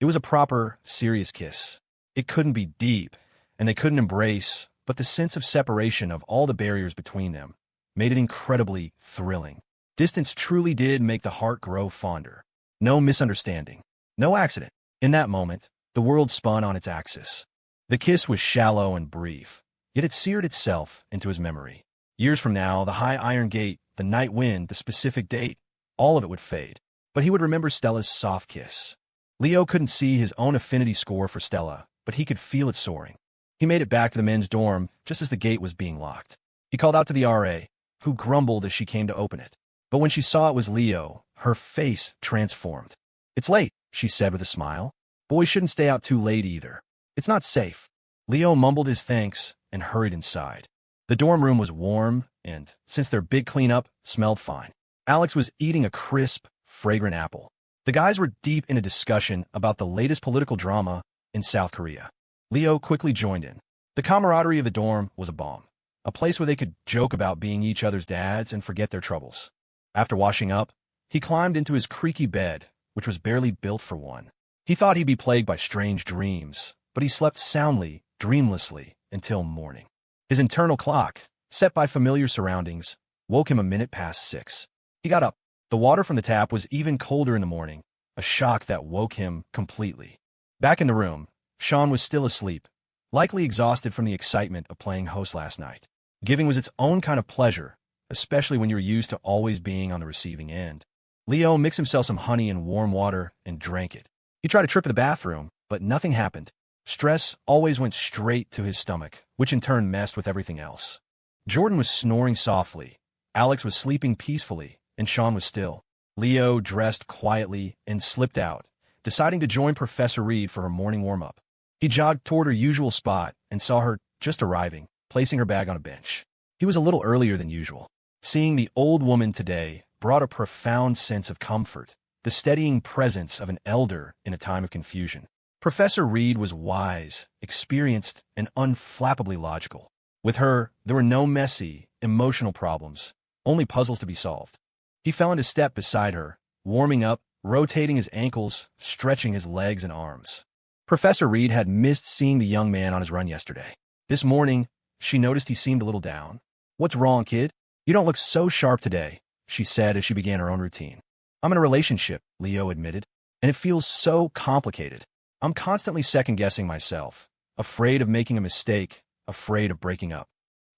Speaker 1: It was a proper, serious kiss. It couldn't be deep, and they couldn't embrace, but the sense of separation of all the barriers between them made it incredibly thrilling. Distance truly did make the heart grow fonder. No misunderstanding. No accident. In that moment, the world spun on its axis. The kiss was shallow and brief, yet it seared itself into his memory. Years from now, the high iron gate, the night wind, the specific date, all of it would fade. But he would remember Stella's soft kiss. Leo couldn't see his own affinity score for Stella, but he could feel it soaring. He made it back to the men's dorm just as the gate was being locked. He called out to the RA, who grumbled as she came to open it. But when she saw it was Leo, her face transformed. "It's late," she said with a smile. "Boys shouldn't stay out too late either. It's not safe." Leo mumbled his thanks and hurried inside. The dorm room was warm and, since their big cleanup, smelled fine. Alex was eating a crisp, fragrant apple. The guys were deep in a discussion about the latest political drama in South Korea. Leo quickly joined in. The camaraderie of the dorm was a balm, a place where they could joke about being each other's dads and forget their troubles. After washing up, he climbed into his creaky bed, which was barely built for one. He thought he'd be plagued by strange dreams, but he slept soundly, dreamlessly, until morning. His internal clock, set by familiar surroundings, woke him a minute past 6. He got up. The water from the tap was even colder in the morning, a shock that woke him completely. Back in the room, Sean was still asleep, likely exhausted from the excitement of playing host last night. Giving was its own kind of pleasure, especially when you're used to always being on the receiving end. Leo mixed himself some honey in warm water and drank it. He tried to trip to the bathroom, but nothing happened. Stress always went straight to his stomach, which in turn messed with everything else. Jordan was snoring softly, Alex was sleeping peacefully, and Sean was still. Leo dressed quietly and slipped out, deciding to join Professor Reed for her morning warm-up. He jogged toward her usual spot and saw her just arriving, placing her bag on a bench. He was a little earlier than usual. Seeing the old woman today brought a profound sense of comfort, the steadying presence of an elder in a time of confusion. Professor Reed was wise, experienced, and unflappably logical. With her, there were no messy, emotional problems, only puzzles to be solved. He fell into step beside her, warming up, rotating his ankles, stretching his legs and arms. Professor Reed had missed seeing the young man on his run yesterday. This morning, she noticed he seemed a little down. "What's wrong, kid? You don't look so sharp today," she said as she began her own routine. "I'm in a relationship," Leo admitted, "and it feels so complicated. I'm constantly second-guessing myself, afraid of making a mistake, afraid of breaking up."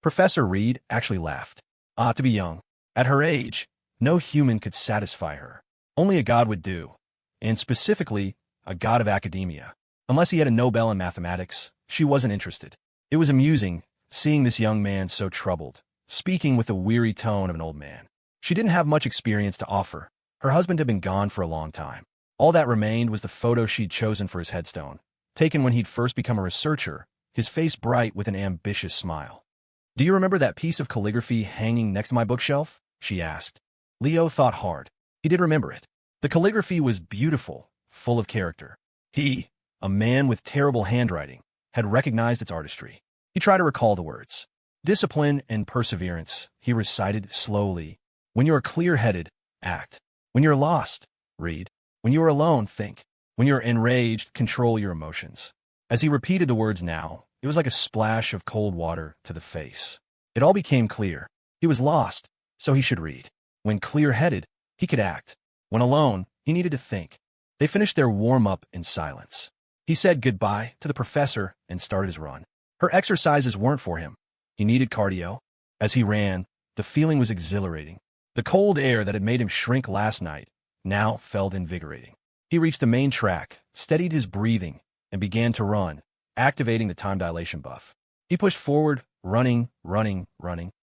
Speaker 1: Professor Reed actually laughed. To be young. At her age, no human could satisfy her. Only a god would do, and specifically, a god of academia. Unless he had a Nobel in mathematics, she wasn't interested. It was amusing, seeing this young man so troubled, speaking with the weary tone of an old man. She didn't have much experience to offer. Her husband had been gone for a long time. All that remained was the photo she'd chosen for his headstone, taken when he'd first become a researcher, his face bright with an ambitious smile. "Do you remember that piece of calligraphy hanging next to my bookshelf?" she asked. Leo thought hard. He did remember it. The calligraphy was beautiful, full of character. He, a man with terrible handwriting, had recognized its artistry. He tried to recall the words. "Discipline and perseverance," he recited slowly. "When you are clear-headed, act. When you are lost, read. When you are alone, think. When you are enraged, control your emotions." As he repeated the words now, it was like a splash of cold water to the face. It all became clear. He was lost, so he should read. When clear-headed, he could act. When alone, he needed to think. They finished their warm-up in silence. He said goodbye to the professor and started his run. Her exercises weren't for him. He needed cardio. As he ran, the feeling was exhilarating. The cold air that had made him shrink last night now felt invigorating. He reached the main track, steadied his breathing, and began to run, activating the time dilation buff. He pushed forward, running.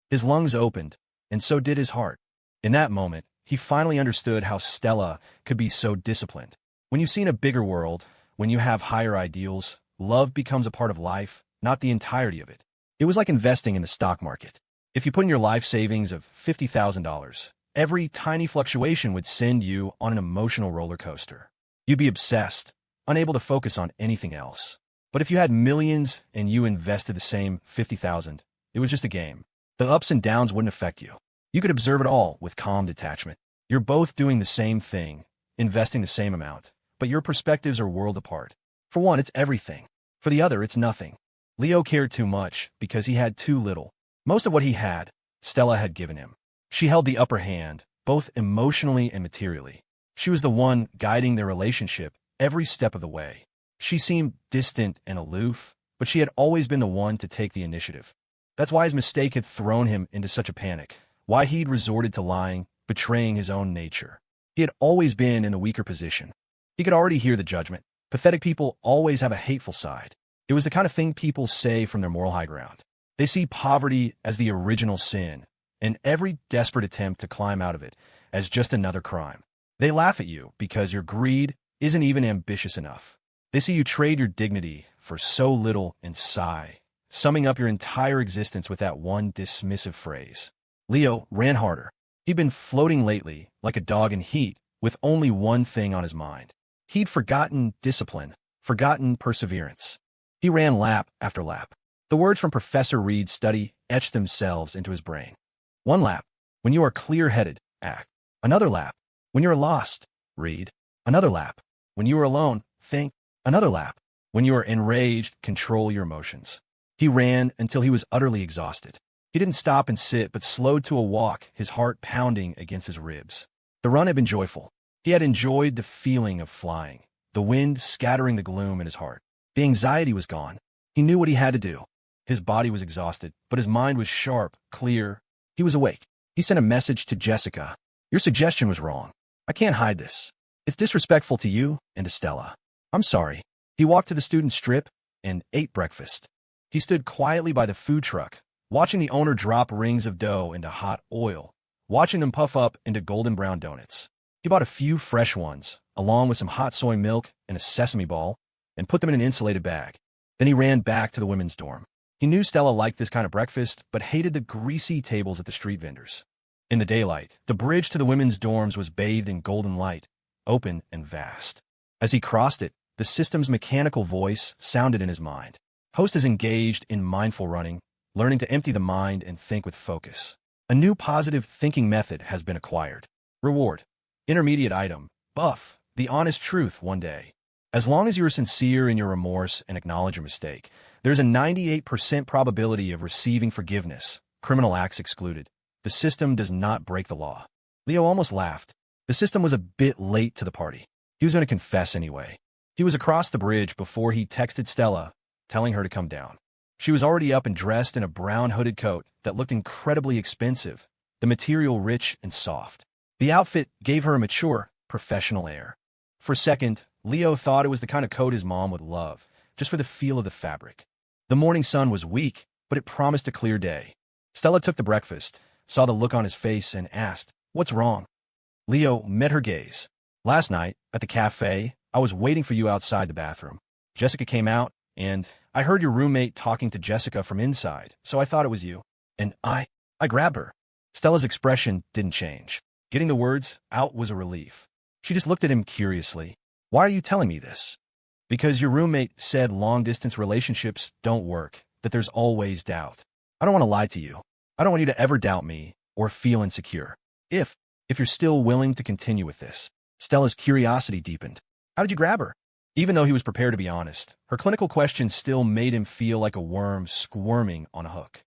Speaker 1: His lungs opened, and so did his heart. In that moment, he finally understood how Stella could be so disciplined. When you've seen a bigger world, when you have higher ideals, love becomes a part of life, not the entirety of it. It was like investing in the stock market. If you put in your life savings of $50,000, every tiny fluctuation would send you on an emotional roller coaster. You'd be obsessed, unable to focus on anything else. But if you had millions and you invested the same $50,000, it was just a game. The ups and downs wouldn't affect you. You could observe it all with calm detachment. You're both doing the same thing, investing the same amount, but your perspectives are worlds apart. For one, it's everything. For the other, it's nothing. Leo cared too much because he had too little. Most of what he had, Stella had given him. She held the upper hand, both emotionally and materially. She was the one guiding their relationship every step of the way. She seemed distant and aloof, but she had always been the one to take the initiative. That's why his mistake had thrown him into such a panic, why he'd resorted to lying, betraying his own nature. He had always been in the weaker position. He could already hear the judgment. Pathetic people always have a hateful side. It was the kind of thing people say from their moral high ground. They see poverty as the original sin, and every desperate attempt to climb out of it as just another crime. They laugh at you because your greed isn't even ambitious enough. They see you trade your dignity for so little and sigh, summing up your entire existence with that one dismissive phrase. Leo ran harder. He'd been floating lately, like a dog in heat, with only one thing on his mind. He'd forgotten discipline, forgotten perseverance. He ran lap after lap. The words from Professor Reed's study etched themselves into his brain. One lap, when you are clear-headed, act. Another lap, when you are lost, read. Another lap, when you are alone, think. Another lap, when you are enraged, control your emotions. He ran until he was utterly exhausted. He didn't stop and sit, but slowed to a walk, his heart pounding against his ribs. The run had been joyful. He had enjoyed the feeling of flying, the wind scattering the gloom in his heart. The anxiety was gone. He knew what he had to do. His body was exhausted, but his mind was sharp, clear. He was awake. He sent a message to Jessica. "Your suggestion was wrong. I can't hide this. It's disrespectful to you and to Stella. I'm sorry." He walked to the student strip and ate breakfast. He stood quietly by the food truck, watching the owner drop rings of dough into hot oil, watching them puff up into golden brown donuts. He bought a few fresh ones, along with some hot soy milk and a sesame ball, and put them in an insulated bag. Then he ran back to the women's dorm. He knew Stella liked this kind of breakfast, but hated the greasy tables at the street vendors. In the daylight, the bridge to the women's dorms was bathed in golden light, open and vast. As he crossed it, the system's mechanical voice sounded in his mind. Host is engaged in mindful running, learning to empty the mind and think with focus. A new positive thinking method has been acquired. Reward. Intermediate item. Buff. The honest truth one day. As long as you are sincere in your remorse and acknowledge your mistake, there's a 98% probability of receiving forgiveness, criminal acts excluded. The system does not break the law. Leo almost laughed. The system was a bit late to the party. He was going to confess anyway. He was across the bridge before he texted Stella, telling her to come down. She was already up and dressed in a brown hooded coat that looked incredibly expensive, the material rich and soft. The outfit gave her a mature, professional air. For a second, Leo thought it was the kind of coat his mom would love, just for the feel of the fabric. The morning sun was weak, but it promised a clear day. Stella took the breakfast, saw the look on his face, and asked, "What's wrong?" Leo met her gaze. "Last night, at the cafe, I was waiting for you outside the bathroom. Jessica came out, and I heard your roommate talking to Jessica from inside, so I thought it was you. And I grabbed her." Stella's expression didn't change. Getting the words out was a relief. She just looked at him curiously. "Why are you telling me this?" "Because your roommate said long-distance relationships don't work, that there's always doubt. I don't want to lie to you. I don't want you to ever doubt me or feel insecure. If you're still willing to continue with this." Stella's curiosity deepened. "How did you grab her?" Even though he was prepared to be honest, her clinical question still made him feel like a worm squirming on a hook.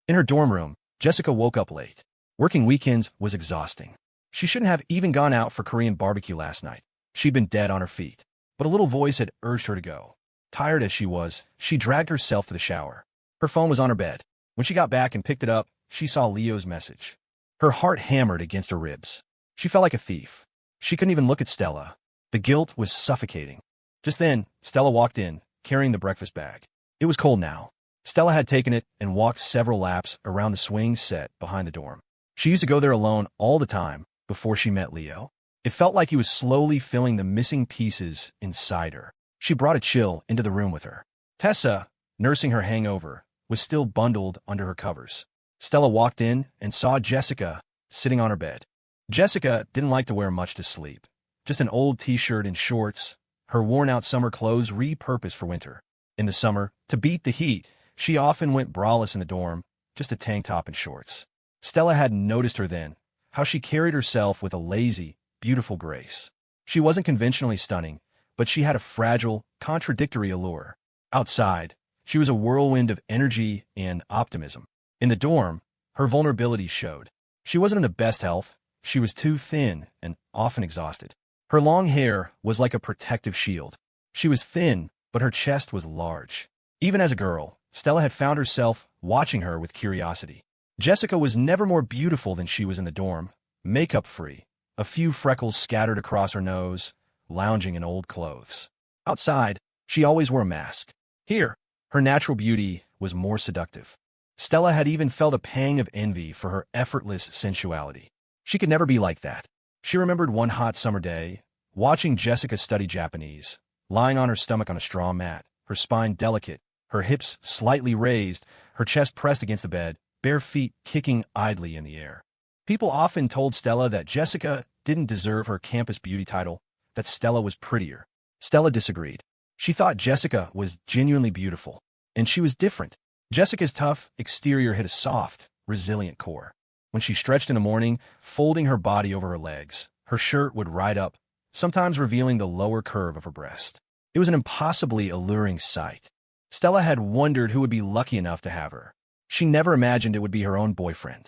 Speaker 1: In her dorm room, Jessica woke up late. Working weekends was exhausting. She shouldn't have even gone out for Korean barbecue last night. She'd been dead on her feet. But a little voice had urged her to go. Tired as she was, she dragged herself to the shower. Her phone was on her bed. When she got back and picked it up, she saw Leo's message. Her heart hammered against her ribs. She felt like a thief. She couldn't even look at Stella. The guilt was suffocating. Just then, Stella walked in, carrying the breakfast bag. It was cold now. Stella had taken it and walked several laps around the swing set behind the dorm. She used to go there alone all the time before she met Leo. It felt like he was slowly filling the missing pieces inside her. She brought a chill into the room with her. Tessa, nursing her hangover, was still bundled under her covers. Stella walked in and saw Jessica sitting on her bed. Jessica didn't like to wear much to sleep. Just an old t-shirt and shorts, her worn-out summer clothes repurposed for winter. In the summer, to beat the heat, she often went braless in the dorm, just a tank top and shorts. Stella hadn't noticed her then, how she carried herself with a lazy, beautiful grace. She wasn't conventionally stunning, but she had a fragile, contradictory allure. Outside, she was a whirlwind of energy and optimism. In the dorm, her vulnerability showed. She wasn't in the best health. She was too thin and often exhausted. Her long hair was like a protective shield. She was thin, but her chest was large. Even as a girl, Stella had found herself watching her with curiosity. Jessica was never more beautiful than she was in the dorm, makeup-free, a few freckles scattered across her nose, lounging in old clothes. Outside, she always wore a mask. Here, her natural beauty was more seductive. Stella had even felt a pang of envy for her effortless sensuality. She could never be like that. She remembered one hot summer day, watching Jessica study Japanese, lying on her stomach on a straw mat, her spine delicate, her hips slightly raised, her chest pressed against the bed, bare feet kicking idly in the air. People often told Stella that Jessica didn't deserve her campus beauty title, that Stella was prettier. Stella disagreed. She thought Jessica was genuinely beautiful, and she was different. Jessica's tough exterior hid a soft, resilient core. When she stretched in the morning, folding her body over her legs, her shirt would ride up, sometimes revealing the lower curve of her breast. It was an impossibly alluring sight. Stella had wondered who would be lucky enough to have her. She never imagined it would be her own boyfriend.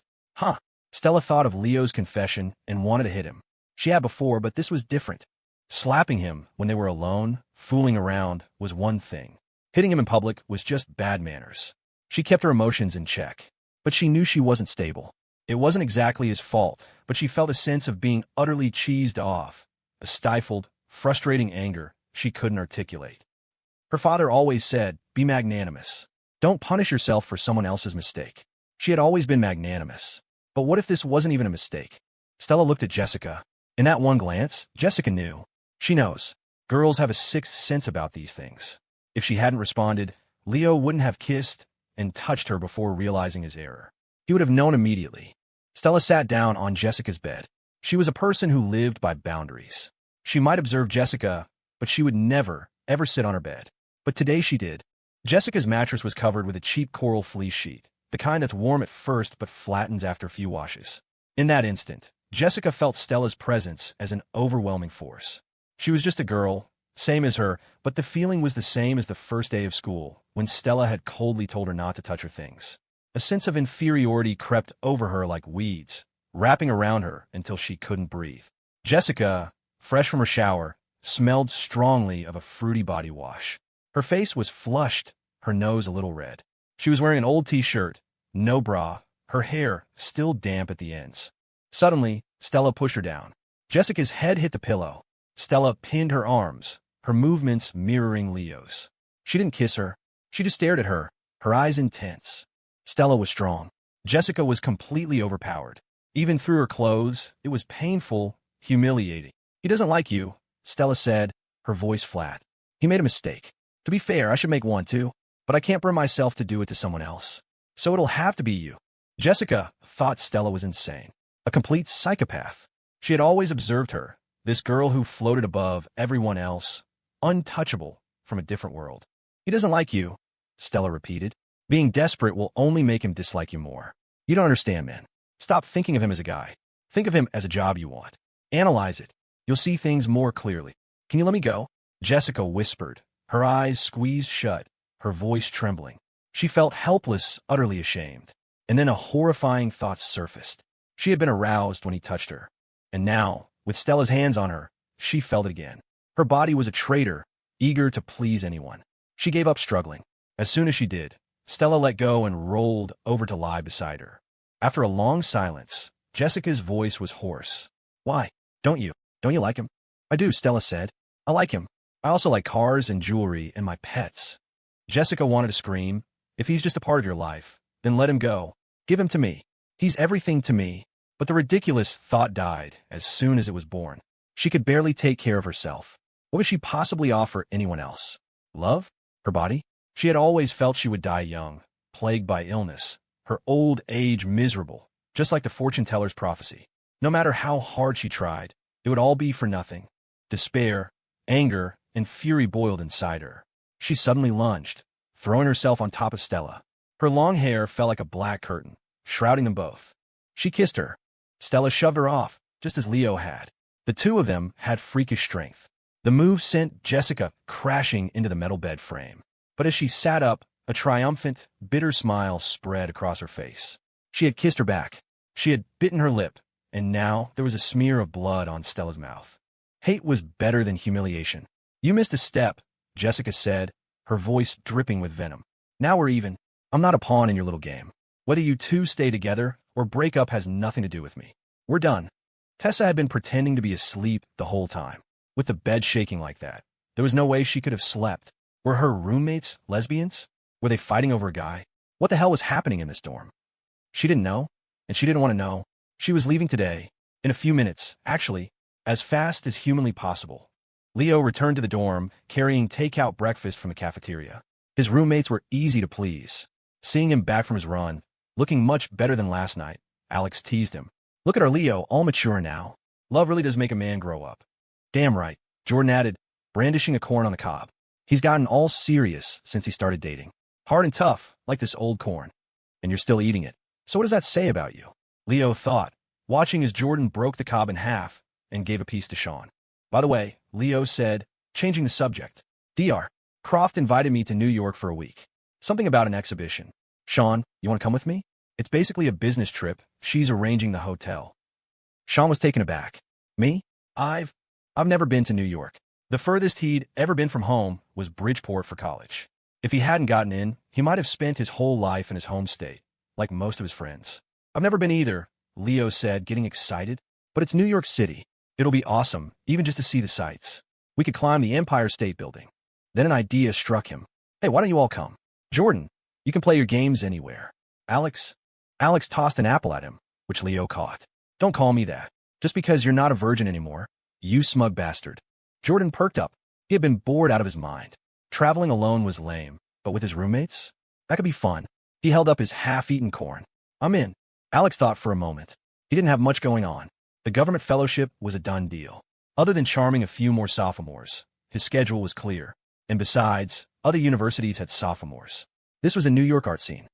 Speaker 1: Stella thought of Leo's confession and wanted to hit him. She had before, but this was different. Slapping him when they were alone, fooling around, was one thing. Hitting him in public was just bad manners. She kept her emotions in check, but she knew she wasn't stable. It wasn't exactly his fault, but she felt a sense of being utterly cheesed off, a stifled, frustrating anger she couldn't articulate. Her father always said, "Be magnanimous. Don't punish yourself for someone else's mistake." She had always been magnanimous. But what if this wasn't even a mistake? Stella looked at Jessica. In that one glance, Jessica knew. She knows. Girls have a sixth sense about these things. If she hadn't responded, Leo wouldn't have kissed and touched her before realizing his error. He would have known immediately. Stella sat down on Jessica's bed. She was a person who lived by boundaries. She might observe Jessica, but she would never, ever sit on her bed. But today she did. Jessica's mattress was covered with a cheap coral fleece sheet, the kind that's warm at first but flattens after a few washes. In that instant, Jessica felt Stella's presence as an overwhelming force. She was just a girl, Same as her, but the feeling was the same as the first day of school, when Stella had coldly told her not to touch her things. A sense of inferiority crept over her like weeds, wrapping around her until she couldn't breathe. Jessica, fresh from her shower, smelled strongly of a fruity body wash. Her face was flushed, her nose a little red. She was wearing an old t-shirt, no bra, her hair still damp at the ends. Suddenly, Stella pushed her down. Jessica's head hit the pillow. Stella pinned her arms, her movements mirroring Leo's. She didn't kiss her. She just stared at her, her eyes intense. Stella was strong. Jessica was completely overpowered. Even through her clothes, it was painful, humiliating. "He doesn't like you," Stella said, her voice flat. "He made a mistake. To be fair, I should make one too, but I can't bring myself to do it to someone else. So it'll have to be you." Jessica thought Stella was insane, a complete psychopath. She had always observed her, this girl who floated above everyone else, untouchable, from a different world. "He doesn't like you," Stella repeated. "Being desperate will only make him dislike you more. You don't understand, man. Stop thinking of him as a guy. Think of him as a job you want. Analyze it. You'll see things more clearly. Can you let me go?" Jessica whispered, her eyes squeezed shut, her voice trembling. She felt helpless, utterly ashamed. And then a horrifying thought surfaced. She had been aroused when he touched her. And now, with Stella's hands on her, she felt it again. Her body was a traitor, eager to please anyone. She gave up struggling. As soon as she did, Stella let go and rolled over to lie beside her. After a long silence, Jessica's voice was hoarse. "Why? Don't you like him?" "I do," Stella said. "I like him. I also like cars and jewelry and my pets." Jessica wanted to scream. "If he's just a part of your life, then let him go. Give him to me. He's everything to me." But the ridiculous thought died as soon as it was born. She could barely take care of herself. What could she possibly offer anyone else? Love? Her body? She had always felt she would die young, plagued by illness, her old age miserable, just like the fortune teller's prophecy. No matter how hard she tried, it would all be for nothing. Despair, anger, and fury boiled inside her. She suddenly lunged, throwing herself on top of Stella. Her long hair fell like a black curtain, shrouding them both. She kissed her. Stella shoved her off, just as Leo had. The two of them had freakish strength. The move sent Jessica crashing into the metal bed frame. But as she sat up, a triumphant, bitter smile spread across her face. She had kissed her back. She had bitten her lip, and now there was a smear of blood on Stella's mouth. Hate was better than humiliation. "You missed a step," Jessica said, her voice dripping with venom. "Now we're even. I'm not a pawn in your little game. Whether you two stay together or break up has nothing to do with me. We're done." Tessa had been pretending to be asleep the whole time. With the bed shaking like that, there was no way she could have slept. Were her roommates lesbians? Were they fighting over a guy? What the hell was happening in this dorm? She didn't know, and she didn't want to know. She was leaving today, in a few minutes, actually, as fast as humanly possible. Leo returned to the dorm, carrying takeout breakfast from the cafeteria. His roommates were easy to please. Seeing him back from his run, looking much better than last night, Alex teased him. "Look at our Leo, all mature now. Love really does make a man grow up." "Damn right," Jordan added, brandishing a corn on the cob. "He's gotten all serious since he started dating. Hard and tough, like this old corn. And you're still eating it. So what does that say about you?" Leo thought, watching as Jordan broke the cob in half and gave a piece to Sean. "By the way," Leo said, changing the subject. "Dr. Croft invited me to New York for a week. Something about an exhibition. Sean, you want to come with me? It's basically a business trip. She's arranging the hotel." Sean was taken aback. "Me? I've never been to New York." The furthest he'd ever been from home was Bridgeport for college. If he hadn't gotten in, he might have spent his whole life in his home state, like most of his friends. "I've never been either," Leo said, getting excited. "But it's New York City. It'll be awesome, even just to see the sights. We could climb the Empire State Building." Then an idea struck him. "Hey, why don't you all come? Jordan, you can play your games anywhere." Alex tossed an apple at him, which Leo caught. "Don't call me that. Just because you're not a virgin anymore, you smug bastard." Jordan perked up. He had been bored out of his mind. Traveling alone was lame, but with his roommates? That could be fun. He held up his half-eaten corn. "I'm in." Alex thought for a moment. He didn't have much going on. The government fellowship was a done deal. Other than charming a few more sophomores, his schedule was clear. And besides, other universities had sophomores. This was a New York art scene.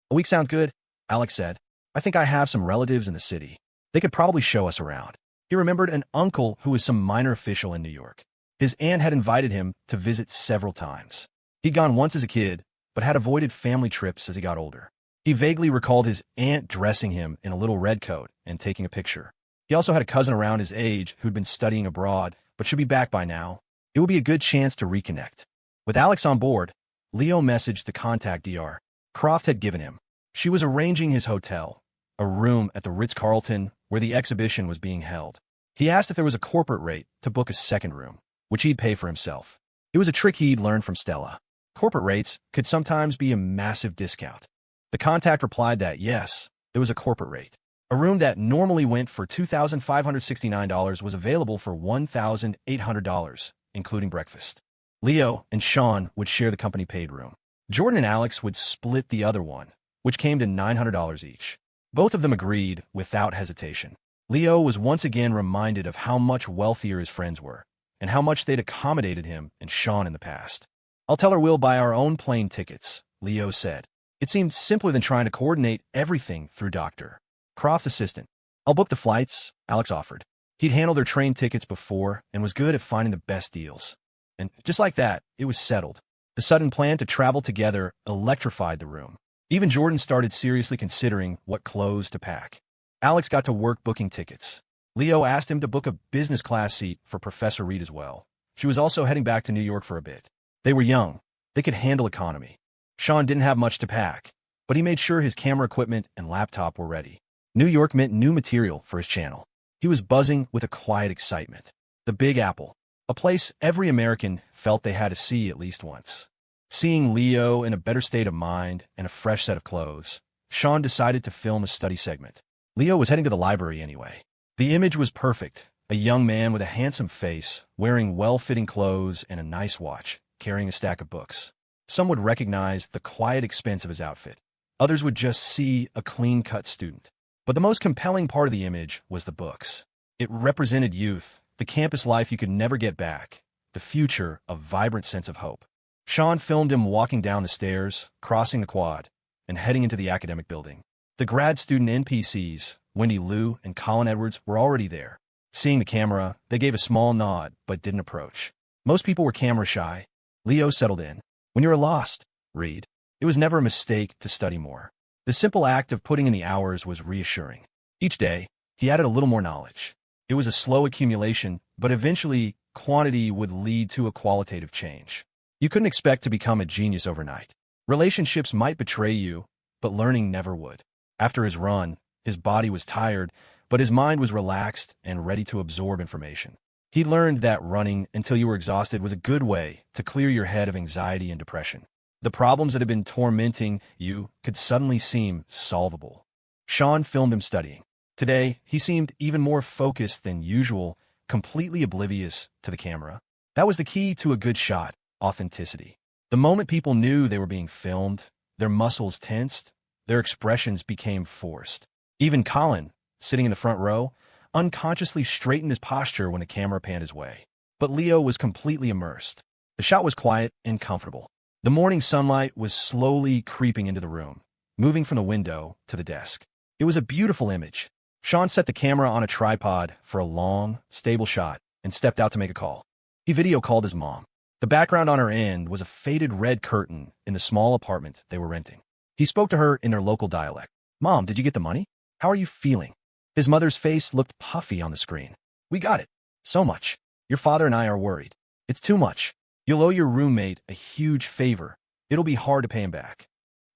Speaker 1: "A week sound good?" Alex said. "I think I have some relatives in the city. They could probably show us around." He remembered an uncle who was some minor official in New York. His aunt had invited him to visit several times. He'd gone once as a kid, but had avoided family trips as he got older. He vaguely recalled his aunt dressing him in a little red coat and taking a picture. He also had a cousin around his age who'd been studying abroad, but should be back by now. It would be a good chance to reconnect. With Alex on board, Leo messaged the contact Dr. Croft had given him. She was arranging his hotel, a room at the Ritz-Carlton where the exhibition was being held. He asked if there was a corporate rate to book a second room, which he'd pay for himself. It was a trick he'd learned from Stella. Corporate rates could sometimes be a massive discount. The contact replied that yes, there was a corporate rate. A room that normally went for $2,569 was available for $1,800, including breakfast. Leo and Sean would share the company-paid room. Jordan and Alex would split the other one, which came to $900 each. Both of them agreed without hesitation. Leo was once again reminded of how much wealthier his friends were, and how much they'd accommodated him and Sean in the past. "I'll tell her we'll buy our own plane tickets," Leo said. It seemed simpler than trying to coordinate everything through Dr. Croft's assistant. "I'll book the flights," Alex offered. He'd handled their train tickets before and was good at finding the best deals. And just like that, it was settled. The sudden plan to travel together electrified the room. Even Jordan started seriously considering what clothes to pack. Alex got to work booking tickets. Leo asked him to book a business class seat for Professor Reed as well. She was also heading back to New York for a bit. They were young. They could handle economy. Sean didn't have much to pack, but he made sure his camera equipment and laptop were ready. New York meant new material for his channel. He was buzzing with a quiet excitement. The Big Apple, a place every American felt they had to see at least once. Seeing Leo in a better state of mind and a fresh set of clothes, Sean decided to film a study segment. Leo was heading to the library anyway. The image was perfect. A young man with a handsome face, wearing well-fitting clothes and a nice watch, carrying a stack of books. Some would recognize the quiet expense of his outfit. Others would just see a clean-cut student. But the most compelling part of the image was the books. It represented youth, the campus life you could never get back, the future, a vibrant sense of hope. Sean filmed him walking down the stairs, crossing the quad, and heading into the academic building. The grad student NPCs, Wendy Liu and Colin Edwards, were already there. Seeing the camera, they gave a small nod, but didn't approach. Most people were camera shy. Leo settled in. "When you're lost, read." It was never a mistake to study more. The simple act of putting in the hours was reassuring. Each day, he added a little more knowledge. It was a slow accumulation, but eventually, quantity would lead to a qualitative change. You couldn't expect to become a genius overnight. Relationships might betray you, but learning never would. After his run, his body was tired, but his mind was relaxed and ready to absorb information. He learned that running until you were exhausted was a good way to clear your head of anxiety and depression. The problems that had been tormenting you could suddenly seem solvable. Sean filmed him studying. Today, he seemed even more focused than usual, completely oblivious to the camera. That was the key to a good shot, authenticity. The moment people knew they were being filmed, their muscles tensed, their expressions became forced. Even Colin, sitting in the front row, unconsciously straightened his posture when the camera panned his way. But Leo was completely immersed. The shot was quiet and comfortable. The morning sunlight was slowly creeping into the room, moving from the window to the desk. It was a beautiful image. Sean set the camera on a tripod for a long, stable shot and stepped out to make a call. He video called his mom. The background on her end was a faded red curtain in the small apartment they were renting. He spoke to her in their local dialect. "Mom, did you get the money? How are you feeling?" His mother's face looked puffy on the screen. "We got it. So much. Your father and I are worried. It's too much. You'll owe your roommate a huge favor. It'll be hard to pay him back."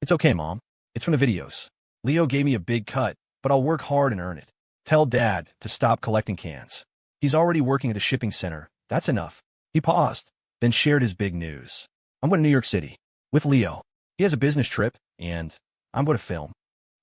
Speaker 1: "It's okay, Mom. It's from the videos. Leo gave me a big cut, but I'll work hard and earn it. Tell Dad to stop collecting cans. He's already working at the shipping center. That's enough." He paused, then shared his big news. "I'm going to New York City with Leo. He has a business trip, and I'm going to film."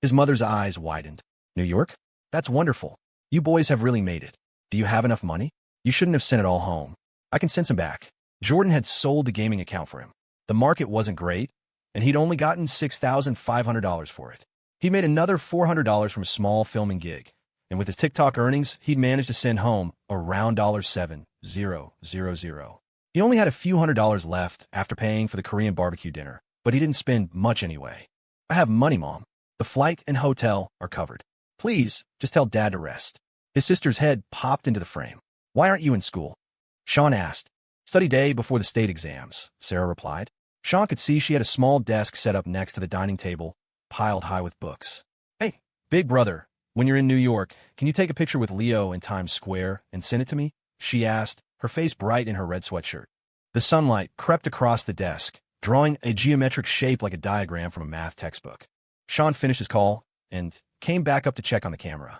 Speaker 1: His mother's eyes widened. "New York? That's wonderful. You boys have really made it. Do you have enough money? You shouldn't have sent it all home. I can send some back." Jordan had sold the gaming account for him. The market wasn't great, and he'd only gotten $6,500 for it. He made another $400 from a small filming gig, and with his TikTok earnings, he'd managed to send home around $7,000. He only had a few $100s left after paying for the Korean barbecue dinner, but he didn't spend much anyway. "I have money, Mom. The flight and hotel are covered. Please, just tell Dad to rest." His sister's head popped into the frame. "Why aren't you in school?" Sean asked. Study day before the state exams, Sarah replied. Sean could see she had a small desk set up next to the dining table, piled high with books. Hey, big brother, when you're in New York, can you take a picture with Leo in Times Square and send it to me? She asked, her face bright in her red sweatshirt. The sunlight crept across the desk, drawing a geometric shape like a diagram from a math textbook. Sean finished his call and came back up to check on the camera.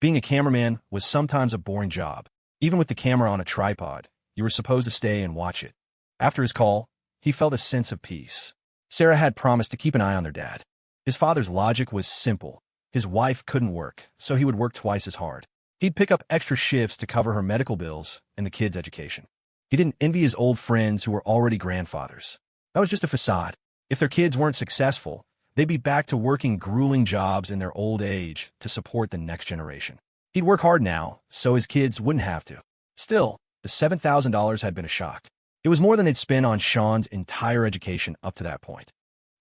Speaker 1: Being a cameraman was sometimes a boring job. Even with the camera on a tripod, you were supposed to stay and watch it. After his call, he felt a sense of peace. Sarah had promised to keep an eye on their dad. His father's logic was simple. His wife couldn't work, so he would work twice as hard. He'd pick up extra shifts to cover her medical bills and the kids' education. He didn't envy his old friends who were already grandfathers. That was just a facade. If their kids weren't successful, they'd be back to working grueling jobs in their old age to support the next generation. He'd work hard now, so his kids wouldn't have to. Still, the $7,000 had been a shock. It was more than they'd spent on Sean's entire education up to that point.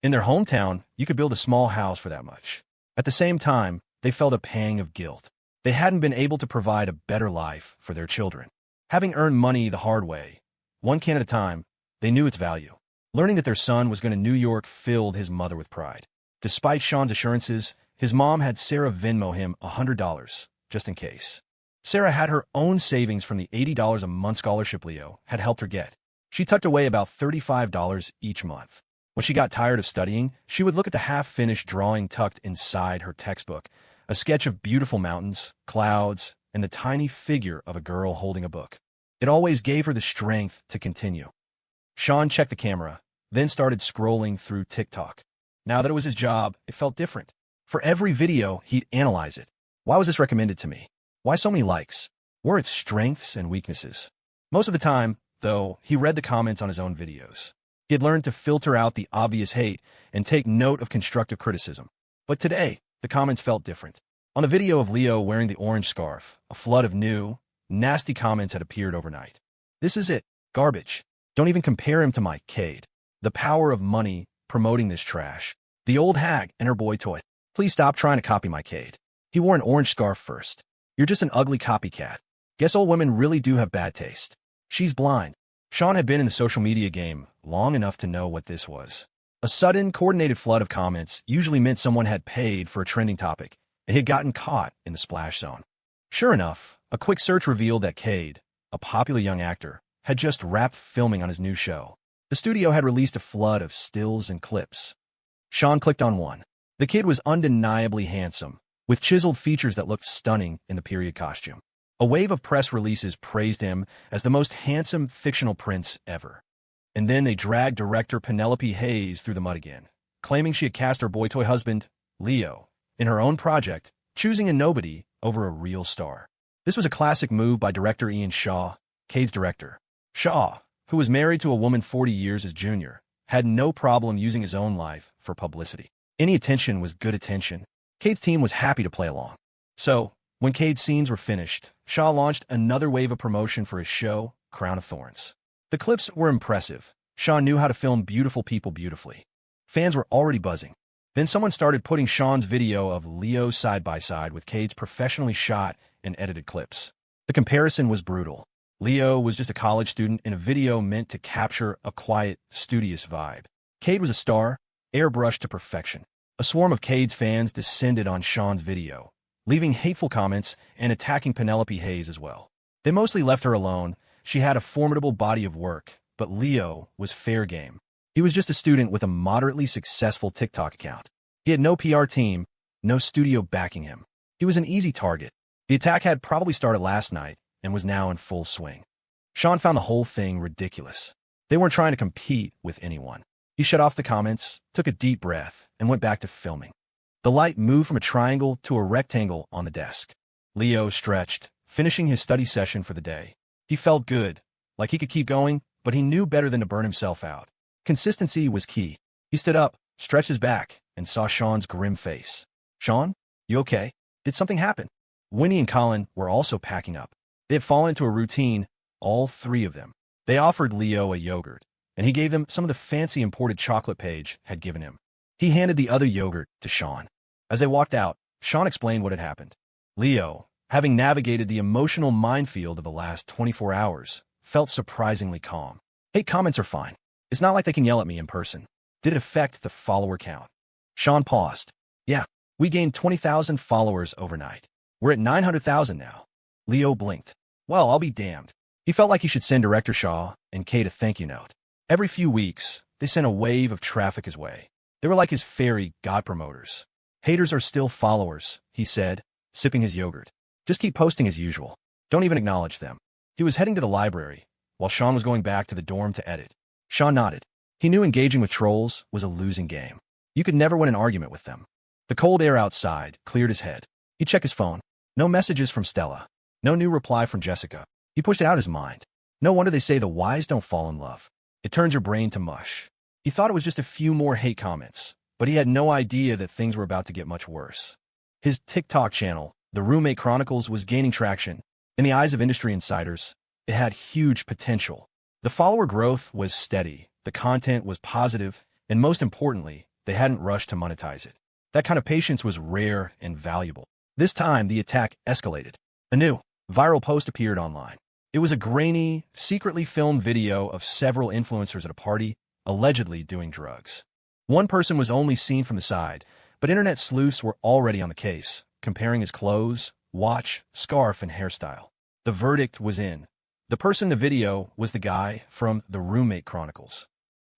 Speaker 1: In their hometown, you could build a small house for that much. At the same time, they felt a pang of guilt. They hadn't been able to provide a better life for their children. Having earned money the hard way, one can at a time, they knew its value. Learning that their son was going to New York filled his mother with pride. Despite Sean's assurances, his mom had Sarah Venmo him $100, just in case. Sarah had her own savings from the $80 a month scholarship Leo had helped her get. She tucked away about $35 each month. When she got tired of studying, she would look at the half-finished drawing tucked inside her textbook, a sketch of beautiful mountains, clouds, and the tiny figure of a girl holding a book. It always gave her the strength to continue. Sean checked the camera, then started scrolling through TikTok. Now that it was his job, it felt different. For every video, he'd analyze it. Why was this recommended to me? Why so many likes? Were its strengths and weaknesses? Most of the time, though, he read the comments on his own videos. He had learned to filter out the obvious hate and take note of constructive criticism. But today, the comments felt different. On the video of Leo wearing the orange scarf, a flood of new, nasty comments had appeared overnight. This is it. Garbage. Don't even compare him to my Cade. The power of money promoting this trash. The old hag and her boy toy. Please stop trying to copy my Cade. He wore an orange scarf first. You're just an ugly copycat. Guess old women really do have bad taste. She's blind. Sean had been in the social media game long enough to know what this was. A sudden, coordinated flood of comments usually meant someone had paid for a trending topic, and he had gotten caught in the splash zone. Sure enough, a quick search revealed that Cade, a popular young actor, had just wrapped filming on his new show. The studio had released a flood of stills and clips. Sean clicked on one. The kid was undeniably handsome, with chiseled features that looked stunning in the period costume. A wave of press releases praised him as the most handsome fictional prince ever. And then they dragged director Penelope Hayes through the mud again, claiming she had cast her boy toy husband, Leo, in her own project, choosing a nobody over a real star. This was a classic move by director Ian Shaw, Cade's director. Shaw, who was married to a woman 40 years his junior, had no problem using his own life for publicity. Any attention was good attention. Cade's team was happy to play along. So, when Cade's scenes were finished, Shaw launched another wave of promotion for his show, Crown of Thorns. The clips were impressive. Shaw knew how to film beautiful people beautifully. Fans were already buzzing. Then someone started putting Sean's video of Leo side by side with Cade's professionally shot and edited clips. The comparison was brutal. Leo was just a college student in a video meant to capture a quiet, studious vibe. Cade was a star, airbrushed to perfection. A swarm of Cade's fans descended on Sean's video, leaving hateful comments and attacking Penelope Hayes as well. They mostly left her alone. She had a formidable body of work, but Leo was fair game. He was just a student with a moderately successful TikTok account. He had no PR team, no studio backing him. He was an easy target. The attack had probably started last night and was now in full swing. Sean found the whole thing ridiculous. They weren't trying to compete with anyone. He shut off the comments, took a deep breath, and went back to filming. The light moved from a triangle to a rectangle on the desk. Leo stretched, finishing his study session for the day. He felt good, like he could keep going, but he knew better than to burn himself out. Consistency was key. He stood up, stretched his back, and saw Sean's grim face. Sean, you okay? Did something happen? Winnie and Colin were also packing up. They had fallen into a routine, all three of them. They offered Leo a yogurt, and he gave them some of the fancy imported chocolate Paige had given him. He handed the other yogurt to Sean. As they walked out, Sean explained what had happened. Leo, having navigated the emotional minefield of the last 24 hours, felt surprisingly calm. Hate comments are fine. It's not like they can yell at me in person. Did it affect the follower count? Sean paused. Yeah, we gained 20,000 followers overnight. We're at 900,000 now. Leo blinked. Well, I'll be damned. He felt like he should send Director Shaw and Cade a thank you note. Every few weeks, they sent a wave of traffic his way. They were like his fairy god promoters. Haters are still followers, he said, sipping his yogurt. Just keep posting as usual. Don't even acknowledge them. He was heading to the library, while Sean was going back to the dorm to edit. Sean nodded. He knew engaging with trolls was a losing game. You could never win an argument with them. The cold air outside cleared his head. He checked his phone. No messages from Stella. No new reply from Jessica. He pushed it out of his mind. No wonder they say the wise don't fall in love. It turns your brain to mush. He thought it was just a few more hate comments, but he had no idea that things were about to get much worse. His TikTok channel, The Roommate Chronicles, was gaining traction. In the eyes of industry insiders, it had huge potential. The follower growth was steady, the content was positive, and most importantly, they hadn't rushed to monetize it. That kind of patience was rare and valuable. This time, the attack escalated. A new, viral post appeared online. It was a grainy, secretly filmed video of several influencers at a party, allegedly doing drugs. One person was only seen from the side, but internet sleuths were already on the case, comparing his clothes, watch, scarf, and hairstyle. The verdict was in. The person in the video was the guy from The Roommate Chronicles.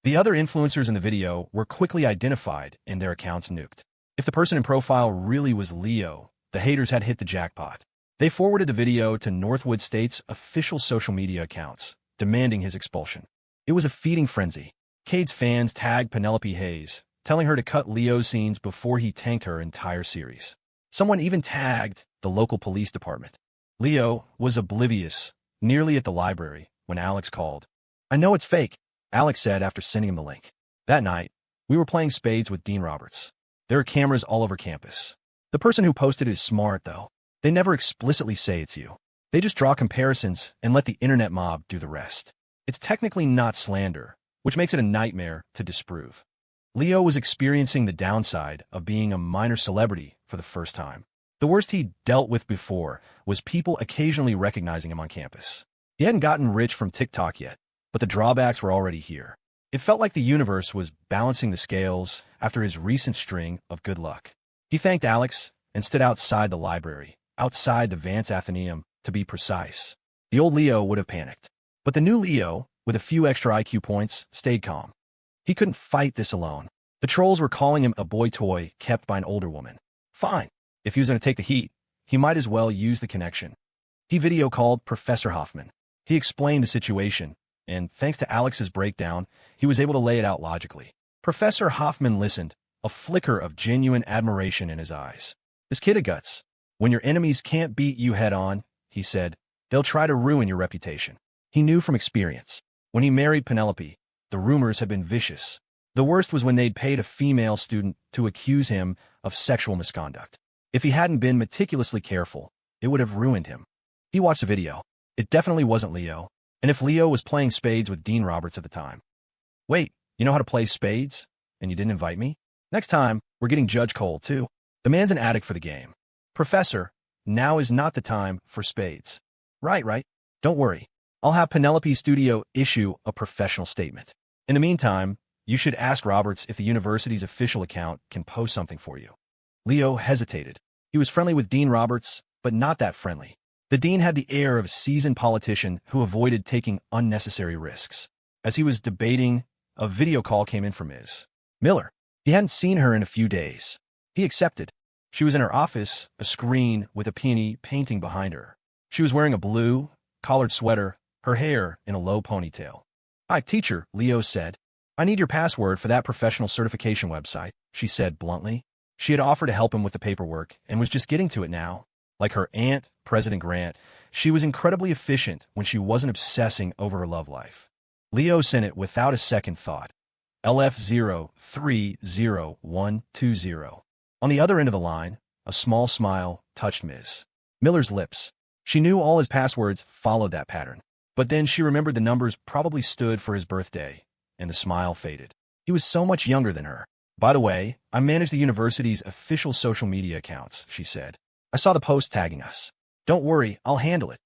Speaker 1: The other influencers in the video were quickly identified and their accounts nuked. If the person in profile really was Leo, the haters had hit the jackpot. They forwarded the video to Northwood State's official social media accounts, demanding his expulsion. It was a feeding frenzy. Cade's fans tagged Penelope Hayes, telling her to cut Leo's scenes before he tanked her entire series. Someone even tagged the local police department. Leo was oblivious, nearly at the library, when Alex called. I know it's fake, Alex said after sending him the link. That night, we were playing spades with Dean Roberts. There are cameras all over campus. The person who posted is smart, though. They never explicitly say it's you. They just draw comparisons and let the internet mob do the rest. It's technically not slander, which makes it a nightmare to disprove. Leo was experiencing the downside of being a minor celebrity for the first time. The worst he'd dealt with before was people occasionally recognizing him on campus. He hadn't gotten rich from TikTok yet, but the drawbacks were already here. It felt like the universe was balancing the scales after his recent string of good luck. He thanked Alex and stood outside the library, outside the Vance Athenaeum, to be precise. The old Leo would have panicked. But the new Leo, with a few extra IQ points, stayed calm. He couldn't fight this alone. The trolls were calling him a boy toy kept by an older woman. Fine. If he was going to take the heat, he might as well use the connection. He video called Professor Hoffman. He explained the situation, and thanks to Alex's breakdown, he was able to lay it out logically. Professor Hoffman listened, a flicker of genuine admiration in his eyes. This kid of guts. When your enemies can't beat you head-on, he said, they'll try to ruin your reputation. He knew from experience. When he married Penelope, the rumors had been vicious. The worst was when they'd paid a female student to accuse him of sexual misconduct. If he hadn't been meticulously careful, it would have ruined him. He watched the video. It definitely wasn't Leo. And if Leo was playing spades with Dean Roberts at the time. Wait, you know how to play spades? And you didn't invite me? Next time, we're getting Judge Cole, too. The man's an addict for the game. Professor, now is not the time for spades. Right. Don't worry. I'll have Penelope's studio issue a professional statement. In the meantime, you should ask Roberts if the university's official account can post something for you. Leo hesitated. He was friendly with Dean Roberts, but not that friendly. The dean had the air of a seasoned politician who avoided taking unnecessary risks. As he was debating, a video call came in from Ms. Miller. He hadn't seen her in a few days. He accepted. She was in her office, a screen with a peony painting behind her. She was wearing a blue, collared sweater, her hair in a low ponytail. Hi, teacher, Leo said. I need your password for that professional certification website, she said bluntly. She had offered to help him with the paperwork and was just getting to it now. Like her aunt, President Grant, she was incredibly efficient when she wasn't obsessing over her love life. Leo sent it without a second thought. LF030120. On the other end of the line, a small smile touched Ms. Miller's lips. She knew all his passwords followed that pattern. But then she remembered the numbers probably stood for his birthday, and the smile faded. He was so much younger than her. By the way, I manage the university's official social media accounts, she said. I saw the post tagging us. Don't worry, I'll handle it.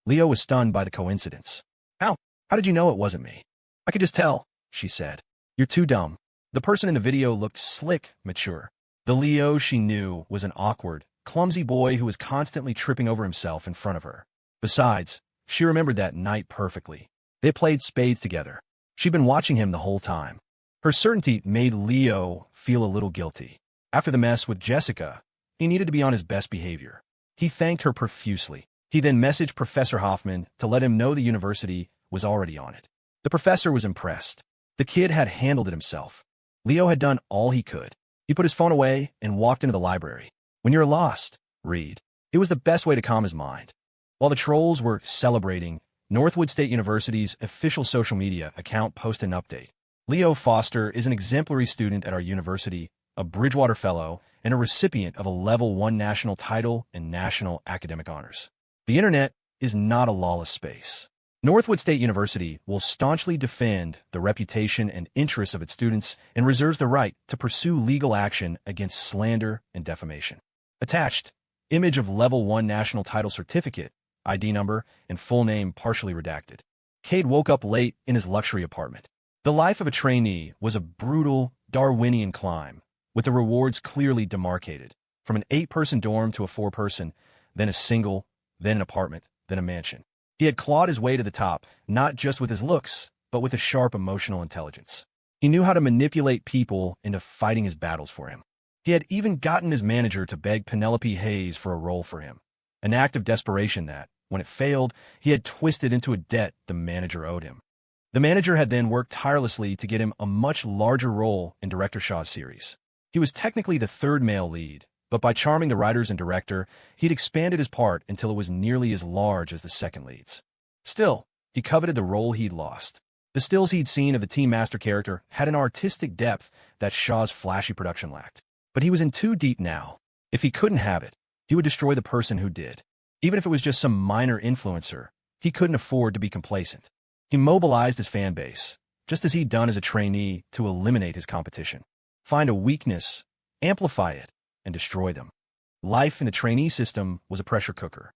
Speaker 1: Leo was stunned by the coincidence. How? How did you know it wasn't me? I could just tell, she said. You're too dumb. The person in the video looked slick, mature. The Leo she knew was an awkward, clumsy boy who was constantly tripping over himself in front of her. Besides, she remembered that night perfectly. They played spades together. She'd been watching him the whole time. Her certainty made Leo feel a little guilty. After the mess with Jessica, he needed to be on his best behavior. He thanked her profusely. He then messaged Professor Hoffman to let him know the university was already on it. The professor was impressed. The kid had handled it himself. Leo had done all he could. He put his phone away and walked into the library. When you're lost, read. It was the best way to calm his mind. While the trolls were celebrating, Northwood State University's official social media account posted an update. Leo Foster is an exemplary student at our university, a Bridgewater Fellow, and a recipient of a Level 1 national title and national academic honors. The internet is not a lawless space. Northwood State University will staunchly defend the reputation and interests of its students and reserves the right to pursue legal action against slander and defamation. Attached, image of Level 1 national title certificate, ID number, and full name partially redacted. Cade woke up late in his luxury apartment. The life of a trainee was a brutal, Darwinian climb, with the rewards clearly demarcated, from an 8-person dorm to a 4-person, then a single, then an apartment, then a mansion. He had clawed his way to the top, not just with his looks, but with a sharp emotional intelligence. He knew how to manipulate people into fighting his battles for him. He had even gotten his manager to beg Penelope Hayes for a role for him, an act of desperation that, when it failed, he had twisted into a debt the manager owed him. The manager had then worked tirelessly to get him a much larger role in Director Shaw's series. He was technically the third male lead, but by charming the writers and director, he'd expanded his part until it was nearly as large as the second leads. Still, he coveted the role he'd lost. The stills he'd seen of the Team Master character had an artistic depth that Shaw's flashy production lacked. But he was in too deep now. If he couldn't have it, he would destroy the person who did. Even if it was just some minor influencer, he couldn't afford to be complacent. He mobilized his fan base, just as he'd done as a trainee, to eliminate his competition. Find a weakness, amplify it, and destroy them. Life in the trainee system was a pressure cooker.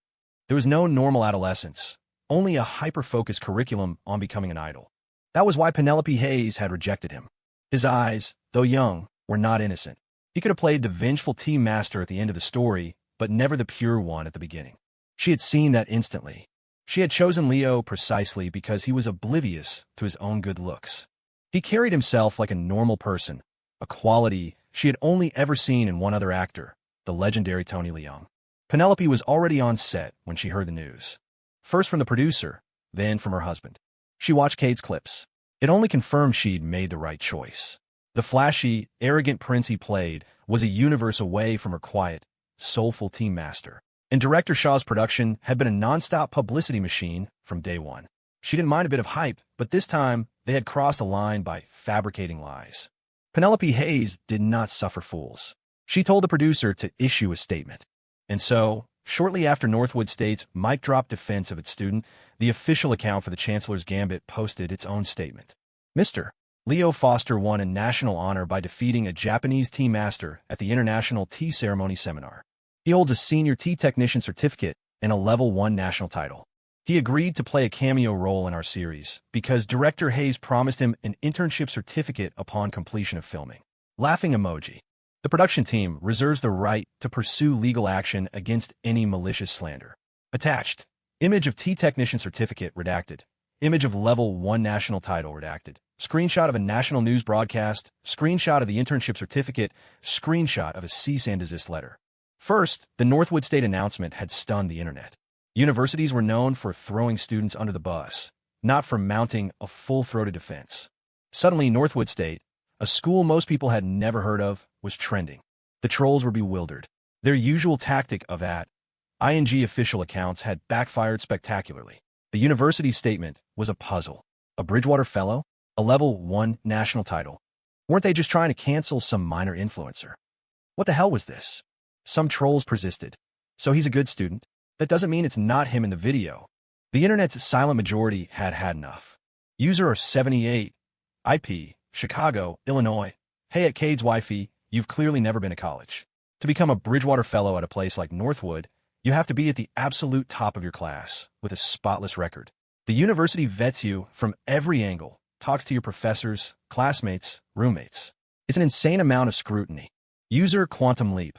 Speaker 1: There was no normal adolescence, only a hyper-focused curriculum on becoming an idol. That was why Penelope Hayes had rejected him. His eyes, though young, were not innocent. He could have played the vengeful team master at the end of the story, but never the pure one at the beginning. She had seen that instantly. She had chosen Leo precisely because he was oblivious to his own good looks. He carried himself like a normal person, a quality she had only ever seen in one other actor, the legendary Tony Leung. Penelope was already on set when she heard the news. First from the producer, then from her husband. She watched Cade's clips. It only confirmed she'd made the right choice. The flashy, arrogant prince he played was a universe away from her quiet, soulful team master. And Director Shaw's production had been a non-stop publicity machine from day one. She didn't mind a bit of hype, but this time they had crossed a line by fabricating lies. Penelope Hayes did not suffer fools. She told the producer to issue a statement. And so, shortly after Northwood State's mic-drop defense of its student, the official account for the Chancellor's Gambit posted its own statement. Mr. Leo Foster won a national honor by defeating a Japanese tea master at the International Tea Ceremony Seminar. He holds a senior tea technician certificate and a Level 1 national title. He agreed to play a cameo role in our series because Director Hayes promised him an internship certificate upon completion of filming. Laughing emoji. The production team reserves the right to pursue legal action against any malicious slander. Attached. Image of tea technician certificate redacted. Image of Level 1 national title redacted. Screenshot of a national news broadcast. Screenshot of the internship certificate. Screenshot of a cease and desist letter. First, the Northwood State announcement had stunned the internet. Universities were known for throwing students under the bus, not for mounting a full-throated defense. Suddenly, Northwood State, a school most people had never heard of, was trending. The trolls were bewildered. Their usual tactic of ing official accounts had backfired spectacularly. The university's statement was a puzzle. A Bridgewater Fellow? A Level 1 national title? Weren't they just trying to cancel some minor influencer? What the hell was this? Some trolls persisted. So he's a good student? That doesn't mean it's not him in the video. The internet's silent majority had had enough. User 78, IP, Chicago, Illinois. Hey, at Cade's wifey, you've clearly never been to college. To become a Bridgewater Fellow at a place like Northwood, you have to be at the absolute top of your class, with a spotless record. The university vets you from every angle, talks to your professors, classmates, roommates. It's an insane amount of scrutiny. User Quantum Leap.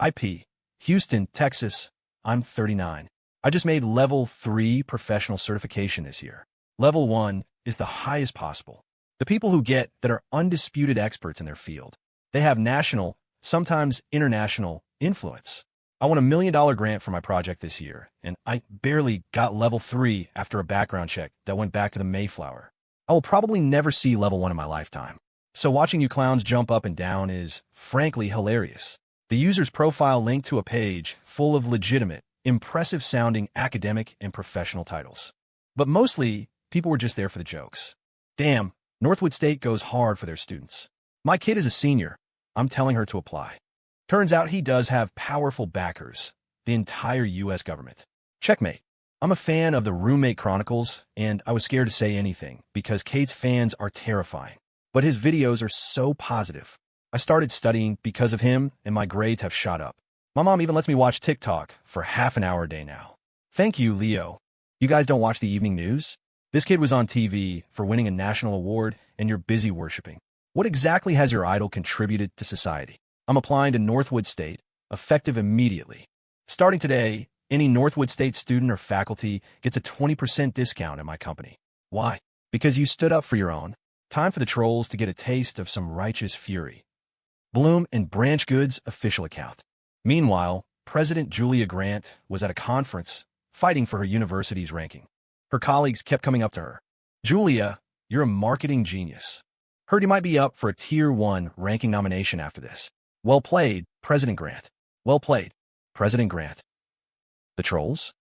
Speaker 1: IP. Houston, Texas. I'm 39. I just made Level 3 professional certification this year. Level 1 is the highest possible. The people who get that are undisputed experts in their field. They have national, sometimes international, influence. I won $1 million grant for my project this year, and I barely got Level 3 after a background check that went back to the Mayflower. I will probably never see Level 1 in my lifetime. So watching you clowns jump up and down is, frankly, hilarious. The user's profile linked to a page full of legitimate, impressive-sounding academic and professional titles. But mostly, people were just there for the jokes. Damn, Northwood State goes hard for their students. My kid is a senior. I'm telling her to apply. Turns out he does have powerful backers, the entire U.S. government. Checkmate. I'm a fan of the Roommate Chronicles, and I was scared to say anything because Cade's fans are terrifying. But his videos are so positive. I started studying because of him, and my grades have shot up. My mom even lets me watch TikTok for half an hour a day now. Thank you, Leo. You guys don't watch the evening news? This kid was on TV for winning a national award, and you're busy worshiping. What exactly has your idol contributed to society? I'm applying to Northwood State, effective immediately. Starting today, any Northwood State student or faculty gets a 20% discount at my company. Why? Because you stood up for your own. Time for the trolls to get a taste of some righteous fury. Bloom and Branch Goods official account. Meanwhile, President Julia Grant was at a conference fighting for her university's ranking. Her colleagues kept coming up to her. Julia, you're a marketing genius. Heard you might be up for a Tier 1 ranking nomination after this. Well played, President Grant. Well played, President Grant. The trolls?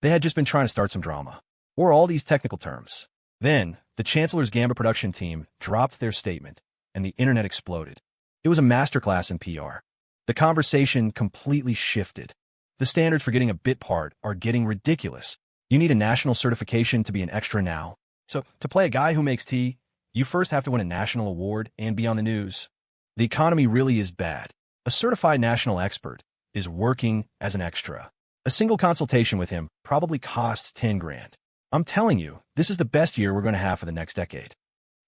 Speaker 1: They had just been trying to start some drama. Or all these technical terms. Then, the Chancellor's Gamba production team dropped their statement, and the internet exploded. It was a masterclass in PR. The conversation completely shifted. The standards for getting a bit part are getting ridiculous. You need a national certification to be an extra now. So, to play a guy who makes tea, you first have to win a national award and be on the news. The economy really is bad. A certified national expert is working as an extra. A single consultation with him probably costs 10 grand. I'm telling you, this is the best year we're going to have for the next decade.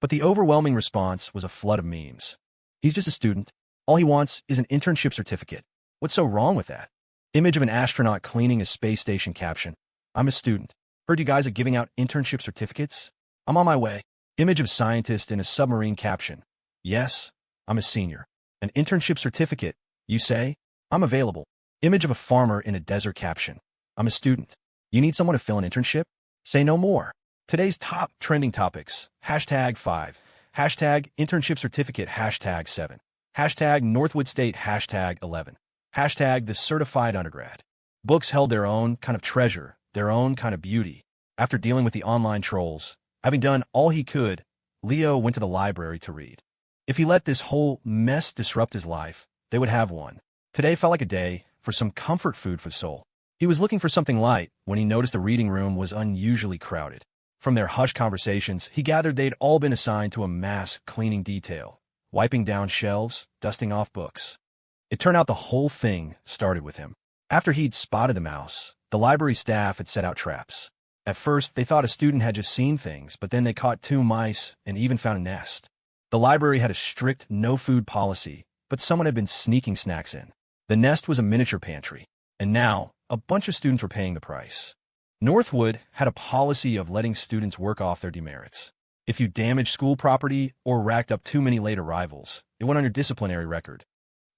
Speaker 1: But the overwhelming response was a flood of memes. He's just a student. All he wants is an internship certificate. What's so wrong with that? Image of an astronaut cleaning a space station caption. I'm a student. Heard you guys are giving out internship certificates? I'm on my way. Image of scientist in a submarine caption. Yes, I'm a senior. An internship certificate, you say? I'm available. Image of a farmer in a desert caption. I'm a student. You need someone to fill an internship? Say no more. Today's top trending topics. Hashtag 5. Hashtag internship certificate. Hashtag 7. Hashtag Northwood State. Hashtag 11. Hashtag the certified undergrad. Books held their own kind of treasure, their own kind of beauty. After dealing with the online trolls, having done all he could, Leo went to the library to read. If he let this whole mess disrupt his life, they would have one. Today felt like a day for some comfort food for the soul. He was looking for something light when he noticed the reading room was unusually crowded. From their hushed conversations, he gathered they'd all been assigned to a mass cleaning detail, wiping down shelves, dusting off books. It turned out the whole thing started with him. After he'd spotted the mouse, the library staff had set out traps. At first, they thought a student had just seen things, but then they caught 2 mice and even found a nest. The library had a strict no-food policy, but someone had been sneaking snacks in. The nest was a miniature pantry, and now a bunch of students were paying the price. Northwood had a policy of letting students work off their demerits. If you damaged school property or racked up too many late arrivals, it went on your disciplinary record.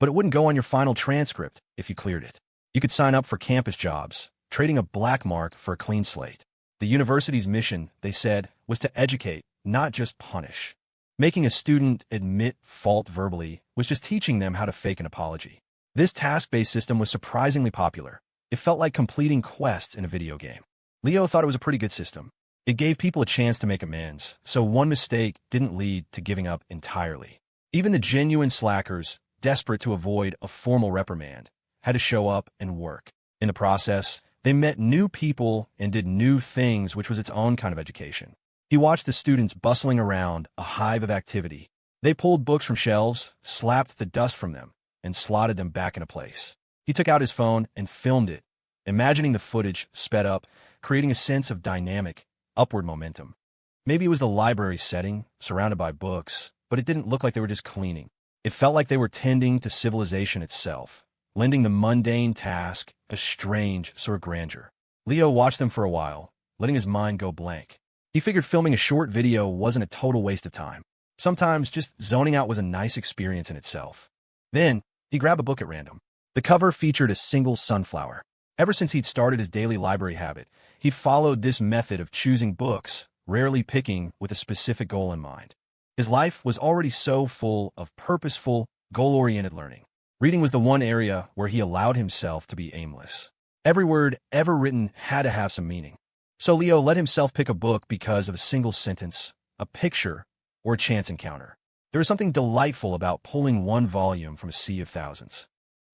Speaker 1: But it wouldn't go on your final transcript if you cleared it. You could sign up for campus jobs, trading a black mark for a clean slate. The university's mission, they said, was to educate, not just punish. Making a student admit fault verbally was just teaching them how to fake an apology. This task-based system was surprisingly popular. It felt like completing quests in a video game. Leo thought it was a pretty good system. It gave people a chance to make amends, so one mistake didn't lead to giving up entirely. Even the genuine slackers, desperate to avoid a formal reprimand, had to show up and work. In the process, they met new people and did new things, which was its own kind of education. He watched the students bustling around, a hive of activity. They pulled books from shelves, slapped the dust from them, and slotted them back into place. He took out his phone and filmed it, imagining the footage sped up, creating a sense of dynamic, upward momentum. Maybe it was the library's setting, surrounded by books, but it didn't look like they were just cleaning. It felt like they were tending to civilization itself, lending the mundane task a strange sort of grandeur. Leo watched them for a while, letting his mind go blank. He figured filming a short video wasn't a total waste of time. Sometimes just zoning out was a nice experience in itself. Then, he grabbed a book at random. The cover featured a single sunflower. Ever since he'd started his daily library habit, he'd followed this method of choosing books, rarely picking with a specific goal in mind. His life was already so full of purposeful, goal-oriented learning. Reading was the one area where he allowed himself to be aimless. Every word ever written had to have some meaning. So Leo let himself pick a book because of a single sentence, a picture, or a chance encounter. There was something delightful about pulling one volume from a sea of thousands.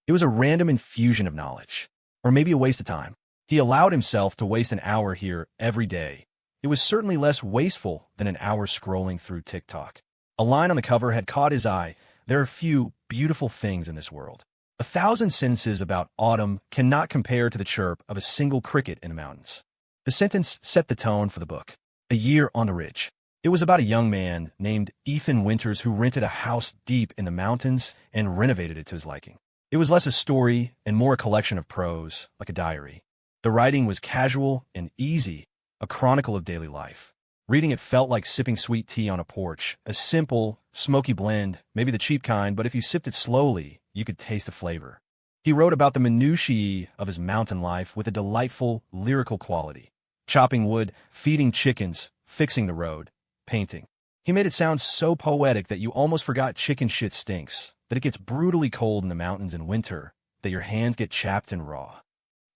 Speaker 1: It was a random infusion of knowledge, or maybe a waste of time. He allowed himself to waste an hour here every day. It was certainly less wasteful than an hour scrolling through TikTok. A line on the cover had caught his eye. There are few beautiful things in this world. 1,000 sentences about autumn cannot compare to the chirp of a single cricket in the mountains. The sentence set the tone for the book. A Year on the Ridge. It was about a young man named Ethan Winters who rented a house deep in the mountains and renovated it to his liking. It was less a story and more a collection of prose, like a diary. The writing was casual and easy, a chronicle of daily life. Reading it felt like sipping sweet tea on a porch, a simple, smoky blend, maybe the cheap kind, but if you sipped it slowly, you could taste the flavor. He wrote about the minutiae of his mountain life with a delightful, lyrical quality. Chopping wood, feeding chickens, fixing the road, painting. He made it sound so poetic that you almost forgot chicken shit stinks, that it gets brutally cold in the mountains in winter, that your hands get chapped and raw.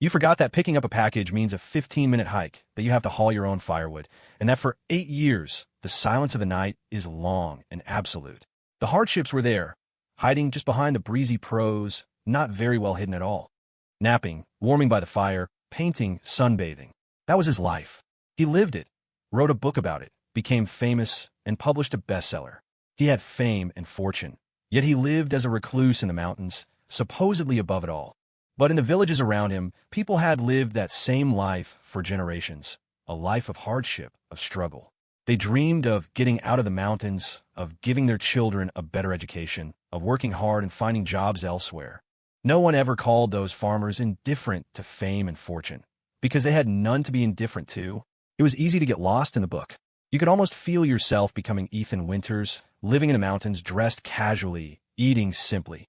Speaker 1: You forgot that picking up a package means a 15-minute hike, that you have to haul your own firewood, and that for 8 years, the silence of the night is long and absolute. The hardships were there, hiding just behind the breezy prose, not very well hidden at all. Napping, warming by the fire, painting, sunbathing. That was his life. He lived it, wrote a book about it, became famous, and published a bestseller. He had fame and fortune, yet he lived as a recluse in the mountains, supposedly above it all. But in the villages around him, people had lived that same life for generations, a life of hardship, of struggle. They dreamed of getting out of the mountains, of giving their children a better education, of working hard and finding jobs elsewhere. No one ever called those farmers indifferent to fame and fortune, because they had none to be indifferent to. It was easy to get lost in the book. You could almost feel yourself becoming Ethan Winters, living in the mountains, dressed casually, eating simply.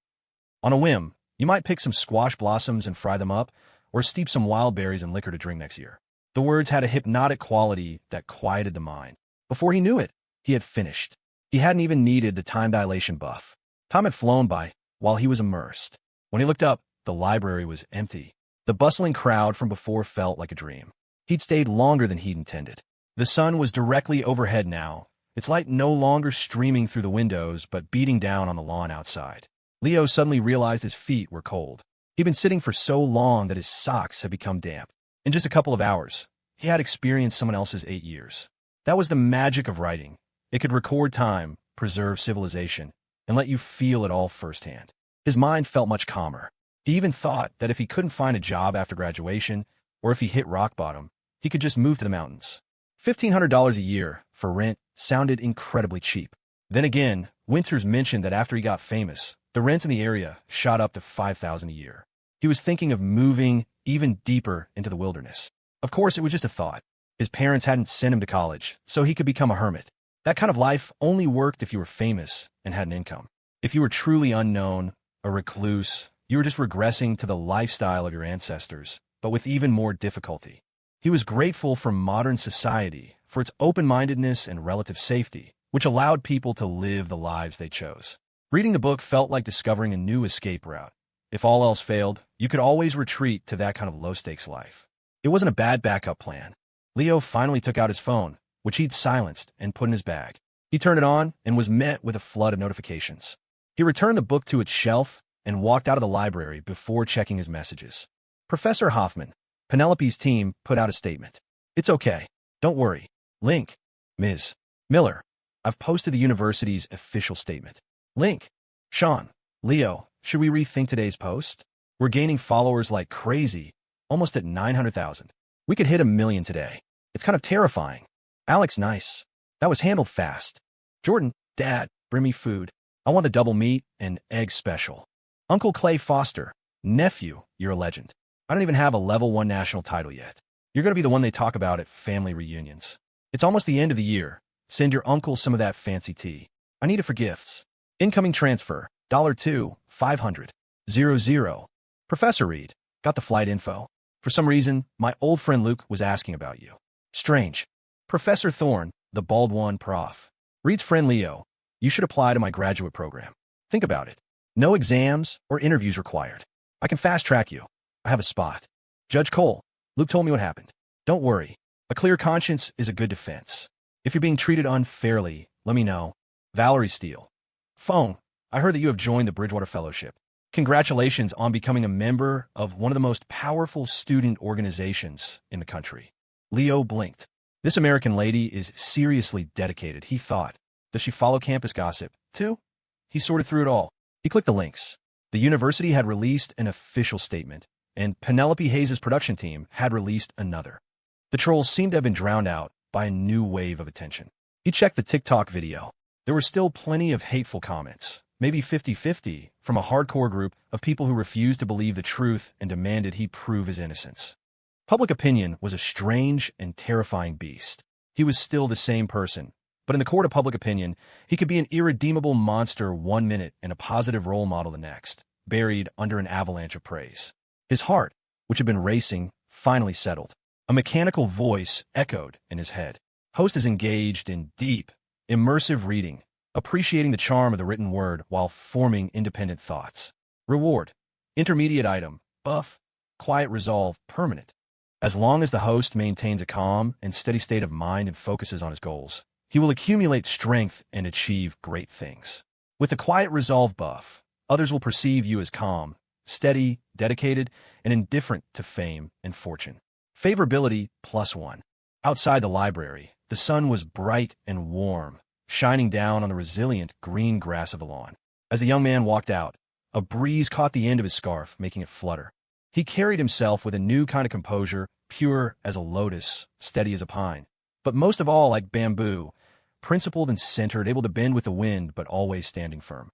Speaker 1: On a whim, you might pick some squash blossoms and fry them up, or steep some wild berries in liquor to drink next year. The words had a hypnotic quality that quieted the mind. Before he knew it, he had finished. He hadn't even needed the time dilation buff. Time had flown by while he was immersed. When he looked up, the library was empty. The bustling crowd from before felt like a dream. He'd stayed longer than he'd intended. The sun was directly overhead now, its light no longer streaming through the windows but beating down on the lawn outside. Leo suddenly realized his feet were cold. He'd been sitting for so long that his socks had become damp. In just a couple of hours, he had experienced someone else's 8 years. That was the magic of writing. It could record time, preserve civilization, and let you feel it all firsthand. His mind felt much calmer. He even thought that if he couldn't find a job after graduation, or if he hit rock bottom, he could just move to the mountains. $1,500 a year for rent sounded incredibly cheap. Then again, Winters mentioned that after he got famous, the rent in the area shot up to $5,000 a year. He was thinking of moving even deeper into the wilderness. Of course, it was just a thought. His parents hadn't sent him to college, so he could become a hermit. That kind of life only worked if you were famous and had an income. If you were truly unknown, a recluse, you were just regressing to the lifestyle of your ancestors, but with even more difficulty. He was grateful for modern society, for its open-mindedness and relative safety, which allowed people to live the lives they chose. Reading the book felt like discovering a new escape route. If all else failed, you could always retreat to that kind of low-stakes life. It wasn't a bad backup plan. Leo finally took out his phone, which he'd silenced and put in his bag. He turned it on and was met with a flood of notifications. He returned the book to its shelf and walked out of the library before checking his messages. Professor Hoffman, Penelope's team, put out a statement. It's okay. Don't worry. Link. Ms. Miller. I've posted the university's official statement. Link. Sean. Leo, should we rethink today's post? We're gaining followers like crazy, almost at 900,000. We could hit 1 million today. It's kind of terrifying. Alex, nice. That was handled fast. Jordan, Dad, bring me food. I want the double meat and egg special. Uncle Clay Foster, nephew, you're a legend. I don't even have a level 1 national title yet. You're going to be the one they talk about at family reunions. It's almost the end of the year. Send your uncle some of that fancy tea. I need it for gifts. Incoming transfer, $2, 500. 00. Professor Reed, got the flight info. For some reason, my old friend Luke was asking about you. Strange. Professor Thorne, the bald one prof. Reed's friend Leo, you should apply to my graduate program. Think about it. No exams or interviews required. I can fast-track you. I have a spot. Judge Cole, Luke told me what happened. Don't worry. A clear conscience is a good defense. If you're being treated unfairly, let me know. Valerie Steele. Phone, I heard that you have joined the Bridgewater Fellowship. Congratulations on becoming a member of one of the most powerful student organizations in the country. Leo blinked. This American lady is seriously dedicated, he thought. Does she follow campus gossip, too? He sorted through it all. He clicked the links. The university had released an official statement, and Penelope Hayes' production team had released another. The trolls seemed to have been drowned out by a new wave of attention. He checked the TikTok video. There were still plenty of hateful comments, maybe 50-50, from a hardcore group of people who refused to believe the truth and demanded he prove his innocence. Public opinion was a strange and terrifying beast. He was still the same person, but in the court of public opinion, he could be an irredeemable monster 1 minute and a positive role model the next, buried under an avalanche of praise. His heart, which had been racing, finally settled. A mechanical voice echoed in his head. Host is engaged in deep, immersive reading, appreciating the charm of the written word while forming independent thoughts. Reward. Intermediate item. Buff. Quiet resolve. Permanent. As long as the host maintains a calm and steady state of mind and focuses on his goals, he will accumulate strength and achieve great things. With the quiet resolve buff, others will perceive you as calm, steady, dedicated, and indifferent to fame and fortune. Favorability +1. Outside the library, the sun was bright and warm, shining down on the resilient green grass of the lawn. As the young man walked out, a breeze caught the end of his scarf, making it flutter. He carried himself with a new kind of composure, pure as a lotus, steady as a pine, but most of all like bamboo, principled and centered, able to bend with the wind, but always standing firm.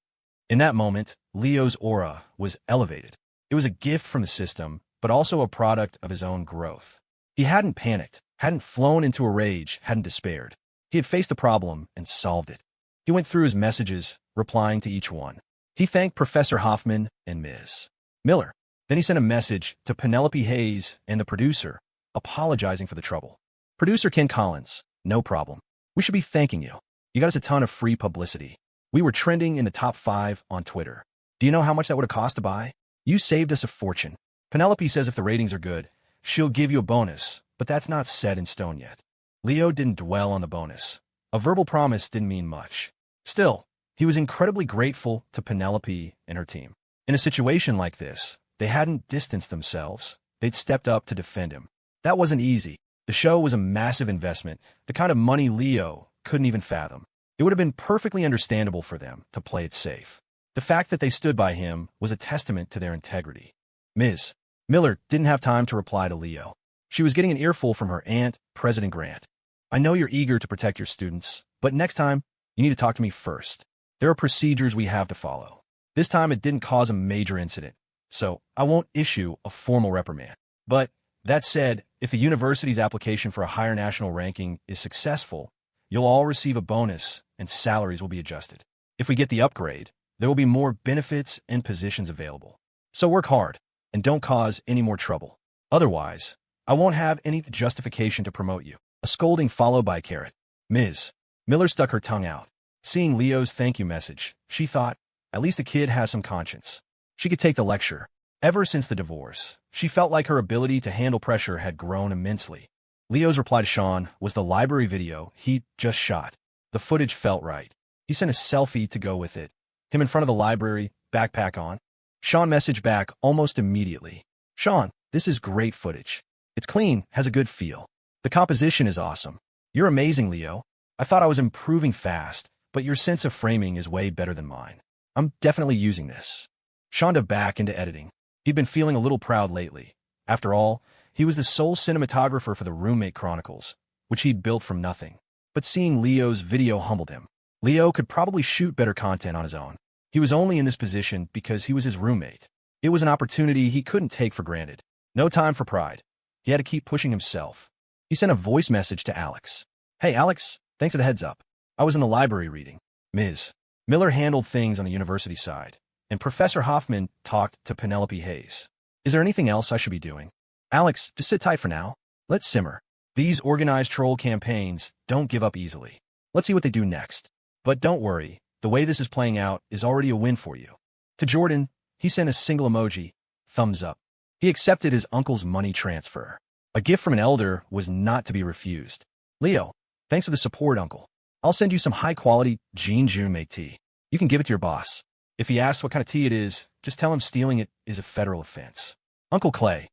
Speaker 1: In that moment, Leo's aura was elevated. It was a gift from the system, but also a product of his own growth. He hadn't panicked, hadn't flown into a rage, hadn't despaired. He had faced the problem and solved it. He went through his messages, replying to each one. He thanked Professor Hoffman and Ms. Miller. Then he sent a message to Penelope Hayes and the producer, apologizing for the trouble. Producer Ken Collins, no problem. We should be thanking you. You got us a ton of free publicity. We were trending in the top 5 on Twitter. Do you know how much that would have cost to buy? You saved us a fortune. Penelope says if the ratings are good, she'll give you a bonus, but that's not set in stone yet. Leo didn't dwell on the bonus. A verbal promise didn't mean much. Still, he was incredibly grateful to Penelope and her team. In a situation like this, they hadn't distanced themselves. They'd stepped up to defend him. That wasn't easy. The show was a massive investment, the kind of money Leo couldn't even fathom. It would have been perfectly understandable for them to play it safe. The fact that they stood by him was a testament to their integrity. Ms. Miller didn't have time to reply to Leo. She was getting an earful from her aunt, President Grant. I know you're eager to protect your students, but next time, you need to talk to me first. There are procedures we have to follow. This time it didn't cause a major incident, so I won't issue a formal reprimand. But that said, if the university's application for a higher national ranking is successful, you'll all receive a bonus and salaries will be adjusted. If we get the upgrade, there will be more benefits and positions available. So work hard and don't cause any more trouble. Otherwise, I won't have any justification to promote you. A scolding followed by a carrot. Ms. Miller stuck her tongue out. Seeing Leo's thank you message, she thought, at least the kid has some conscience. She could take the lecture. Ever since the divorce, she felt like her ability to handle pressure had grown immensely. Leo's reply to Sean was the library video he'd just shot. The footage felt right. He sent a selfie to go with it. Him in front of the library, backpack on. Sean messaged back almost immediately. Sean, this is great footage. It's clean, has a good feel. The composition is awesome. You're amazing, Leo. I thought I was improving fast, but your sense of framing is way better than mine. I'm definitely using this. Sean dove back into editing. He'd been feeling a little proud lately. After all, he was the sole cinematographer for the Roommate Chronicles, which he'd built from nothing. but seeing Leo's video humbled him. Leo could probably shoot better content on his own. He was only in this position because he was his roommate. It was an opportunity he couldn't take for granted. No time for pride. He had to keep pushing himself. He sent a voice message to Alex. "Hey, Alex, thanks for the heads up. I was in the library reading. Ms. Miller handled things on the university side, and Professor Hoffman talked to Penelope Hayes. Is there anything else I should be doing? Alex, just sit tight for now. Let's simmer. These organized troll campaigns don't give up easily. Let's see what they do next. But don't worry, the way this is playing out is already a win for you." To Jordan, he sent a single emoji, thumbs up. He accepted his uncle's money transfer. A gift from an elder was not to be refused. "Leo, thanks for the support, Uncle. I'll send you some high-quality June-made tea. You can give it to your boss. If he asks what kind of tea it is, just tell him stealing it is a federal offense." Uncle Clay.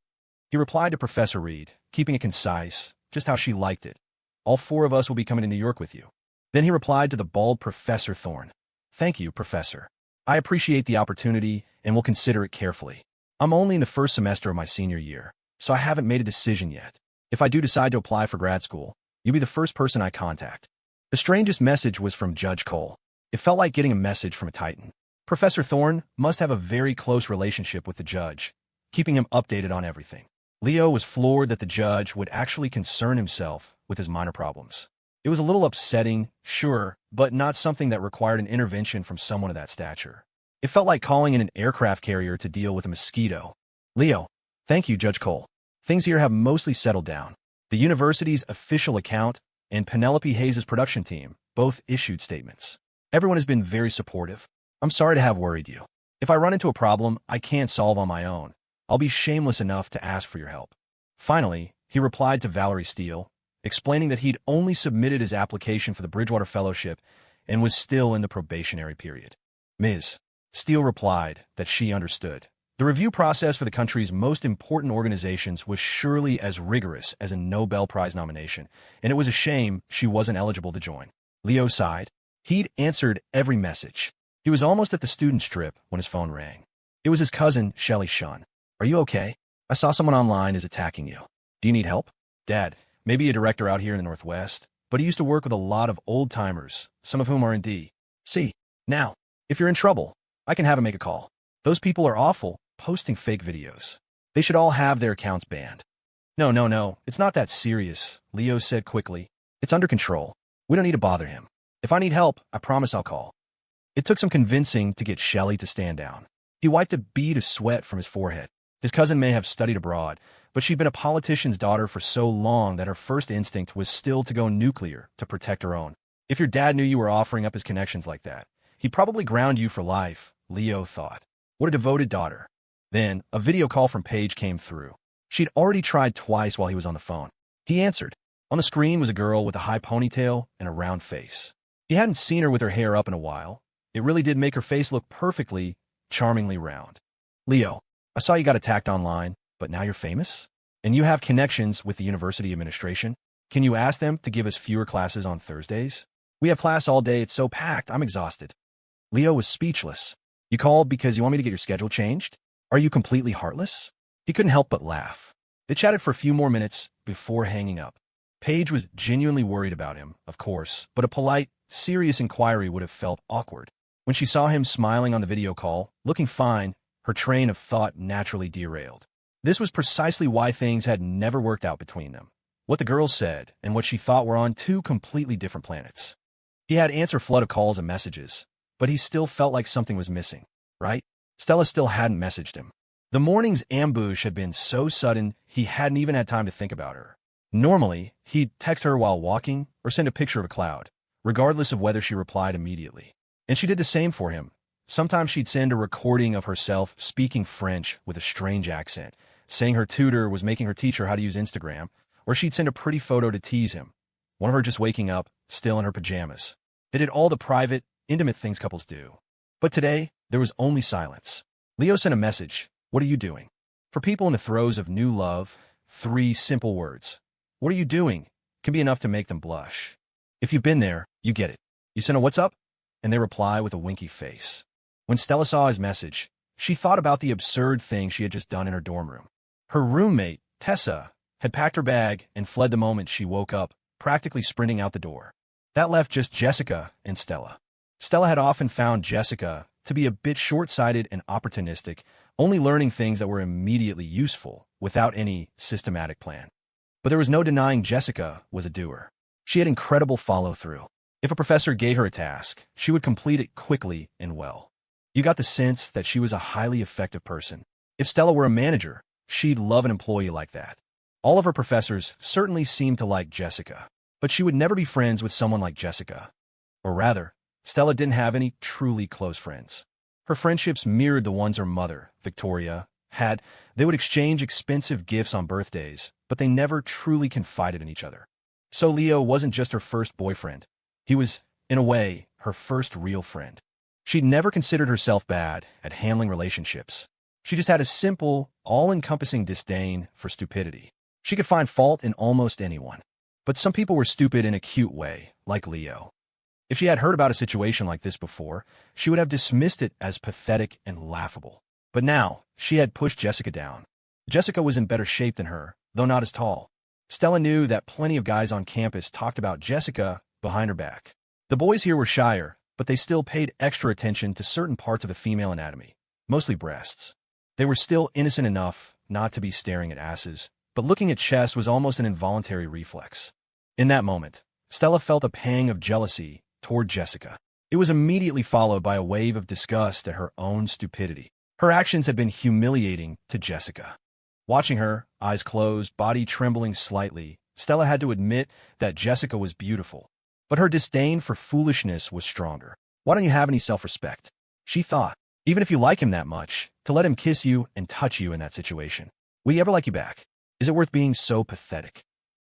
Speaker 1: He replied to Professor Reed, keeping it concise, just how she liked it. "All four of us will be coming to New York with you." Then he replied to the bald Professor Thorne. "Thank you, Professor. I appreciate the opportunity and will consider it carefully. I'm only in the first semester of my senior year, so I haven't made a decision yet. If I do decide to apply for grad school, you'll be the first person I contact." The strangest message was from Judge Cole. It felt like getting a message from a titan. Professor Thorne must have a very close relationship with the judge, keeping him updated on everything. Leo was floored that the judge would actually concern himself with his minor problems. It was a little upsetting, sure, but not something that required an intervention from someone of that stature. It felt like calling in an aircraft carrier to deal with a mosquito. "Leo, thank you, Judge Cole. Things here have mostly settled down. The university's official account and Penelope Hayes' production team both issued statements. Everyone has been very supportive. I'm sorry to have worried you. If I run into a problem I can't solve on my own, I'll be shameless enough to ask for your help." Finally, he replied to Valerie Steele, explaining that he'd only submitted his application for the Bridgewater Fellowship and was still in the probationary period. Ms. Steele replied that she understood. The review process for the country's most important organizations was surely as rigorous as a Nobel Prize nomination, and it was a shame she wasn't eligible to join. Leo sighed. He'd answered every message. He was almost at the student's trip when his phone rang. It was his cousin, Shelley Shun. "Are you okay? I saw someone online is attacking you. Do you need help?" "Dad, maybe a director out here in the Northwest, but he used to work with a lot of old-timers, some of whom are in D.C. Now, if you're in trouble, I can have him make a call. Those people are awful, posting fake videos. They should all have their accounts banned." No, it's not that serious," Leo said quickly. "It's under control. We don't need to bother him. If I need help, I promise I'll call." It took some convincing to get Shelley to stand down. He wiped a bead of sweat from his forehead. His cousin may have studied abroad, but she'd been a politician's daughter for so long that her first instinct was still to go nuclear to protect her own. If your dad knew you were offering up his connections like that, he'd probably ground you for life, Leo thought. What a devoted daughter. Then, a video call from Paige came through. She'd already tried twice while he was on the phone. He answered. On the screen was a girl with a high ponytail and a round face. He hadn't seen her with her hair up in a while. It really did make her face look perfectly, charmingly round. "Leo, I saw you got attacked online, but now you're famous? And you have connections with the university administration? Can you ask them to give us fewer classes on Thursdays? We have class all day, it's so packed, I'm exhausted." Leo was speechless. "You called because you want me to get your schedule changed? Are you completely heartless?" He couldn't help but laugh. They chatted for a few more minutes before hanging up. Paige was genuinely worried about him, of course, but a polite, serious inquiry would have felt awkward. When she saw him smiling on the video call, looking fine, her train of thought naturally derailed. This was precisely why things had never worked out between them. What the girl said and what she thought were on two completely different planets. He had answered a flood of calls and messages, but he still felt like something was missing, right? Stella still hadn't messaged him. The morning's ambush had been so sudden he hadn't even had time to think about her. Normally, he'd text her while walking or send a picture of a cloud, regardless of whether she replied immediately. And she did the same for him. Sometimes she'd send a recording of herself speaking French with a strange accent, saying her tutor was making her teach her how to use Instagram, or she'd send a pretty photo to tease him. One of her just waking up, still in her pajamas. They did all the private, intimate things couples do. But today, there was only silence. Leo sent a message. What are you doing? For people in the throes of new love, 3 simple words. What are you doing? Can be enough to make them blush. If you've been there, you get it. You send a what's up? And they reply with a winky face. When Stella saw his message, she thought about the absurd thing she had just done in her dorm room. Her roommate, Tessa, had packed her bag and fled the moment she woke up, practically sprinting out the door. That left just Jessica and Stella. Stella had often found Jessica to be a bit short-sighted and opportunistic, only learning things that were immediately useful without any systematic plan. But there was no denying Jessica was a doer. She had incredible follow-through. If a professor gave her a task, she would complete it quickly and well. You got the sense that she was a highly effective person. If Stella were a manager, she'd love an employee like that. All of her professors certainly seemed to like Jessica, but she would never be friends with someone like Jessica. Or rather, Stella didn't have any truly close friends. Her friendships mirrored the ones her mother, Victoria, had. They would exchange expensive gifts on birthdays, but they never truly confided in each other. So Leo wasn't just her first boyfriend. He was, in a way, her first real friend. She'd never considered herself bad at handling relationships. She just had a simple, all-encompassing disdain for stupidity. She could find fault in almost anyone. But some people were stupid in a cute way, like Leo. If she had heard about a situation like this before, she would have dismissed it as pathetic and laughable. But now, she had pushed Jessica down. Jessica was in better shape than her, though not as tall. Stella knew that plenty of guys on campus talked about Jessica behind her back. The boys here were shyer, but they still paid extra attention to certain parts of the female anatomy, mostly breasts. They were still innocent enough not to be staring at asses, but looking at chests was almost an involuntary reflex. In that moment, Stella felt a pang of jealousy toward Jessica. It was immediately followed by a wave of disgust at her own stupidity. Her actions had been humiliating to Jessica. Watching her, eyes closed, body trembling slightly, Stella had to admit that Jessica was beautiful. But her disdain for foolishness was stronger. Why don't you have any self-respect? She thought, even if you like him that much, to let him kiss you and touch you in that situation. Will he ever like you back? Is it worth being so pathetic?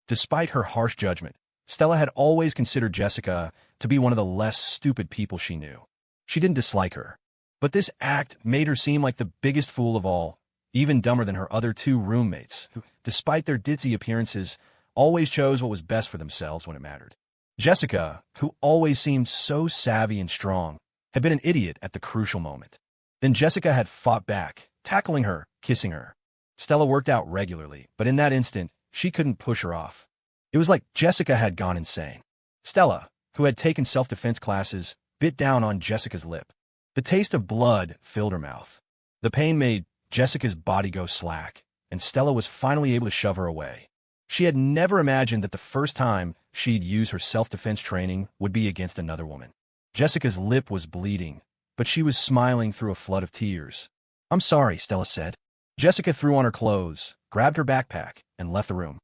Speaker 1: Despite her harsh judgment, Stella had always considered Jessica to be one of the less stupid people she knew. She didn't dislike her. But this act made her seem like the biggest fool of all, even dumber than her other two roommates, who, despite their ditzy appearances, always chose what was best for themselves when it mattered. Jessica, who always seemed so savvy and strong, had been an idiot at the crucial moment. Then Jessica had fought back, tackling her, kissing her. Stella worked out regularly, but in that instant, she couldn't push her off. It was like Jessica had gone insane. Stella, who had taken self-defense classes, bit down on Jessica's lip. The taste of blood filled her mouth. The pain made Jessica's body go slack, and Stella was finally able to shove her away. She had never imagined that the first time she'd use her self-defense training would be against another woman. Jessica's lip was bleeding, but she was smiling through a flood of tears. "I'm sorry," Stella said. Jessica threw on her clothes, grabbed her backpack, and left the room.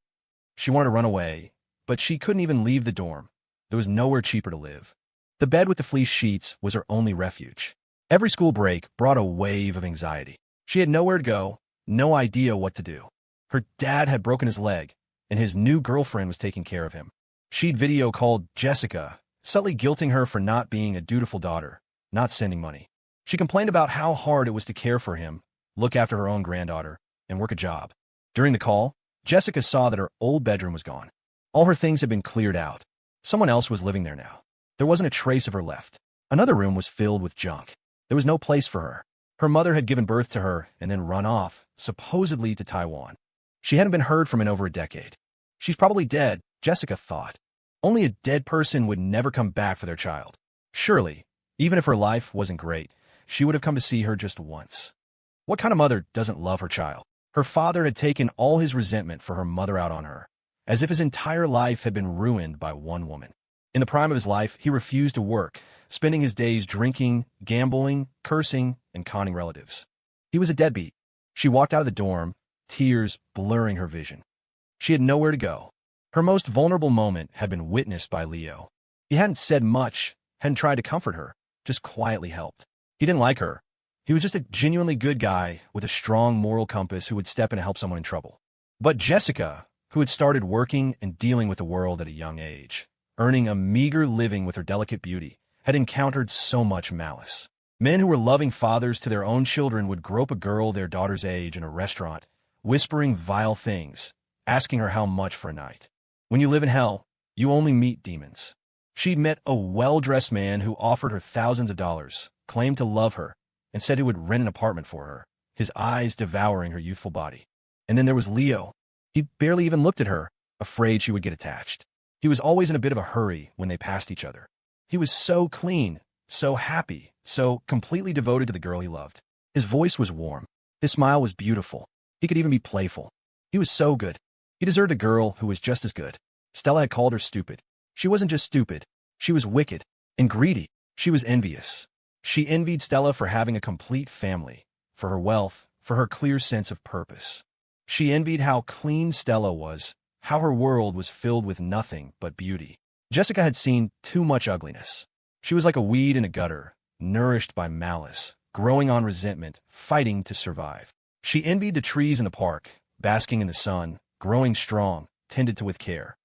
Speaker 1: She wanted to run away, but she couldn't even leave the dorm. There was nowhere cheaper to live. The bed with the fleece sheets was her only refuge. Every school break brought a wave of anxiety. She had nowhere to go, no idea what to do. Her dad had broken his leg, and his new girlfriend was taking care of him. She'd video called Jessica, subtly guilting her for not being a dutiful daughter, not sending money. She complained about how hard it was to care for him, look after her own granddaughter, and work a job. During the call, Jessica saw that her old bedroom was gone. All her things had been cleared out. Someone else was living there now. There wasn't a trace of her left. Another room was filled with junk. There was no place for her. Her mother had given birth to her and then run off, supposedly to Taiwan. She hadn't been heard from in over a decade. She's probably dead, Jessica thought. Only a dead person would never come back for their child. Surely, even if her life wasn't great, she would have come to see her just once. What kind of mother doesn't love her child? Her father had taken all his resentment for her mother out on her, as if his entire life had been ruined by one woman. In the prime of his life, he refused to work, spending his days drinking, gambling, cursing, and conning relatives. He was a deadbeat. She walked out of the dorm, tears blurring her vision. She had nowhere to go. Her most vulnerable moment had been witnessed by Leo. He hadn't said much, hadn't tried to comfort her, just quietly helped. He didn't like her. He was just a genuinely good guy with a strong moral compass who would step in to help someone in trouble. But Jessica, who had started working and dealing with the world at a young age, earning a meager living with her delicate beauty, had encountered so much malice. Men who were loving fathers to their own children would grope a girl their daughter's age in a restaurant, whispering vile things, asking her how much for a night. When you live in hell, you only meet demons. She'd met a well-dressed man who offered her thousands of dollars, claimed to love her, and said he would rent an apartment for her, his eyes devouring her youthful body. And then there was Leo. He barely even looked at her, afraid she would get attached. He He was always in a bit of a hurry when they passed each other. He was so clean, so happy, so completely devoted to the girl he loved. His voice was warm. His smile was beautiful. He could even be playful. He was so good. He deserved a girl who was just as good. Stella had called her stupid. She wasn't just stupid. She was wicked and greedy. She was envious. She envied Stella for having a complete family, for her wealth, for her clear sense of purpose. She envied how clean Stella was, how her world was filled with nothing but beauty. Jessica had seen too much ugliness. She was like a weed in a gutter, nourished by malice, growing on resentment, fighting to survive. She envied the trees in the park, basking in the sun, growing strong, tended to with care.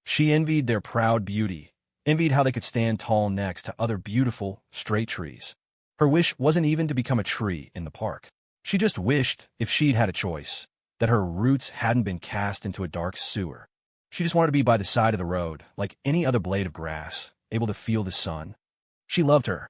Speaker 1: She envied their proud beauty, envied how they could stand tall next to other beautiful, straight trees. Her wish wasn't even to become a tree in the park. She just wished, if she'd had a choice, that her roots hadn't been cast into a dark sewer. She just wanted to be by the side of the road, like any other blade of grass, able to feel the sun. She loved her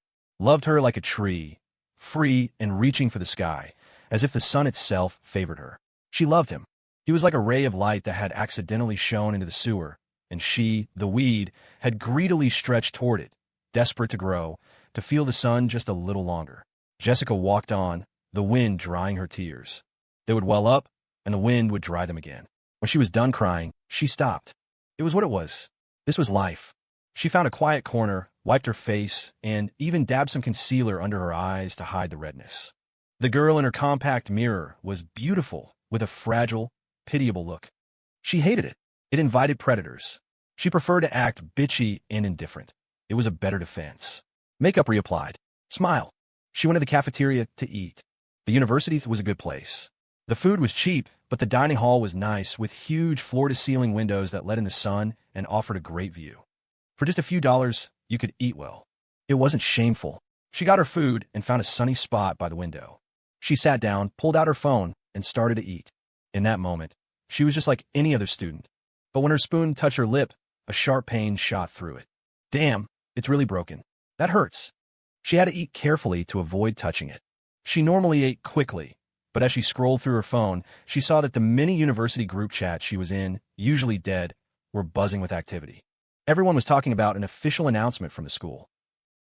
Speaker 1: like a tree, free and reaching for the sky, as if the sun itself favored her. She loved him. He was like a ray of light that had accidentally shone into the sewer, and she, the weed, had greedily stretched toward it, desperate to grow, to feel the sun just a little longer. Jessica walked on, the wind drying her tears. They would well up, and the wind would dry them again. When she was done crying, she stopped. It was what it was. This was life. She found a quiet corner, wiped her face, and even dabbed some concealer under her eyes to hide the redness. The girl in her compact mirror was beautiful, with a fragile, pitiable look. She hated it. It invited predators. She preferred to act bitchy and indifferent. It was a better defense. Makeup reapplied. Smile. She went to the cafeteria to eat. The university was a good place. The food was cheap, but the dining hall was nice, with huge floor-to-ceiling windows that let in the sun and offered a great view. For just a few dollars, you could eat well. It wasn't shameful. She got her food and found a sunny spot by the window. She sat down, pulled out her phone, and started to eat. In that moment, she was just like any other student. But when her spoon touched her lip, a sharp pain shot through it. Damn, it's really broken. That hurts. She had to eat carefully to avoid touching it. She normally ate quickly, but as she scrolled through her phone, she saw that the many university group chats she was in, usually dead, were buzzing with activity. Everyone was talking about an official announcement from the school.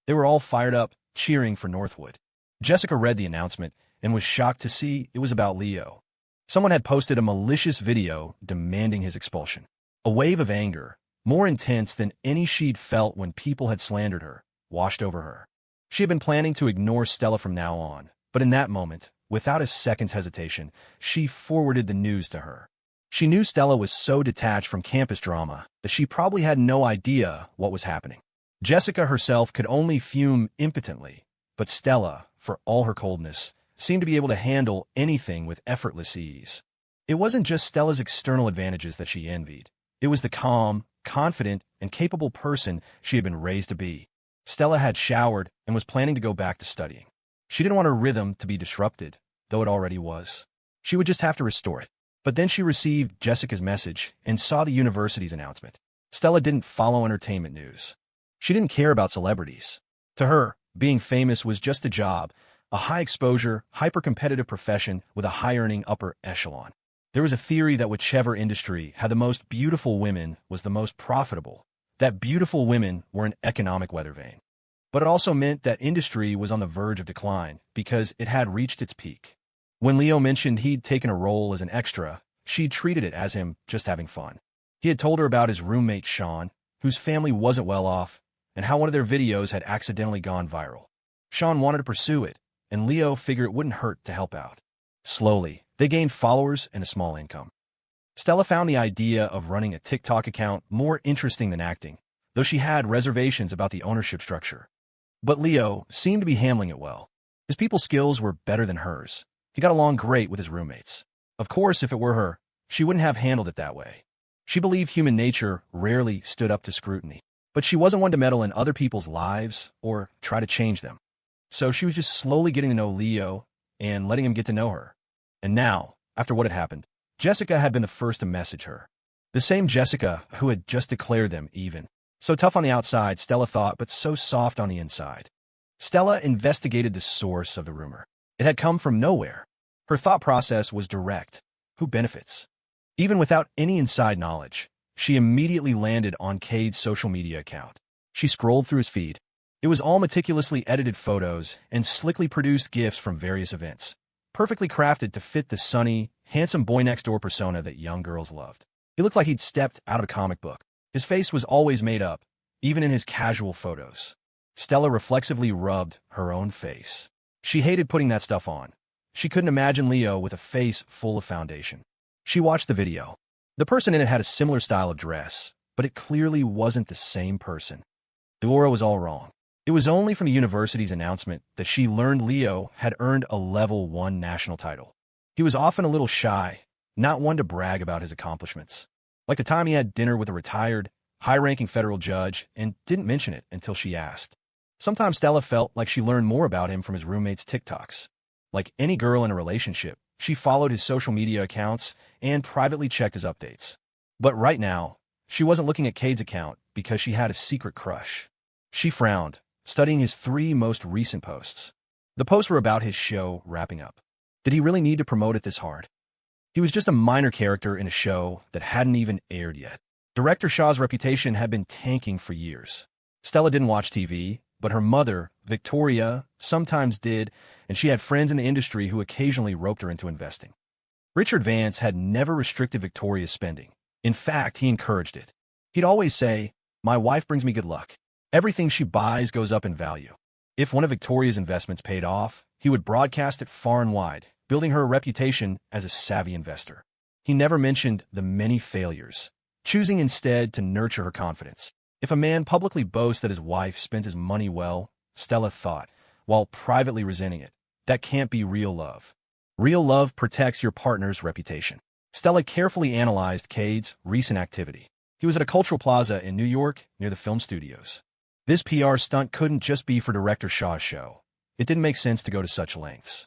Speaker 1: They were all fired up, cheering for Northwood. Jessica read the announcement and was shocked to see it was about Leo. Someone had posted a malicious video demanding his expulsion. A wave of anger, more intense than any she'd felt when people had slandered her, washed over her. She had been planning to ignore Stella from now on, but in that moment, without a second's hesitation, she forwarded the news to her. She knew Stella was so detached from campus drama that she probably had no idea what was happening. Jessica herself could only fume impotently, but Stella, for all her coldness, seemed to be able to handle anything with effortless ease. It wasn't just Stella's external advantages that she envied. It was the calm, confident, and capable person she had been raised to be. Stella had showered and was planning to go back to studying. She didn't want her rhythm to be disrupted, though it already was. She would just have to restore it. But then she received Jessica's message and saw the university's announcement. Stella didn't follow entertainment news. She didn't care about celebrities. To her, being famous was just a job, a high-exposure, hyper-competitive profession with a high-earning upper echelon. There was a theory that whichever industry had the most beautiful women was the most profitable, that beautiful women were an economic weather vane. But it also meant that industry was on the verge of decline because it had reached its peak. When Leo mentioned he'd taken a role as an extra, she treated it as him just having fun. He had told her about his roommate Sean, whose family wasn't well off, and how one of their videos had accidentally gone viral. Sean wanted to pursue it, and Leo figured it wouldn't hurt to help out. Slowly, they gained followers and a small income. Stella found the idea of running a TikTok account more interesting than acting, though she had reservations about the ownership structure. But Leo seemed to be handling it well. His people skills were better than hers. He got along great with his roommates. Of course, if it were her, she wouldn't have handled it that way. She believed human nature rarely stood up to scrutiny, but she wasn't one to meddle in other people's lives or try to change them. So she was just slowly getting to know Leo and letting him get to know her. And now, after what had happened, Jessica had been the first to message her. The same Jessica who had just declared them even. So tough on the outside, Stella thought, but so soft on the inside. Stella investigated the source of the rumor. It had come from nowhere. Her thought process was direct. Who benefits? Even without any inside knowledge, she immediately landed on Cade's social media account. She scrolled through his feed. It was all meticulously edited photos and slickly produced GIFs from various events, perfectly crafted to fit the sunny, handsome boy-next-door persona that young girls loved. He looked like he'd stepped out of a comic book. His face was always made up, even in his casual photos. Stella reflexively rubbed her own face. She hated putting that stuff on. She couldn't imagine Leo with a face full of foundation. She watched the video. The person in it had a similar style of dress, but it clearly wasn't the same person. The aura was all wrong. It was only from the university's announcement that she learned Leo had earned a level 1 national title. He was often a little shy, not one to brag about his accomplishments. Like the time he had dinner with a retired, high-ranking federal judge and didn't mention it until she asked. Sometimes Stella felt like she learned more about him from his roommate's TikToks. Like any girl in a relationship, she followed his social media accounts and privately checked his updates. But right now, she wasn't looking at Cade's account because she had a secret crush. She frowned, studying his 3 most recent posts. The posts were about his show wrapping up. Did he really need to promote it this hard? He was just a minor character in a show that hadn't even aired yet. Director Shaw's reputation had been tanking for years. Stella didn't watch TV, but her mother, Victoria, sometimes did, and she had friends in the industry who occasionally roped her into investing. Richard Vance had never restricted Victoria's spending. In fact, he encouraged it. He'd always say, "My wife brings me good luck. Everything she buys goes up in value." If one of Victoria's investments paid off, he would broadcast it far and wide, building her a reputation as a savvy investor. He never mentioned the many failures, choosing instead to nurture her confidence. If a man publicly boasts that his wife spends his money well, Stella thought, while privately resenting it, that can't be real love. Real love protects your partner's reputation. Stella carefully analyzed Cade's recent activity. He was at a cultural plaza in New York near the film studios. This PR stunt couldn't just be for Director Shaw's show. It didn't make sense to go to such lengths.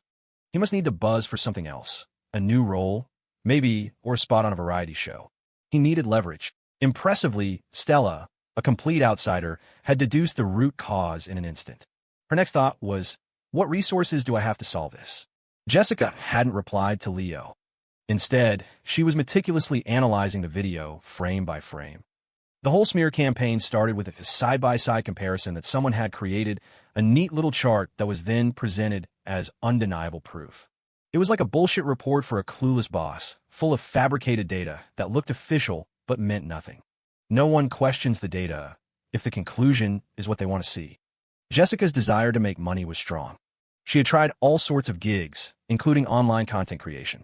Speaker 1: He must need the buzz for something else, a new role, maybe, or a spot on a variety show. He needed leverage. Impressively, Stella, a complete outsider, had deduced the root cause in an instant. Her next thought was, what resources do I have to solve this? Jessica hadn't replied to Leo. Instead, she was meticulously analyzing the video frame by frame. The whole smear campaign started with a side-by-side comparison that someone had created, a neat little chart that was then presented as undeniable proof. It was like a bullshit report for a clueless boss, full of fabricated data that looked official but meant nothing. No one questions the data if the conclusion is what they want to see. Jessica's desire to make money was strong. She had tried all sorts of gigs, including online content creation.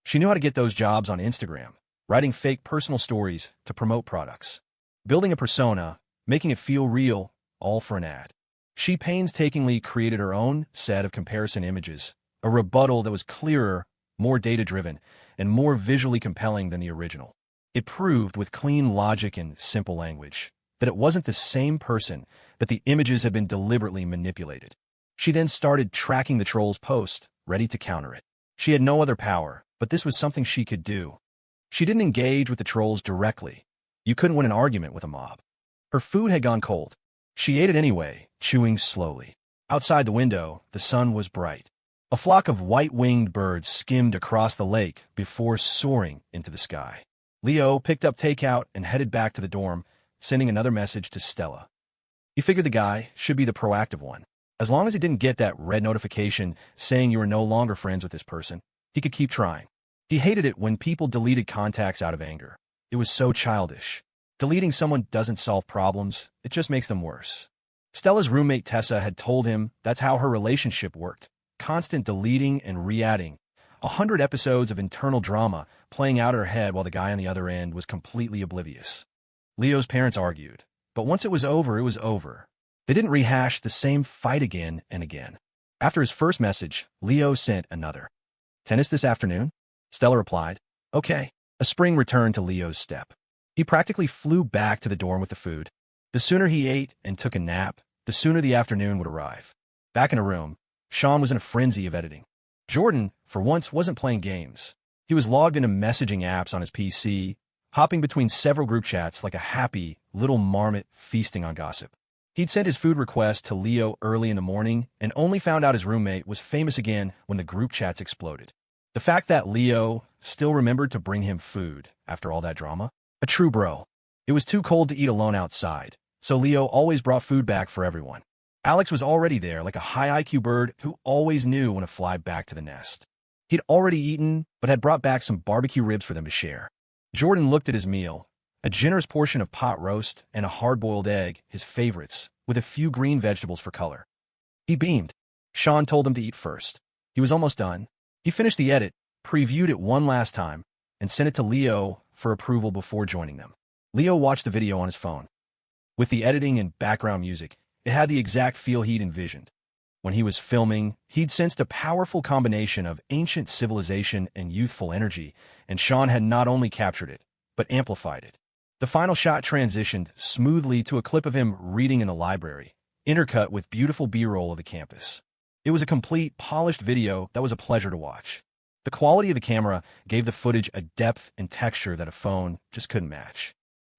Speaker 1: She knew how to get those jobs on Instagram, writing fake personal stories to promote products, building a persona, making it feel real, all for an ad. She painstakingly created her own set of comparison images, a rebuttal that was clearer, more data-driven, and more visually compelling than the original. It proved with clean logic and simple language that it wasn't the same person, but the images had been deliberately manipulated. She then started tracking the troll's post, ready to counter it. She had no other power, but this was something she could do. She didn't engage with the trolls directly. You couldn't win an argument with a mob. Her food had gone cold. She ate it anyway, chewing slowly. Outside the window, the sun was bright. A flock of white-winged birds skimmed across the lake before soaring into the sky. Leo picked up takeout and headed back to the dorm, sending another message to Stella. He figured the guy should be the proactive one. As long as he didn't get that red notification saying you were no longer friends with this person, he could keep trying. He hated it when people deleted contacts out of anger. It was so childish. Deleting someone doesn't solve problems, it just makes them worse. Stella's roommate Tessa had told him that's how her relationship worked. Constant deleting and re-adding. 100 episodes of internal drama playing out in her head while the guy on the other end was completely oblivious. Leo's parents argued, but once it was over, it was over. They didn't rehash the same fight again and again. After his first message, Leo sent another. "Tennis this afternoon?" Stella replied, "Okay." A spring returned to Leo's step. He practically flew back to the dorm with the food. The sooner he ate and took a nap, the sooner the afternoon would arrive. Back in a room, Sean was in a frenzy of editing. Jordan, for once, wasn't playing games. He was logged into messaging apps on his PC, hopping between several group chats like a happy little marmot feasting on gossip. He'd sent his food request to Leo early in the morning and only found out his roommate was famous again when the group chats exploded. The fact that Leo still remembered to bring him food after all that drama? A true bro. It was too cold to eat alone outside, so Leo always brought food back for everyone. Alex was already there, like a high IQ bird who always knew when to fly back to the nest. He'd already eaten, but had brought back some barbecue ribs for them to share. Jordan looked at his meal, a generous portion of pot roast and a hard-boiled egg, his favorites, with a few green vegetables for color. He beamed. Sean told him to eat first. He was almost done. He finished the edit, previewed it one last time, and sent it to Leo for approval before joining them. Leo watched the video on his phone. With the editing and background music, it had the exact feel he'd envisioned. When he was filming, he'd sensed a powerful combination of ancient civilization and youthful energy, and Sean had not only captured it, but amplified it. The final shot transitioned smoothly to a clip of him reading in the library, intercut with beautiful B-roll of the campus. It was a complete, polished video that was a pleasure to watch. The quality of the camera gave the footage a depth and texture that a phone just couldn't match.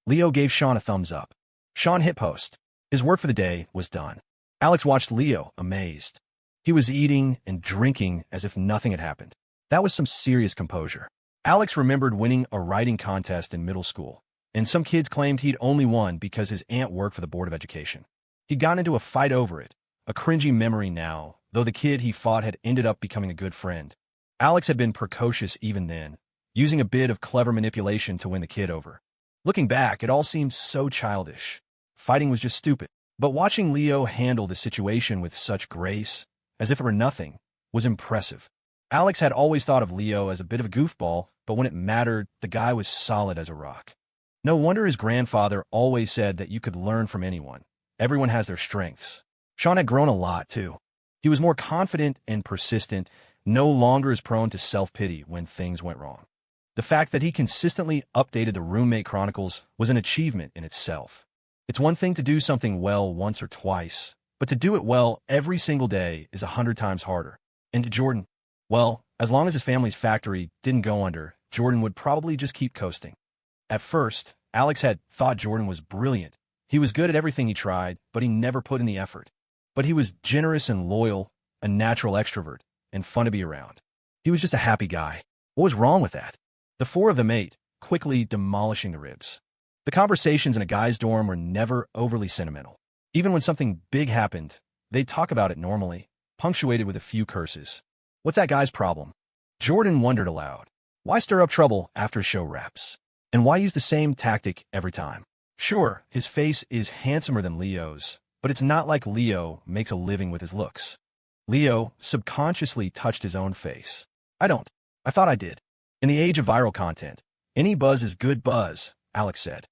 Speaker 1: Leo gave Sean a thumbs up. Sean hit post. His work for the day was done. Alex watched Leo, amazed. He was eating and drinking as if nothing had happened. That was some serious composure. Alex remembered winning a writing contest in middle school, and some kids claimed he'd only won because his aunt worked for the Board of Education. He'd gotten into a fight over it, a cringy memory now, though the kid he fought had ended up becoming a good friend. Alex had been precocious even then, using a bit of clever manipulation to win the kid over. Looking back, it all seemed so childish. Fighting was just stupid. But watching Leo handle the situation with such grace, as if it were nothing, was impressive. Alex had always thought of Leo as a bit of a goofball, but when it mattered, the guy was solid as a rock. No wonder his grandfather always said that you could learn from anyone. Everyone has their strengths. Sean had grown a lot, too. He was more confident and persistent, no longer as prone to self-pity when things went wrong. The fact that he consistently updated the roommate chronicles was an achievement in itself. It's one thing to do something well once or twice, but to do it well every single day is 100 times harder. And to Jordan, well, as long as his family's factory didn't go under, Jordan would probably just keep coasting. At first, Alex had thought Jordan was brilliant. He was good at everything he tried, but he never put in the effort. But he was generous and loyal, a natural extrovert, and fun to be around. He was just a happy guy. What was wrong with that? The four of them ate, quickly demolishing the ribs. The conversations in a guy's dorm were never overly sentimental. Even when something big happened, they'd talk about it normally, punctuated with a few curses. What's that guy's problem? Jordan wondered aloud. Why stir up trouble after a show wraps? And why use the same tactic every time? Sure, his face is handsomer than Leo's, but it's not like Leo makes a living with his looks. Leo subconsciously touched his own face. I thought I did. In the age of viral content, any buzz is good buzz, Alex said.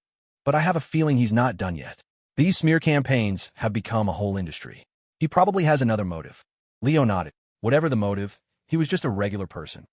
Speaker 1: But I have a feeling he's not done yet. These smear campaigns have become a whole industry. He probably has another motive. Leo nodded. Whatever the motive, he was just a regular person.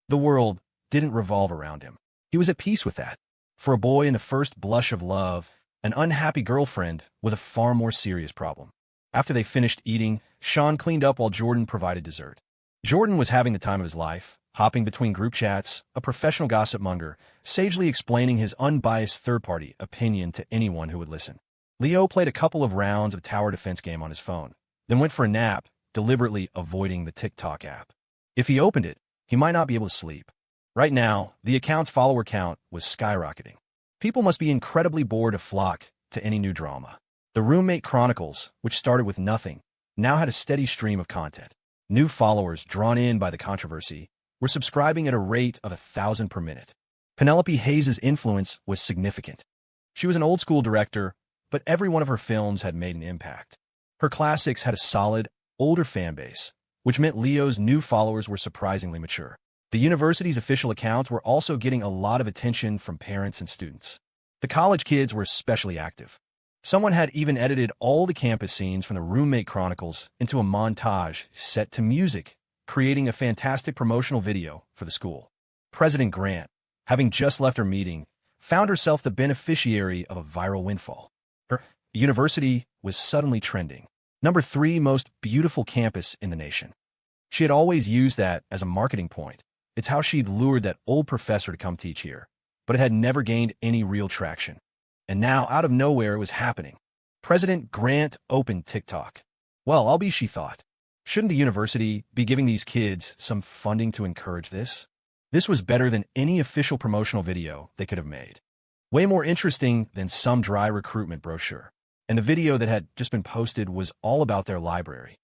Speaker 1: The world didn't revolve around him. He was at peace with that. For a boy in the first blush of love, an unhappy girlfriend was a far more serious problem. After they finished eating, Sean cleaned up while Jordan provided dessert. Jordan was having the time of his life, hopping between group chats, a professional gossip monger, sagely explaining his unbiased third-party opinion to anyone who would listen. Leo played a couple of rounds of tower defense game on his phone, then went for a nap, deliberately avoiding the TikTok app. If he opened it, he might not be able to sleep. Right now, the account's follower count was skyrocketing. People must be incredibly bored to flock to any new drama. The Roommate Chronicles, which started with nothing, now had a steady stream of content. New followers drawn in by the controversy were subscribing at a rate of 1,000 per minute. Penelope Hayes' influence was significant. She was an old-school director, but every one of her films had made an impact. Her classics had a solid, older fan base, which meant Leo's new followers were surprisingly mature. The university's official accounts were also getting a lot of attention from parents and students. The college kids were especially active. Someone had even edited all the campus scenes from the Roommate Chronicles into a montage set to music, creating a fantastic promotional video for the school. President Grant, having just left her meeting, found herself the beneficiary of a viral windfall. Her university was suddenly trending. Number 3 most beautiful campus in the nation. She had always used that as a marketing point. It's how she'd lured that old professor to come teach here, but it had never gained any real traction. And now, out of nowhere, it was happening. President Grant opened TikTok. Well, I'll be, she thought. Shouldn't the university be giving these kids some funding to encourage this? This was better than any official promotional video they could have made. Way more interesting than some dry recruitment brochure. And the video that had just been posted was all about their library.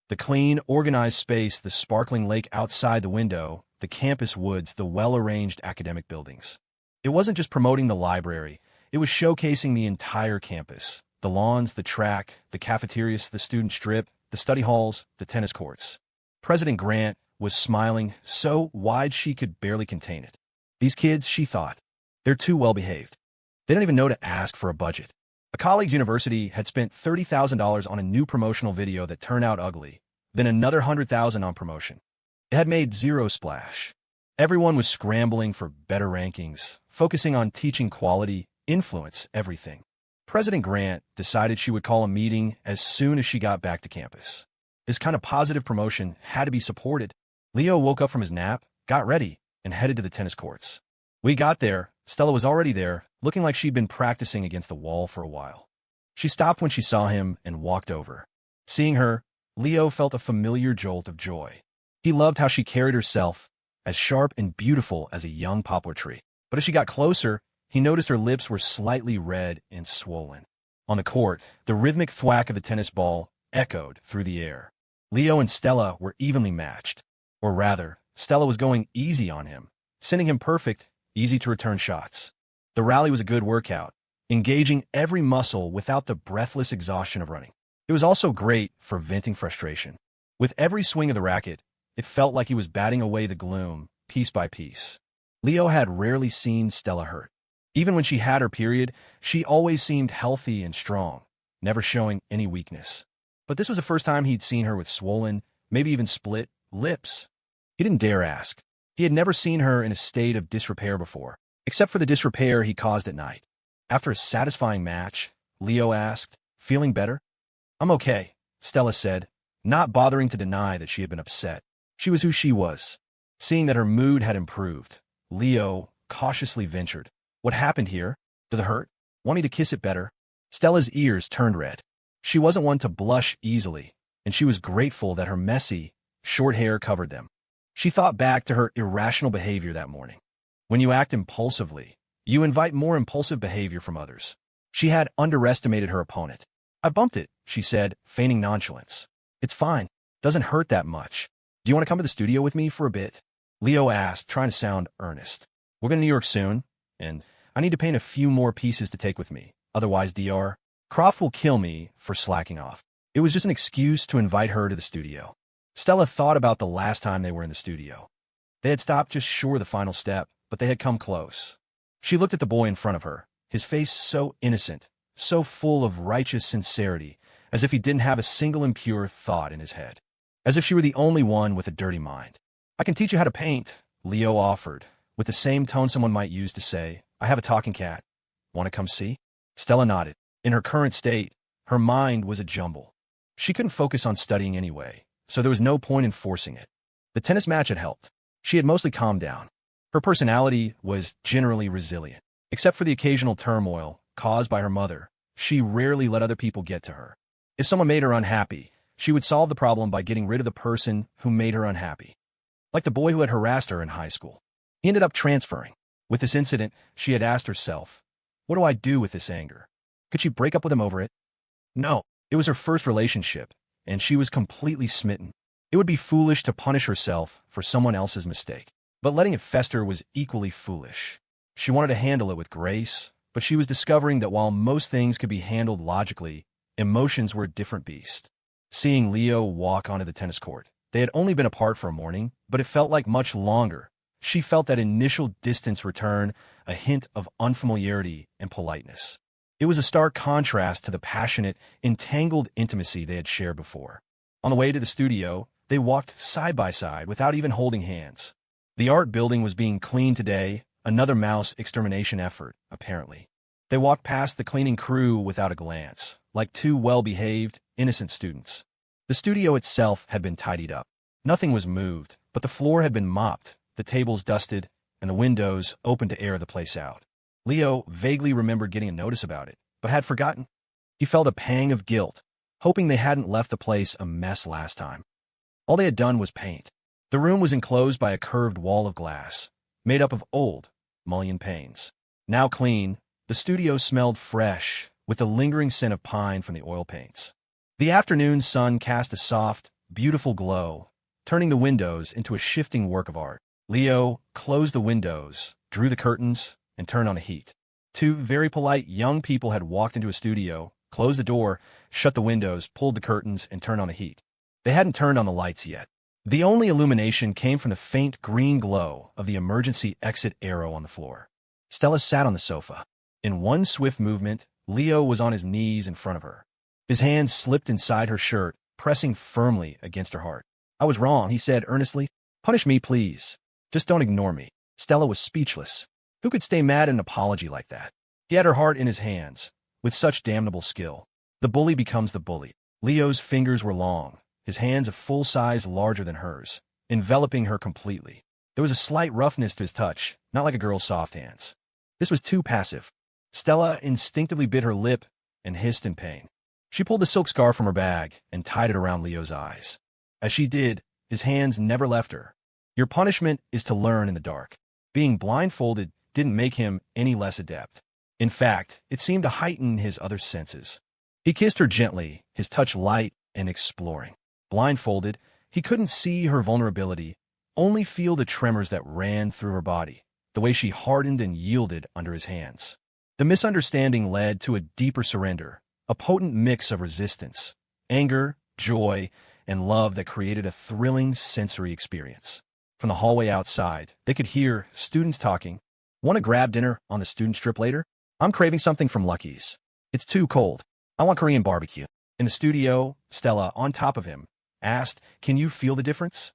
Speaker 1: The clean, organized space, the sparkling lake outside the window, the campus woods, the well-arranged academic buildings. It wasn't just promoting the library, it was showcasing the entire campus. The lawns, the track, the cafeterias, the student strip, the study halls, the tennis courts. President Grant was smiling so wide she could barely contain it. These kids, she thought, they're too well-behaved. They don't even know to ask for a budget. A colleague's university had spent $30,000 on a new promotional video that turned out ugly, then another $100,000 on promotion. It had made zero splash. Everyone was scrambling for better rankings, focusing on teaching quality, influence, everything. President Grant decided she would call a meeting as soon as she got back to campus. This kind of positive promotion had to be supported. Leo woke up from his nap, got ready, and headed to the tennis courts. We got there. Stella was already there, looking like she'd been practicing against the wall for a while. She stopped when she saw him and walked over. Seeing her, Leo felt a familiar jolt of joy. He loved how she carried herself, as sharp and beautiful as a young poplar tree. But as she got closer, he noticed her lips were slightly red and swollen. On the court, the rhythmic thwack of the tennis ball echoed through the air. Leo and Stella were evenly matched. Or rather, Stella was going easy on him, sending him perfect, easy-to-return shots. The rally was a good workout, engaging every muscle without the breathless exhaustion of running. It was also great for venting frustration. With every swing of the racket, it felt like he was batting away the gloom, piece by piece. Leo had rarely seen Stella hurt. Even when she had her period, she always seemed healthy and strong, never showing any weakness. But this was the first time he'd seen her with swollen, maybe even split, lips. He didn't dare ask. He had never seen her in a state of disrepair before, except for the disrepair he caused at night. After a satisfying match, Leo asked, "Feeling better?" "I'm okay," Stella said, not bothering to deny that she had been upset. She was who she was. Seeing that her mood had improved, Leo cautiously ventured, "What happened here? Did it hurt? Want me to kiss it better?" Stella's ears turned red. She wasn't one to blush easily, and she was grateful that her messy, short hair covered them. She thought back to her irrational behavior that morning. When you act impulsively, you invite more impulsive behavior from others. She had underestimated her opponent. "I bumped it," she said, feigning nonchalance. "It's fine. Doesn't hurt that much. Do you want to come to the studio with me for a bit?" Leo asked, trying to sound earnest. "We're going to New York soon, and I need to paint a few more pieces to take with me. Otherwise, Dr. Croft will kill me for slacking off." It was just an excuse to invite her to the studio. Stella thought about the last time they were in the studio. They had stopped just short of the final step, but they had come close. She looked at the boy in front of her, his face so innocent, so full of righteous sincerity, as if he didn't have a single impure thought in his head. As if she were the only one with a dirty mind. "I can teach you how to paint," Leo offered, with the same tone someone might use to say, "I have a talking cat. Want to come see?" Stella nodded. In her current state, her mind was a jumble. She couldn't focus on studying anyway, so there was no point in forcing it. The tennis match had helped. She had mostly calmed down. Her personality was generally resilient. Except for the occasional turmoil caused by her mother, she rarely let other people get to her. If someone made her unhappy, she would solve the problem by getting rid of the person who made her unhappy. Like the boy who had harassed her in high school. He ended up transferring. With this incident, she had asked herself, "What do I do with this anger? Could she break up with him over it?" No, it was her first relationship, and she was completely smitten. It would be foolish to punish herself for someone else's mistake, but letting it fester was equally foolish. She wanted to handle it with grace, but she was discovering that while most things could be handled logically, emotions were a different beast. Seeing Leo walk onto the tennis court, they had only been apart for a morning, but it felt like much longer. She felt that initial distance return, a hint of unfamiliarity and politeness. It was a stark contrast to the passionate, entangled intimacy they had shared before. On the way to the studio, they walked side by side without even holding hands. The art building was being cleaned today, another mouse extermination effort, apparently. They walked past the cleaning crew without a glance, like two well-behaved, innocent students. The studio itself had been tidied up. Nothing was moved, but the floor had been mopped, the tables dusted, and the windows open to air the place out. Leo vaguely remembered getting a notice about it, but had forgotten. He felt a pang of guilt, hoping they hadn't left the place a mess last time. All they had done was paint. The room was enclosed by a curved wall of glass, made up of old, mullioned panes. Now clean, the studio smelled fresh, with the lingering scent of pine from the oil paints. The afternoon sun cast a soft, beautiful glow, turning the windows into a shifting work of art. Leo closed the windows, drew the curtains, and turned on the heat. Two very polite young people had walked into a studio, closed the door, shut the windows, pulled the curtains, and turned on the heat. They hadn't turned on the lights yet. The only illumination came from the faint green glow of the emergency exit arrow on the floor. Stella sat on the sofa. In one swift movement, Leo was on his knees in front of her. His hands slipped inside her shirt, pressing firmly against her heart. "I was wrong," he said earnestly. "Punish me, please. Just don't ignore me." Stella was speechless. Who could stay mad at an apology like that? He had her heart in his hands, with such damnable skill. The bully becomes the bully. Leo's fingers were long, his hands a full size larger than hers, enveloping her completely. There was a slight roughness to his touch, not like a girl's soft hands. This was too passive. Stella instinctively bit her lip and hissed in pain. She pulled the silk scarf from her bag and tied it around Leo's eyes. As she did, his hands never left her. Your punishment is to learn in the dark. Being blindfolded didn't make him any less adept. In fact, it seemed to heighten his other senses. He kissed her gently, his touch light and exploring. Blindfolded, he couldn't see her vulnerability, only feel the tremors that ran through her body, the way she hardened and yielded under his hands. The misunderstanding led to a deeper surrender, a potent mix of resistance, anger, joy, and love that created a thrilling sensory experience. From the hallway outside, they could hear students talking. "Want to grab dinner on the student strip later? I'm craving something from Lucky's. It's too cold. I want Korean barbecue." In the studio, Stella, on top of him, asked, "Can you feel the difference?"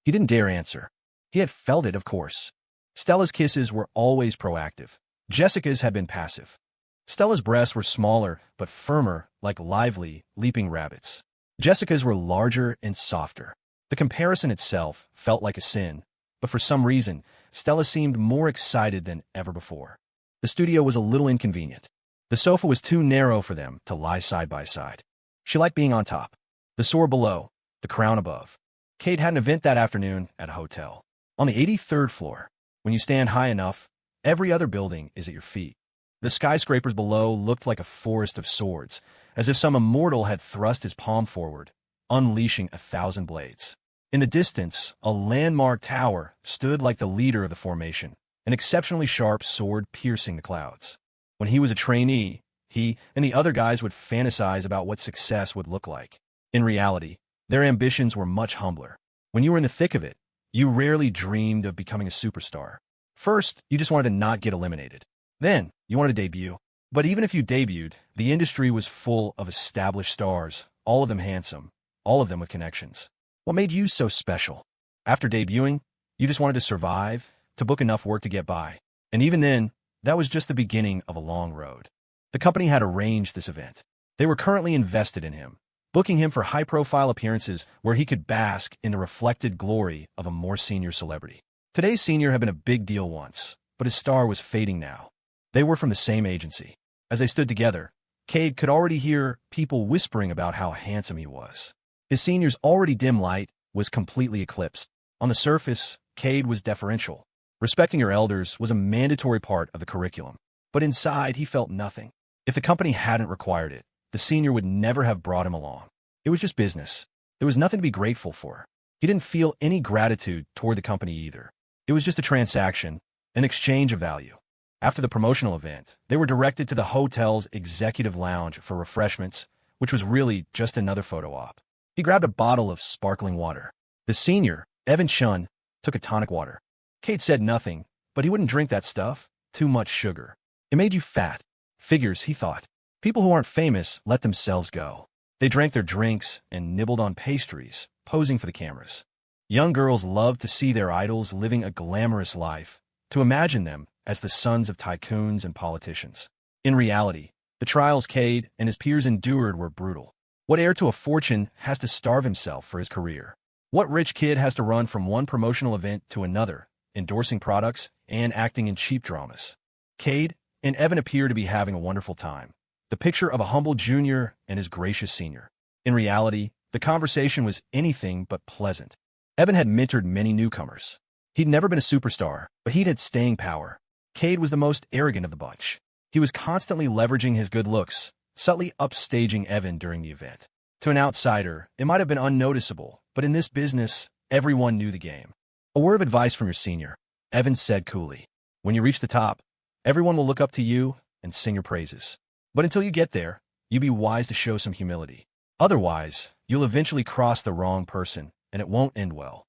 Speaker 1: He didn't dare answer. He had felt it, of course. Stella's kisses were always proactive. Jessica's had been passive. Stella's breasts were smaller, but firmer, like lively, leaping rabbits. Jessica's were larger and softer. The comparison itself felt like a sin, but for some reason, Stella seemed more excited than ever before. The studio was a little inconvenient. The sofa was too narrow for them to lie side by side. She liked being on top. The sword below, the crown above. Cade had an event that afternoon at a hotel. On the 83rd floor, when you stand high enough, every other building is at your feet. The skyscrapers below looked like a forest of swords, as if some immortal had thrust his palm forward, unleashing 1,000 blades. In the distance, a landmark tower stood like the leader of the formation, an exceptionally sharp sword piercing the clouds. When he was a trainee, he and the other guys would fantasize about what success would look like. In reality, their ambitions were much humbler. When you were in the thick of it, you rarely dreamed of becoming a superstar. First, you just wanted to not get eliminated. Then, you wanted to debut. But even if you debuted, the industry was full of established stars, all of them handsome, all of them with connections. What made you so special? After debuting, you just wanted to survive, to book enough work to get by. And even then, that was just the beginning of a long road. The company had arranged this event. They were currently invested in him, booking him for high-profile appearances where he could bask in the reflected glory of a more senior celebrity. Today's senior had been a big deal once, but his star was fading now. They were from the same agency. As they stood together, Cade could already hear people whispering about how handsome he was. His senior's already dim light was completely eclipsed. On the surface, Cade was deferential. Respecting your elders was a mandatory part of the curriculum. But inside, he felt nothing. If the company hadn't required it, the senior would never have brought him along. It was just business. There was nothing to be grateful for. He didn't feel any gratitude toward the company either. It was just a transaction, an exchange of value. After the promotional event, they were directed to the hotel's executive lounge for refreshments, which was really just another photo op. He grabbed a bottle of sparkling water. The senior, Evan Chun, took a tonic water. Cade said nothing, but he wouldn't drink that stuff. Too much sugar. It made you fat. Figures, he thought. People who aren't famous let themselves go. They drank their drinks and nibbled on pastries, posing for the cameras. Young girls loved to see their idols living a glamorous life, to imagine them as the sons of tycoons and politicians. In reality, the trials Cade and his peers endured were brutal. What heir to a fortune has to starve himself for his career? What rich kid has to run from one promotional event to another, endorsing products and acting in cheap dramas? Cade and Evan appear to be having a wonderful time, the picture of a humble junior and his gracious senior. In reality, the conversation was anything but pleasant. Evan had mentored many newcomers. He'd never been a superstar, but he'd had staying power. Cade was the most arrogant of the bunch. He was constantly leveraging his good looks, subtly upstaging Evan during the event. To an outsider, it might have been unnoticeable, but in this business, everyone knew the game. A word of advice from your senior, Evan said coolly. When you reach the top, everyone will look up to you and sing your praises. But until you get there, you be wise to show some humility. Otherwise, you'll eventually cross the wrong person, and it won't end well.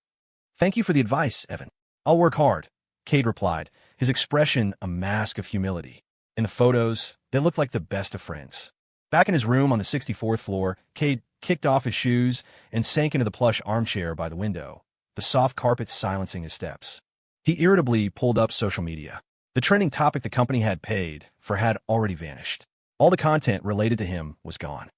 Speaker 1: Thank you for the advice, Evan. I'll work hard, Cade replied, his expression a mask of humility. In the photos, they looked like the best of friends. Back in his room on the 64th floor, Cade kicked off his shoes and sank into the plush armchair by the window, the soft carpet silencing his steps. He irritably pulled up social media. The trending topic the company had paid for had already vanished. All the content related to him was gone.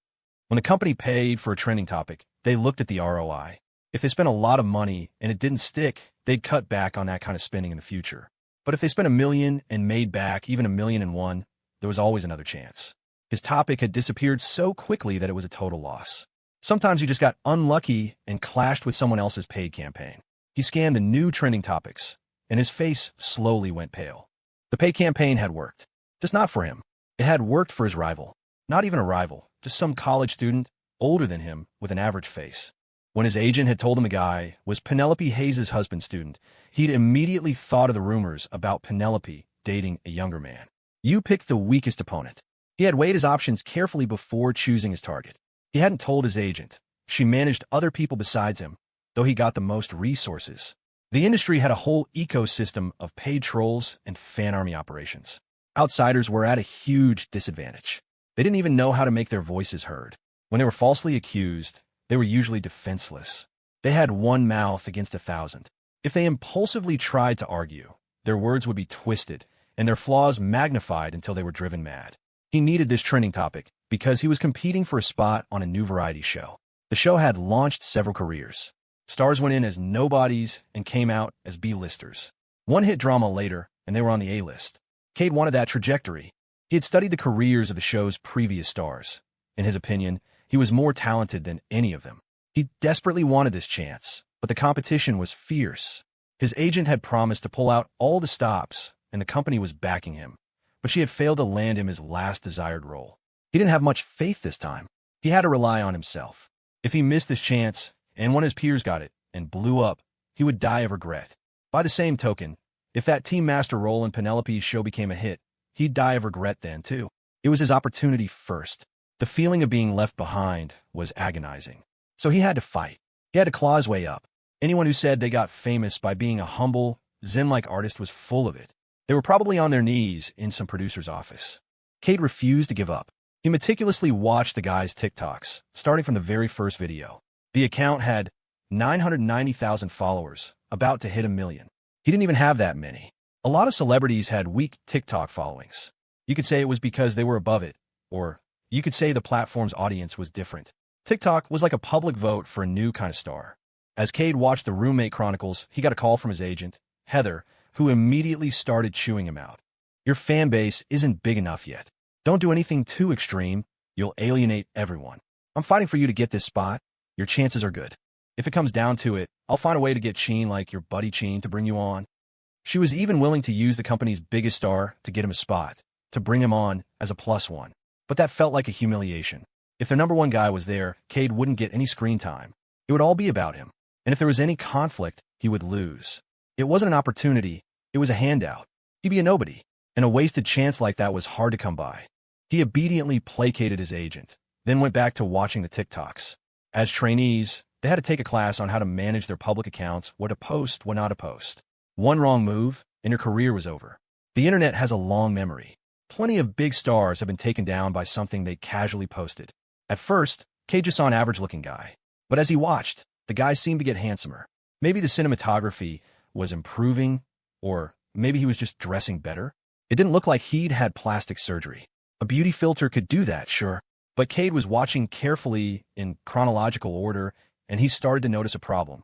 Speaker 1: When the company paid for a trending topic, they looked at the ROI. If they spent a lot of money and it didn't stick, they'd cut back on that kind of spending in the future. But if they spent $1 million and made back even $1 million and one, there was always another chance. His topic had disappeared so quickly that it was a total loss. Sometimes you just got unlucky and clashed with someone else's paid campaign. He scanned the new trending topics, and his face slowly went pale. The paid campaign had worked. Just not for him. It had worked for his rival. Not even a rival, just some college student, older than him, with an average face. When his agent had told him the guy was Penelope Hayes' husband's student, he'd immediately thought of the rumors about Penelope dating a younger man. You picked the weakest opponent. He had weighed his options carefully before choosing his target. He hadn't told his agent. She managed other people besides him, though he got the most resources. The industry had a whole ecosystem of paid trolls and fan army operations. Outsiders were at a huge disadvantage. They didn't even know how to make their voices heard. When they were falsely accused, they were usually defenseless. They had one mouth against 1,000. If they impulsively tried to argue, their words would be twisted and their flaws magnified until they were driven mad. He needed this trending topic because he was competing for a spot on a new variety show. The show had launched several careers. Stars went in as nobodies and came out as B-listers. One hit drama later, and they were on the A-list. Cade wanted that trajectory. He had studied the careers of the show's previous stars. In his opinion, he was more talented than any of them. He desperately wanted this chance, but the competition was fierce. His agent had promised to pull out all the stops, and the company was backing him. But she had failed to land him his last desired role. He didn't have much faith this time. He had to rely on himself. If he missed this chance, and one of his peers got it, and blew up, he would die of regret. By the same token, if that team master role in Penelope's show became a hit, he'd die of regret then, too. It was his opportunity first. The feeling of being left behind was agonizing. So he had to fight. He had to claw his way up. Anyone who said they got famous by being a humble, zen-like artist was full of it. They were probably on their knees in some producer's office. Cade refused to give up. He meticulously watched the guy's TikToks, starting from the very first video. The account had 990,000 followers, about to hit 1 million. He didn't even have that many. A lot of celebrities had weak TikTok followings. You could say it was because they were above it, or you could say the platform's audience was different. TikTok was like a public vote for a new kind of star. As Cade watched the Roommate Chronicles, he got a call from his agent, Heather, who immediately started chewing him out. Your fan base isn't big enough yet. Don't do anything too extreme. You'll alienate everyone. I'm fighting for you to get this spot. Your chances are good. If it comes down to it, I'll find a way to get Sheen like your buddy Sheen to bring you on. She was even willing to use the company's biggest star to get him a spot, to bring him on as a +1. But that felt like a humiliation. If their number one guy was there, Cade wouldn't get any screen time. It would all be about him. And if there was any conflict, he would lose. It wasn't an opportunity. It was a handout. He'd be a nobody. And a wasted chance like that was hard to come by. He obediently placated his agent, then went back to watching the TikToks. As trainees, they had to take a class on how to manage their public accounts, what to post, what not to post. One wrong move, and your career was over. The internet has a long memory. Plenty of big stars have been taken down by something they casually posted. At first, Cade just saw an average-looking guy. But as he watched, the guy seemed to get handsomer. Maybe the cinematography was improving, or maybe he was just dressing better. It didn't look like he'd had plastic surgery. A beauty filter could do that, sure. But Cade was watching carefully in chronological order, and he started to notice a problem.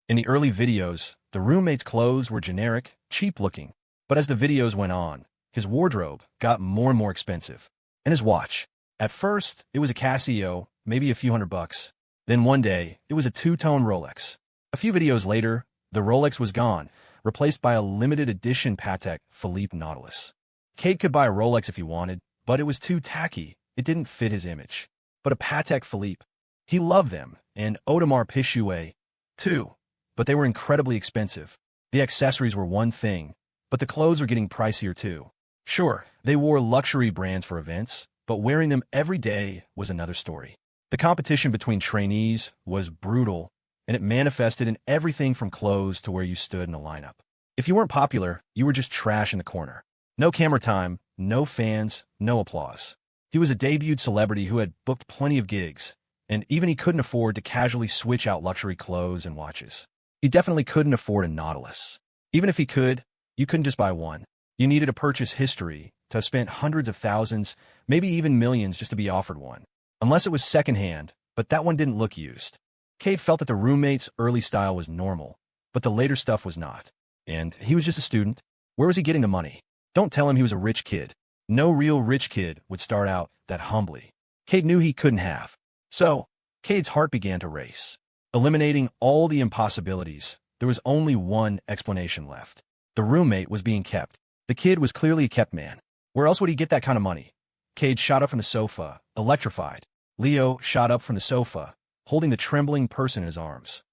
Speaker 1: In the early videos, the roommate's clothes were generic, cheap-looking. But as the videos went on, his wardrobe got more and more expensive. And his watch. At first, it was a Casio, maybe a few $100. Then one day, it was a two-tone Rolex. A few videos later, the Rolex was gone, replaced by a limited edition Patek Philippe Nautilus. Cade could buy a Rolex if he wanted, but it was too tacky. It didn't fit his image. But a Patek Philippe, he loved them, and Audemars Piguet, too. But they were incredibly expensive. The accessories were one thing, but the clothes were getting pricier too. Sure, they wore luxury brands for events, but wearing them every day was another story. The competition between trainees was brutal, and it manifested in everything from clothes to where you stood in a lineup. If you weren't popular, you were just trash in the corner. No camera time, no fans, no applause. He was a debuted celebrity who had booked plenty of gigs, and even he couldn't afford to casually switch out luxury clothes and watches. He definitely couldn't afford a Nautilus. Even if he could, you couldn't just buy one. You needed to purchase history, to have spent hundreds of thousands, maybe even millions just to be offered one. Unless it was secondhand, but that one didn't look used. Cade felt that the roommate's early style was normal, but the later stuff was not. And he was just a student. Where was he getting the money? Don't tell him he was a rich kid. No real rich kid would start out that humbly. Cade knew he couldn't have. So, Cade's heart began to race. Eliminating all the impossibilities, there was only one explanation left. The roommate was being kept. The kid was clearly a kept man. Where else would he get that kind of money? Cade shot up from the sofa, electrified. Leo shot up from the sofa, holding the trembling person in his arms.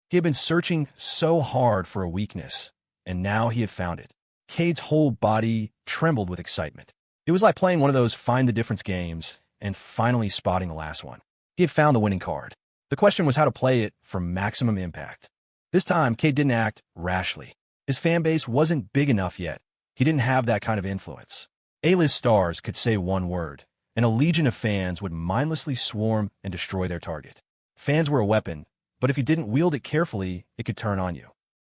Speaker 1: He had been searching so hard for a weakness, and now he had found it. Cade's whole body trembled with excitement. It was like playing one of those find-the-difference games and finally spotting the last one. He had found the winning card. The question was how to play it for maximum impact. This time, Cade didn't act rashly. His fan base wasn't big enough yet. He didn't have that kind of influence. A-list stars could say one word, and a legion of fans would mindlessly swarm and destroy their target. Fans were a weapon, but if you didn't wield it carefully, it could turn on you.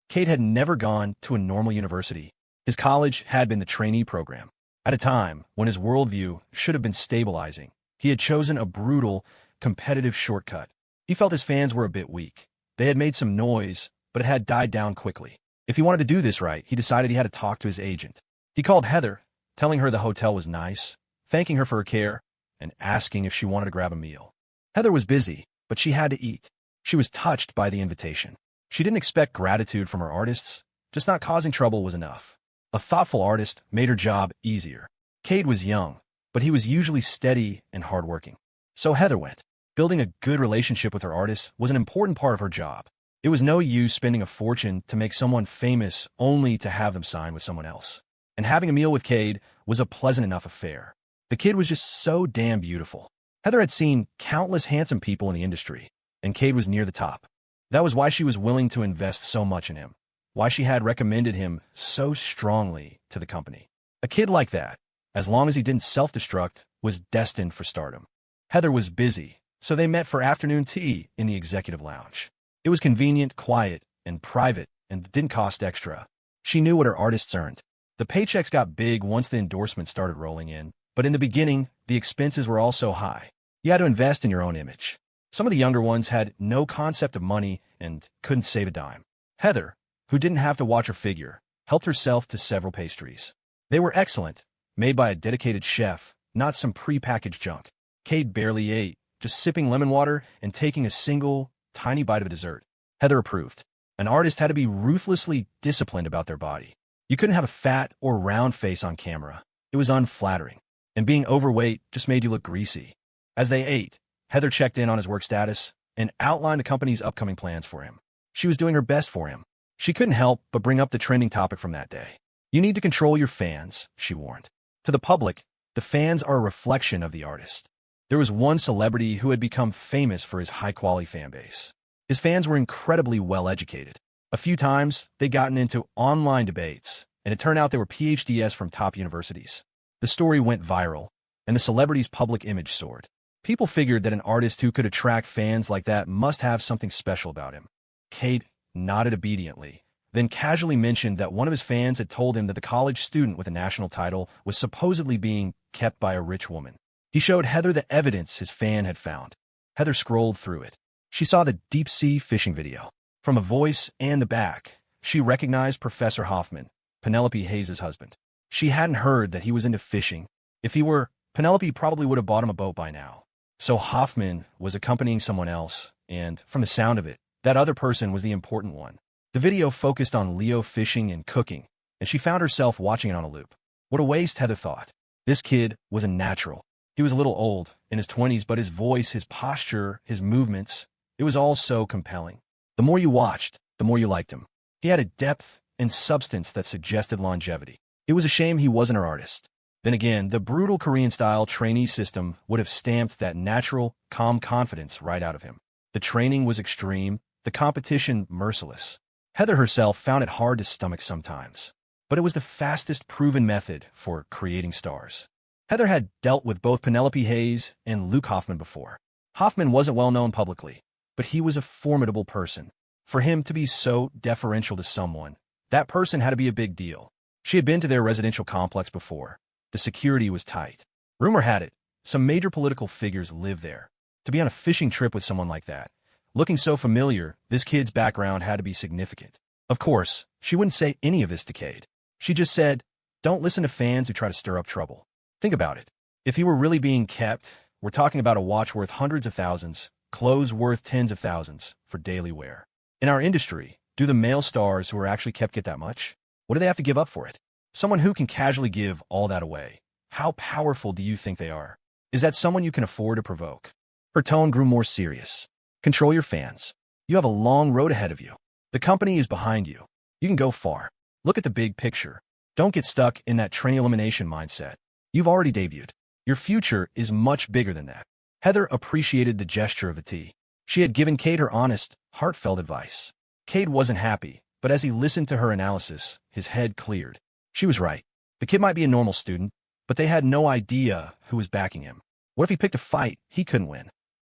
Speaker 1: Cade had never gone to a normal university. His college had been the trainee program. At a time when his worldview should have been stabilizing, he had chosen a brutal, competitive shortcut. He felt his fans were a bit weak. They had made some noise, but it had died down quickly. If he wanted to do this right, he decided he had to talk to his agent. He called Heather, telling her the hotel was nice, thanking her for her care, and asking if she wanted to grab a meal. Heather was busy, but she had to eat. She was touched by the invitation. She didn't expect gratitude from her artists, just not causing trouble was enough. A thoughtful artist made her job easier. Cade was young, but he was usually steady and hardworking. So Heather went. Building a good relationship with her artists was an important part of her job. It was no use spending a fortune to make someone famous only to have them sign with someone else. And having a meal with Cade was a pleasant enough affair. The kid was just so damn beautiful. Heather had seen countless handsome people in the industry, and Cade was near the top. That was why she was willing to invest so much in him, why she had recommended him so strongly to the company. A kid like that, as long as he didn't self-destruct, was destined for stardom. Heather was busy, so they met for afternoon tea in the executive lounge. It was convenient, quiet, and private, and didn't cost extra. She knew what her artists earned. The paychecks got big once the endorsements started rolling in, but in the beginning, the expenses were also high. You had to invest in your own image. Some of the younger ones had no concept of money and couldn't save a dime. Heather, who didn't have to watch her figure, helped herself to several pastries. They were excellent, made by a dedicated chef, not some pre-packaged junk. Cade barely ate, just sipping lemon water and taking a single, tiny bite of a dessert. Heather approved. An artist had to be ruthlessly disciplined about their body. You couldn't have a fat or round face on camera. It was unflattering. And being overweight just made you look greasy. As they ate, Heather checked in on his work status and outlined the company's upcoming plans for him. She was doing her best for him. She couldn't help but bring up the trending topic from that day. You need to control your fans, she warned. To the public, the fans are a reflection of the artist. There was one celebrity who had become famous for his high-quality fan base. His fans were incredibly well-educated. A few times, they'd gotten into online debates, and it turned out they were PhDs from top universities. The story went viral, and the celebrity's public image soared. People figured that an artist who could attract fans like that must have something special about him. Cade nodded obediently, then casually mentioned that one of his fans had told him that the college student with a national title was supposedly being kept by a rich woman. He showed Heather the evidence his fan had found. Heather scrolled through it. She saw the deep-sea fishing video. From a voice and the back, she recognized Professor Hoffman, Penelope Hayes' husband. She hadn't heard that he was into fishing. If he were, Penelope probably would have bought him a boat by now. So Hoffman was accompanying someone else, and, from the sound of it, that other person was the important one. The video focused on Leo fishing and cooking, and she found herself watching it on a loop. What a waste, Heather thought. This kid was a natural. He was a little old, in his 20s, but his voice, his posture, his movements, it was all so compelling. The more you watched, the more you liked him. He had a depth and substance that suggested longevity. It was a shame he wasn't her artist. Then again, the brutal Korean-style trainee system would have stamped that natural, calm confidence right out of him. The training was extreme, the competition merciless. Heather herself found it hard to stomach sometimes. But it was the fastest proven method for creating stars. Heather had dealt with both Penelope Hayes and Luke Hoffman before. Hoffman wasn't well known publicly, but he was a formidable person. For him to be so deferential to someone, that person had to be a big deal. She had been to their residential complex before. The security was tight. Rumor had it, some major political figures lived there. To be on a fishing trip with someone like that, looking so familiar, this kid's background had to be significant. Of course, she wouldn't say any of this to Cade. She just said, don't listen to fans who try to stir up trouble. Think about it. If he were really being kept, we're talking about a watch worth hundreds of thousands, clothes worth tens of thousands for daily wear. In our industry, do the male stars who are actually kept get that much? What do they have to give up for it? Someone who can casually give all that away. How powerful do you think they are? Is that someone you can afford to provoke? Her tone grew more serious. Control your fans. You have a long road ahead of you. The company is behind you. You can go far. Look at the big picture. Don't get stuck in that trainee elimination mindset. You've already debuted. Your future is much bigger than that. Heather appreciated the gesture of the tea. She had given Cade her honest, heartfelt advice. Cade wasn't happy, but as he listened to her analysis, his head cleared. She was right. The kid might be a normal student, but they had no idea who was backing him. What if he picked a fight he couldn't win?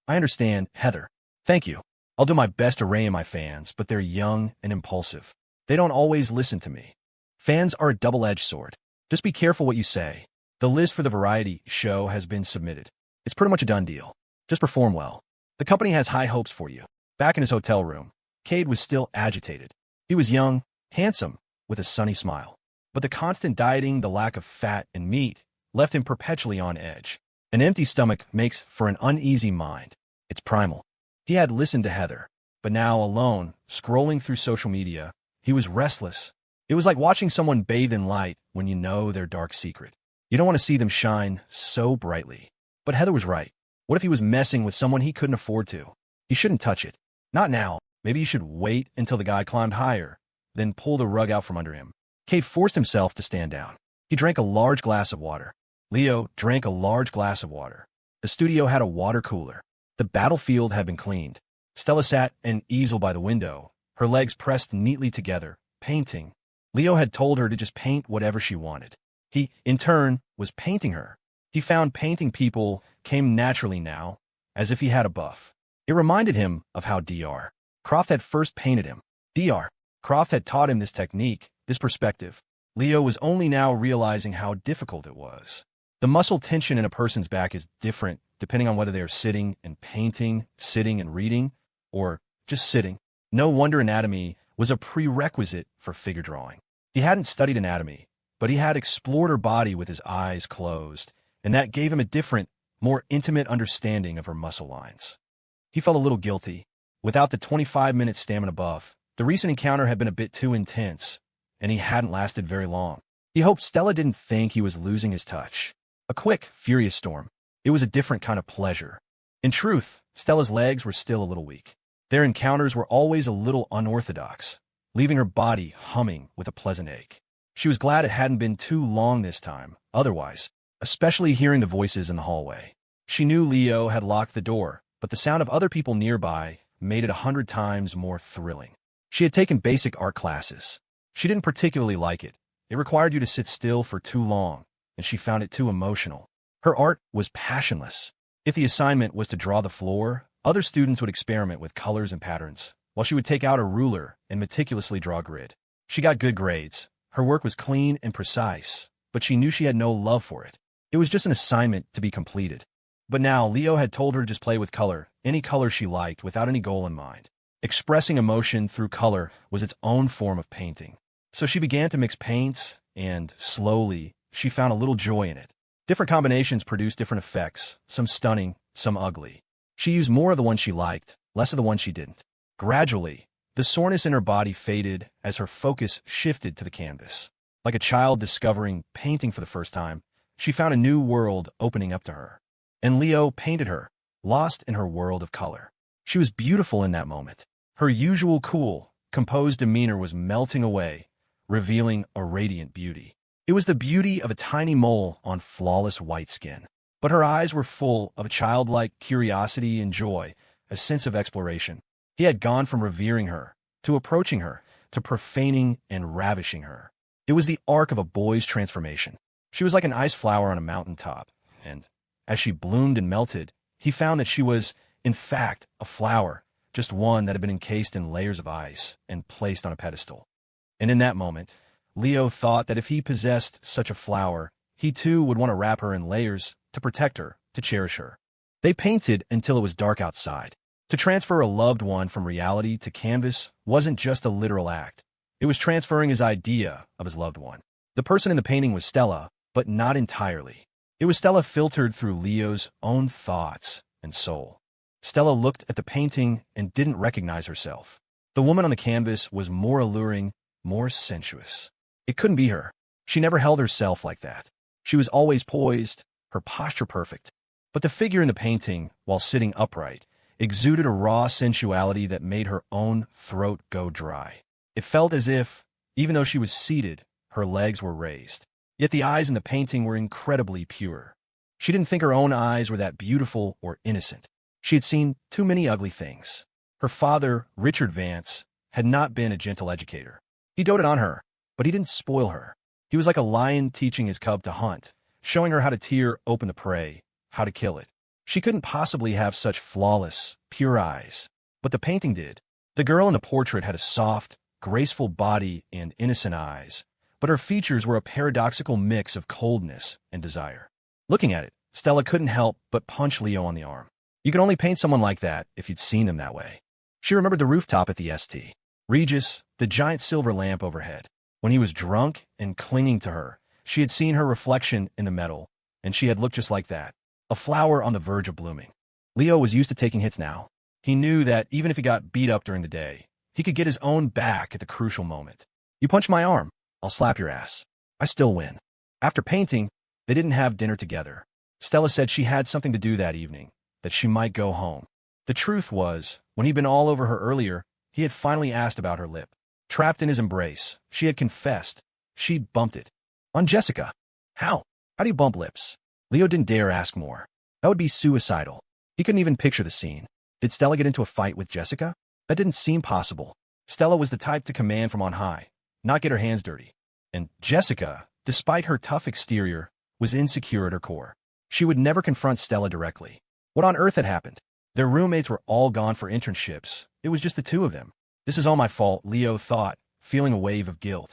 Speaker 1: I understand, Heather. Thank you. I'll do my best to rein in my fans, but they're young and impulsive. They don't always listen to me. Fans are a double-edged sword. Just be careful what you say. The list for the variety show has been submitted. It's pretty much a done deal. Just perform well. The company has high hopes for you. Back in his hotel room, Cade was still agitated. He was young, handsome, with a sunny smile. But the constant dieting, the lack of fat and meat, left him perpetually on edge. An empty stomach makes for an uneasy mind. It's primal. He had listened to Heather, but now alone, scrolling through social media, he was restless. It was like watching someone bathe in light when you know their dark secret. You don't want to see them shine so brightly. But Heather was right. What if he was messing with someone he couldn't afford to? He shouldn't touch it. Not now. Maybe he should wait until the guy climbed higher, then pull the rug out from under him. Cade forced himself to stand down. He drank a large glass of water. Leo drank a large glass of water. The studio had a water cooler. The battlefield had been cleaned. Stella sat an easel by the window, her legs pressed neatly together, painting. Leo had told her to just paint whatever she wanted. He, in turn, was painting her. He found painting people came naturally now, as if he had a buff. It reminded him of how Dr. Croft had first painted him. Dr. Croft had taught him this technique, this perspective. Leo was only now realizing how difficult it was. The muscle tension in a person's back is different depending on whether they are sitting and painting, sitting and reading, or just sitting. No wonder anatomy was a prerequisite for figure drawing. He hadn't studied anatomy, but he had explored her body with his eyes closed, and that gave him a different, more intimate understanding of her muscle lines. He felt a little guilty. Without the 25-minute stamina buff, the recent encounter had been a bit too intense, and he hadn't lasted very long. He hoped Stella didn't think he was losing his touch. A quick, furious storm. It was a different kind of pleasure. In truth, Stella's legs were still a little weak. Their encounters were always a little unorthodox, leaving her body humming with a pleasant ache. She was glad it hadn't been too long this time, otherwise, especially hearing the voices in the hallway. She knew Leo had locked the door, but the sound of other people nearby made it 100 times more thrilling. She had taken basic art classes. She didn't particularly like it. It required you to sit still for too long, and she found it too emotional. Her art was passionless. If the assignment was to draw the floor, other students would experiment with colors and patterns, while she would take out a ruler and meticulously draw a grid. She got good grades. Her work was clean and precise, but she knew she had no love for it. It was just an assignment to be completed. But now Leo had told her to just play with color, any color she liked, without any goal in mind. Expressing emotion through color was its own form of painting. So she began to mix paints, and slowly, she found a little joy in it. Different combinations produced different effects, some stunning, some ugly. She used more of the ones she liked, less of the ones she didn't. Gradually, The soreness in her body faded as her focus shifted to the canvas. Like a child discovering painting for the first time, she found a new world opening up to her. And Leo painted her, lost in her world of color. She was beautiful in that moment. Her usual cool, composed demeanor was melting away, revealing a radiant beauty. It was the beauty of a tiny mole on flawless white skin. But her eyes were full of a childlike curiosity and joy, a sense of exploration. He had gone from revering her, to approaching her, to profaning and ravishing her. It was the arc of a boy's transformation. She was like an ice flower on a mountaintop, and as she bloomed and melted, he found that she was, in fact, a flower, just one that had been encased in layers of ice and placed on a pedestal. And in that moment, Leo thought that if he possessed such a flower, he too would want to wrap her in layers to protect her, to cherish her. They painted until it was dark outside. To transfer a loved one from reality to canvas wasn't just a literal act. It was transferring his idea of his loved one. The person in the painting was Stella, but not entirely. It was Stella filtered through Leo's own thoughts and soul. Stella looked at the painting and didn't recognize herself. The woman on the canvas was more alluring, more sensuous. It couldn't be her. She never held herself like that. She was always poised, her posture perfect. But the figure in the painting, while sitting upright, exuded a raw sensuality that made her own throat go dry. It felt as if, even though she was seated, her legs were raised. Yet the eyes in the painting were incredibly pure. She didn't think her own eyes were that beautiful or innocent. She had seen too many ugly things. Her father, Richard Vance, had not been a gentle educator. He doted on her, but he didn't spoil her. He was like a lion teaching his cub to hunt, showing her how to tear open the prey, how to kill it. She couldn't possibly have such flawless, pure eyes, but the painting did. The girl in the portrait had a soft, graceful body and innocent eyes, but her features were a paradoxical mix of coldness and desire. Looking at it, Stella couldn't help but punch Leo on the arm. You could only paint someone like that if you'd seen them that way. She remembered the rooftop at the St. Regis, the giant silver lamp overhead. When he was drunk and clinging to her, she had seen her reflection in the metal, and she had looked just like that, a flower on the verge of blooming. Leo was used to taking hits now. He knew that even if he got beat up during the day, he could get his own back at the crucial moment. You punch my arm, I'll slap your ass. I still win. After painting, they didn't have dinner together. Stella said she had something to do that evening, that she might go home. The truth was, when he'd been all over her earlier, he had finally asked about her lip. Trapped in his embrace, she had confessed. She'd bumped it. On Jessica. How? How do you bump lips? Leo didn't dare ask more. That would be suicidal. He couldn't even picture the scene. Did Stella get into a fight with Jessica? That didn't seem possible. Stella was the type to command from on high, not get her hands dirty. And Jessica, despite her tough exterior, was insecure at her core. She would never confront Stella directly. What on earth had happened? Their roommates were all gone for internships. It was just the two of them. This is all my fault, Leo thought, feeling a wave of guilt.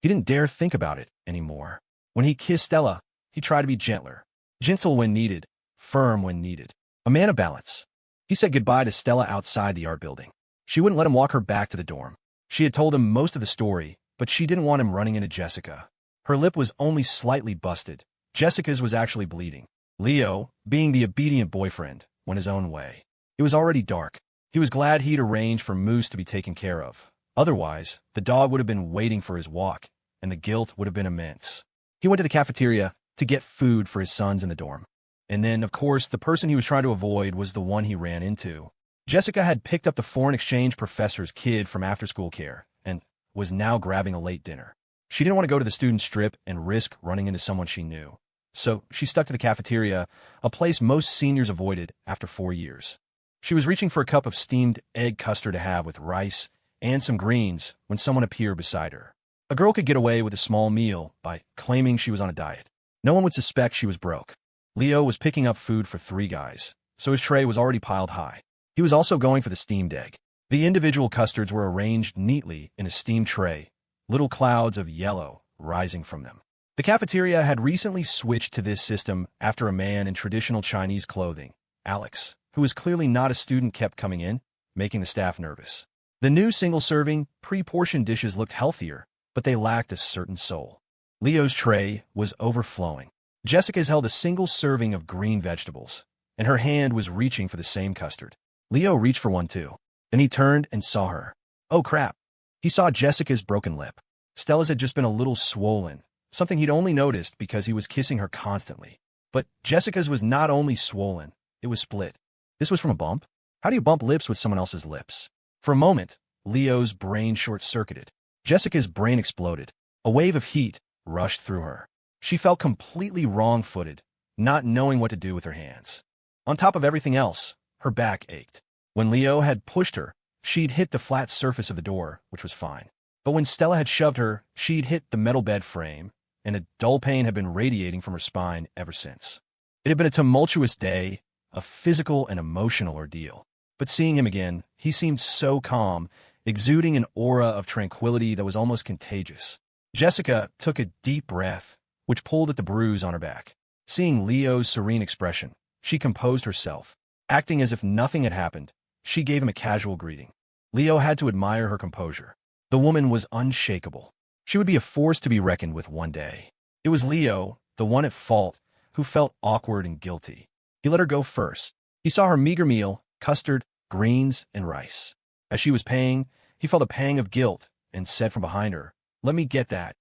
Speaker 1: He didn't dare think about it anymore. When he kissed Stella, he tried to be gentler. Gentle when needed, firm when needed. A man of balance. He said goodbye to Stella outside the art building. She wouldn't let him walk her back to the dorm. She had told him most of the story, but she didn't want him running into Jessica. Her lip was only slightly busted. Jessica's was actually bleeding. Leo, being the obedient boyfriend, went his own way. It was already dark. He was glad he'd arranged for Moose to be taken care of. Otherwise, the dog would have been waiting for his walk, and the guilt would have been immense. He went to the cafeteria to get food for his sons in the dorm. And then, of course, the person he was trying to avoid was the one he ran into. Jessica had picked up the foreign exchange professor's kid from after-school care and was now grabbing a late dinner. She didn't want to go to the student strip and risk running into someone she knew. So she stuck to the cafeteria, a place most seniors avoided after 4 years. She was reaching for a cup of steamed egg custard to have with rice and some greens when someone appeared beside her. A girl could get away with a small meal by claiming she was on a diet. No one would suspect she was broke. Leo was picking up food for 3 guys, so his tray was already piled high. He was also going for the steamed egg. The individual custards were arranged neatly in a steamed tray, little clouds of yellow rising from them. The cafeteria had recently switched to this system after a man in traditional Chinese clothing, Alex, who was clearly not a student, kept coming in, making the staff nervous. The new single-serving, pre-portioned dishes looked healthier, but they lacked a certain soul. Leo's tray was overflowing. Jessica's held a single serving of green vegetables, and her hand was reaching for the same custard. Leo reached for one too. Then he turned and saw her. Oh crap. He saw Jessica's broken lip. Stella's had just been a little swollen, something he'd only noticed because he was kissing her constantly. But Jessica's was not only swollen, it was split. This was from a bump? How do you bump lips with someone else's lips? For a moment, Leo's brain short-circuited. Jessica's brain exploded. A wave of heat rushed through her. She felt completely wrong-footed, not knowing what to do with her hands. On top of everything else, her back ached. When Leo had pushed her, she'd hit the flat surface of the door, which was fine. But when Stella had shoved her, she'd hit the metal bed frame, and a dull pain had been radiating from her spine ever since. It had been a tumultuous day, a physical and emotional ordeal. But seeing him again, he seemed so calm, exuding an aura of tranquility that was almost contagious. Jessica took a deep breath, which pulled at the bruise on her back. Seeing Leo's serene expression, she composed herself. Acting as if nothing had happened, she gave him a casual greeting. Leo had to admire her composure. The woman was unshakable. She would be a force to be reckoned with one day. It was Leo, the one at fault, who felt awkward and guilty. He let her go first. He saw her meager meal, custard, greens, and rice. As she was paying, he felt a pang of guilt and said from behind her, "Let me get that."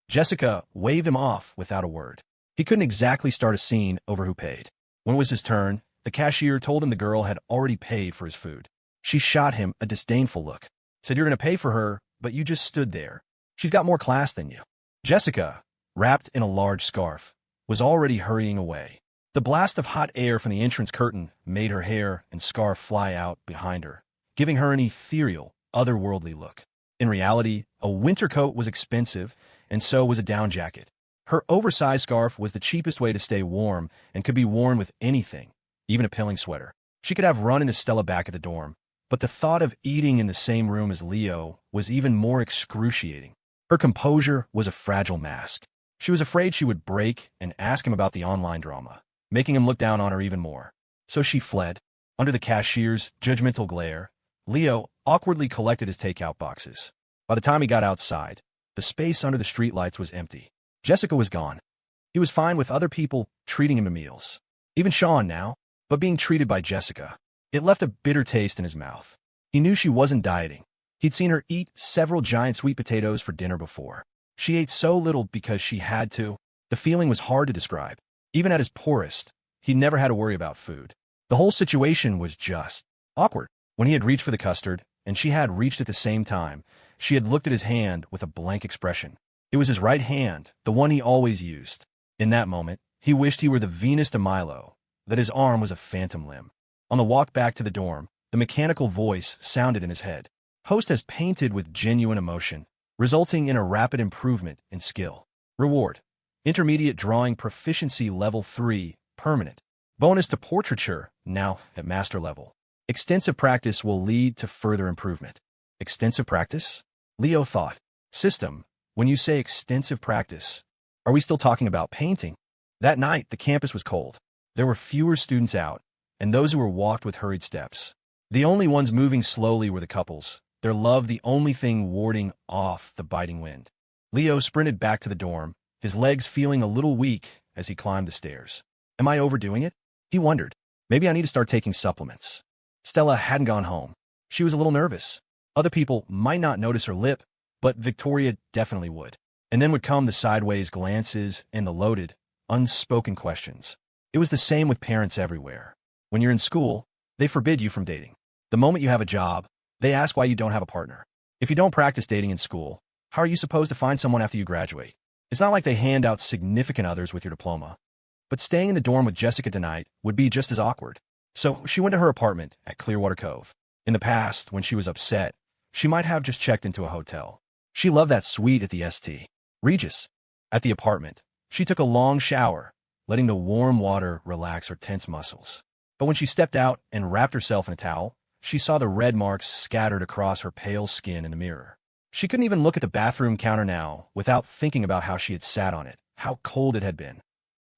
Speaker 1: Jessica waved him off without a word. He couldn't exactly start a scene over who paid. When it was his turn, the cashier told him the girl had already paid for his food. She shot him a disdainful look, said, "You're going to pay for her, but you just stood there. She's got more class than you." Jessica, wrapped in a large scarf, was already hurrying away. The blast of hot air from the entrance curtain made her hair and scarf fly out behind her, giving her an ethereal, otherworldly look. In reality, a winter coat was expensive, and so was a down jacket. Her oversized scarf was the cheapest way to stay warm and could be worn with anything, even a pilling sweater. She could have run into Stella back at the dorm, but the thought of eating in the same room as Leo was even more excruciating. Her composure was a fragile mask. She was afraid she would break and ask him about the online drama, making him look down on her even more. So she fled. Under the cashier's judgmental glare, Leo awkwardly collected his takeout boxes. By the time he got outside, the space under the streetlights was empty. Jessica was gone. He was fine with other people treating him to meals. Even Sean now, but being treated by Jessica. It left a bitter taste in his mouth. He knew she wasn't dieting. He'd seen her eat several giant sweet potatoes for dinner before. She ate so little because she had to. The feeling was hard to describe. Even at his poorest, he never had to worry about food. The whole situation was just awkward. When he had reached for the custard, and she had reached at the same time, she had looked at his hand with a blank expression. It was his right hand, the one he always used. In that moment, he wished he were the Venus de Milo, that his arm was a phantom limb. On the walk back to the dorm, the mechanical voice sounded in his head. Host has painted with genuine emotion, resulting in a rapid improvement in skill. Reward: Intermediate Drawing Proficiency Level 3, Permanent. Bonus to Portraiture, now at Master Level. Extensive practice will lead to further improvement. Extensive practice? Leo thought. System: When you say extensive practice, are we still talking about painting? That night, the campus was cold. There were fewer students out, and those who were walked with hurried steps. The only ones moving slowly were the couples, their love the only thing warding off the biting wind. Leo sprinted back to the dorm, his legs feeling a little weak as he climbed the stairs. Am I overdoing it? He wondered. Maybe I need to start taking supplements. Stella hadn't gone home. She was a little nervous. Other people might not notice her lip, but Victoria definitely would. And then would come the sideways glances and the loaded, unspoken questions. It was the same with parents everywhere. When you're in school, they forbid you from dating. The moment you have a job, they ask why you don't have a partner. If you don't practice dating in school, how are you supposed to find someone after you graduate? It's not like they hand out significant others with your diploma. But staying in the dorm with Jessica tonight would be just as awkward. So she went to her apartment at Clearwater Cove. In the past, when she was upset, she might have just checked into a hotel. She loved that suite at the St. Regis. At the apartment, she took a long shower, letting the warm water relax her tense muscles. But when she stepped out and wrapped herself in a towel, she saw the red marks scattered across her pale skin in the mirror. She couldn't even look at the bathroom counter now without thinking about how she had sat on it, how cold it had been.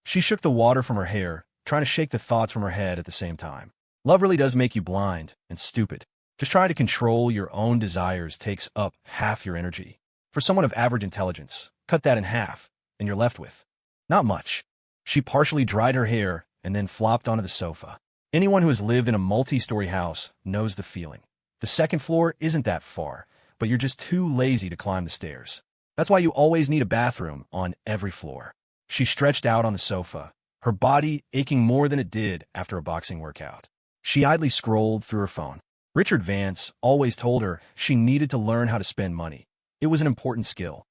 Speaker 1: She shook the water from her hair, trying to shake the thoughts from her head at the same time. Love really does make you blind and stupid. Just trying to control your own desires takes up half your energy. For someone of average intelligence, cut that in half, and you're left with not much. She partially dried her hair and then flopped onto the sofa. Anyone who has lived in a multi-story house knows the feeling. The second floor isn't that far, but you're just too lazy to climb the stairs. That's why you always need a bathroom on every floor. She stretched out on the sofa, her body aching more than it did after a boxing workout. She idly scrolled through her phone. Richard Vance always told her she needed to learn how to spend money. It was an important skill.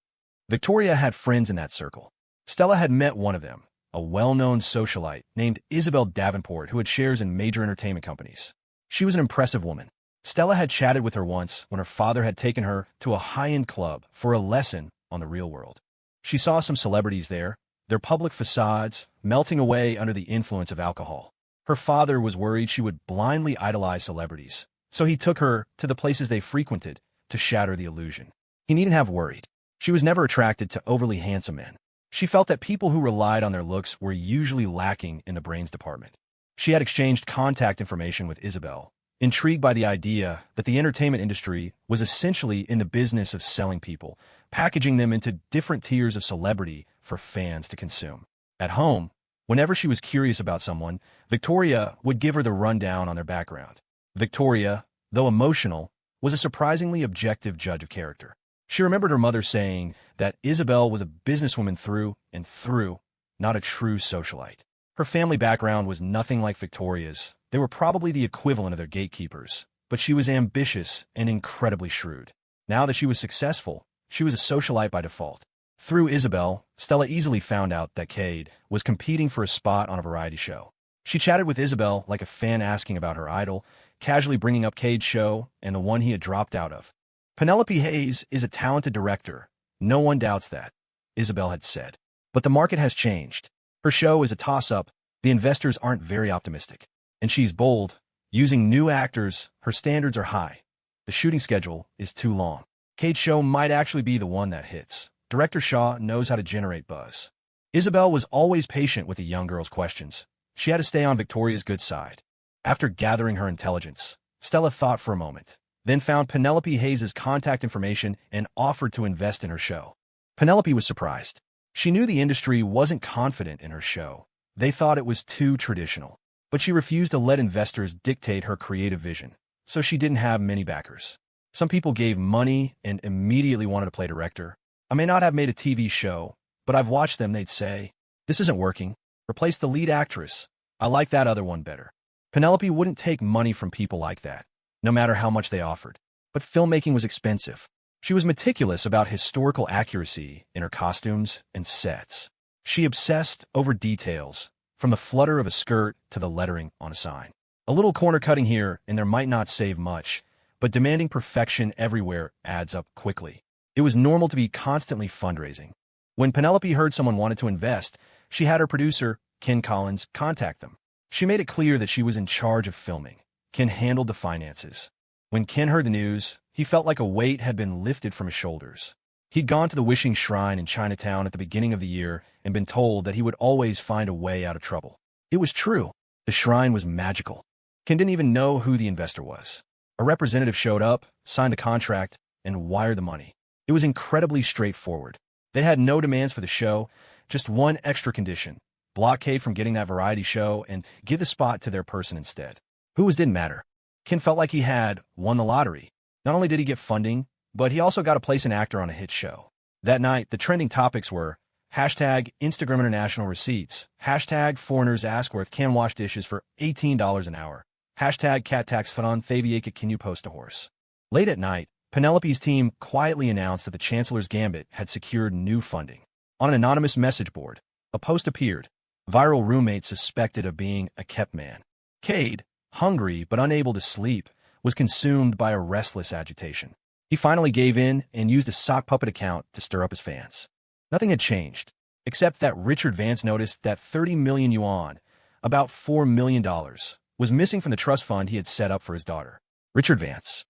Speaker 1: Victoria had friends in that circle. Stella had met one of them, a well-known socialite named Isabel Davenport who had shares in major entertainment companies. She was an impressive woman. Stella had chatted with her once when her father had taken her to a high-end club for a lesson on the real world. She saw some celebrities there, their public facades melting away under the influence of alcohol. Her father was worried she would blindly idolize celebrities, so he took her to the places they frequented to shatter the illusion. He needn't have worried. She was never attracted to overly handsome men. She felt that people who relied on their looks were usually lacking in the brains department. She had exchanged contact information with Isabel, intrigued by the idea that the entertainment industry was essentially in the business of selling people, packaging them into different tiers of celebrity for fans to consume. At home, whenever she was curious about someone, Victoria would give her the rundown on their background. Victoria, though emotional, was a surprisingly objective judge of character. She remembered her mother saying that Isabel was a businesswoman through and through, not a true socialite. Her family background was nothing like Victoria's. They were probably the equivalent of their gatekeepers, but she was ambitious and incredibly shrewd. Now that she was successful, she was a socialite by default. Through Isabel, Stella easily found out that Cade was competing for a spot on a variety show. She chatted with Isabel like a fan asking about her idol, casually bringing up Cade's show and the one he had dropped out of. Penelope Hayes is a talented director. No one doubts that, Isabel had said. But the market has changed. Her show is a toss-up. The investors aren't very optimistic. And she's bold. Using new actors, her standards are high. The shooting schedule is too long. Cade's show might actually be the one that hits. Director Shaw knows how to generate buzz. Isabel was always patient with the young girl's questions. She had to stay on Victoria's good side. After gathering her intelligence, Stella thought for a moment, then found Penelope Hayes' contact information and offered to invest in her show. Penelope was surprised. She knew the industry wasn't confident in her show. They thought it was too traditional. But she refused to let investors dictate her creative vision, so she didn't have many backers. Some people gave money and immediately wanted to play director. I may not have made a TV show, but I've watched them, they'd say. This isn't working. Replace the lead actress. I like that other one better. Penelope wouldn't take money from people like that, no matter how much they offered. But filmmaking was expensive. She was meticulous about historical accuracy in her costumes and sets. She obsessed over details, from the flutter of a skirt to the lettering on a sign. A little corner cutting here and there might not save much, but demanding perfection everywhere adds up quickly. It was normal to be constantly fundraising. When Penelope heard someone wanted to invest, she had her producer, Ken Collins, contact them. She made it clear that she was in charge of filming. Ken handled the finances. When Ken heard the news, he felt like a weight had been lifted from his shoulders. He'd gone to the Wishing Shrine in Chinatown at the beginning of the year and been told that he would always find a way out of trouble. It was true. The shrine was magical. Ken didn't even know who the investor was. A representative showed up, signed the contract, and wired the money. It was incredibly straightforward. They had no demands for the show, just one extra condition: block Cade from getting that variety show and give the spot to their person instead. Who didn't matter. Ken felt like he had won the lottery. Not only did he get funding, but he also got to place an actor on a hit show. That night, the trending topics were hashtag Instagram International Receipts, hashtag Foreigners Ask where can wash dishes for $18 an hour, hashtag Cat Tax Fun Faviaka Can You Post a Horse. Late at night, Penelope's team quietly announced that the Chancellor's Gambit had secured new funding. On an anonymous message board, a post appeared. Viral roommate suspected of being a kept man. Cade, hungry but unable to sleep, was consumed by a restless agitation. He finally gave in and used a sock puppet account to stir up his fans. Nothing had changed, except that Richard Vance noticed that 30 million yuan, about $4 million, was missing from the trust fund he had set up for his daughter. Richard Vance,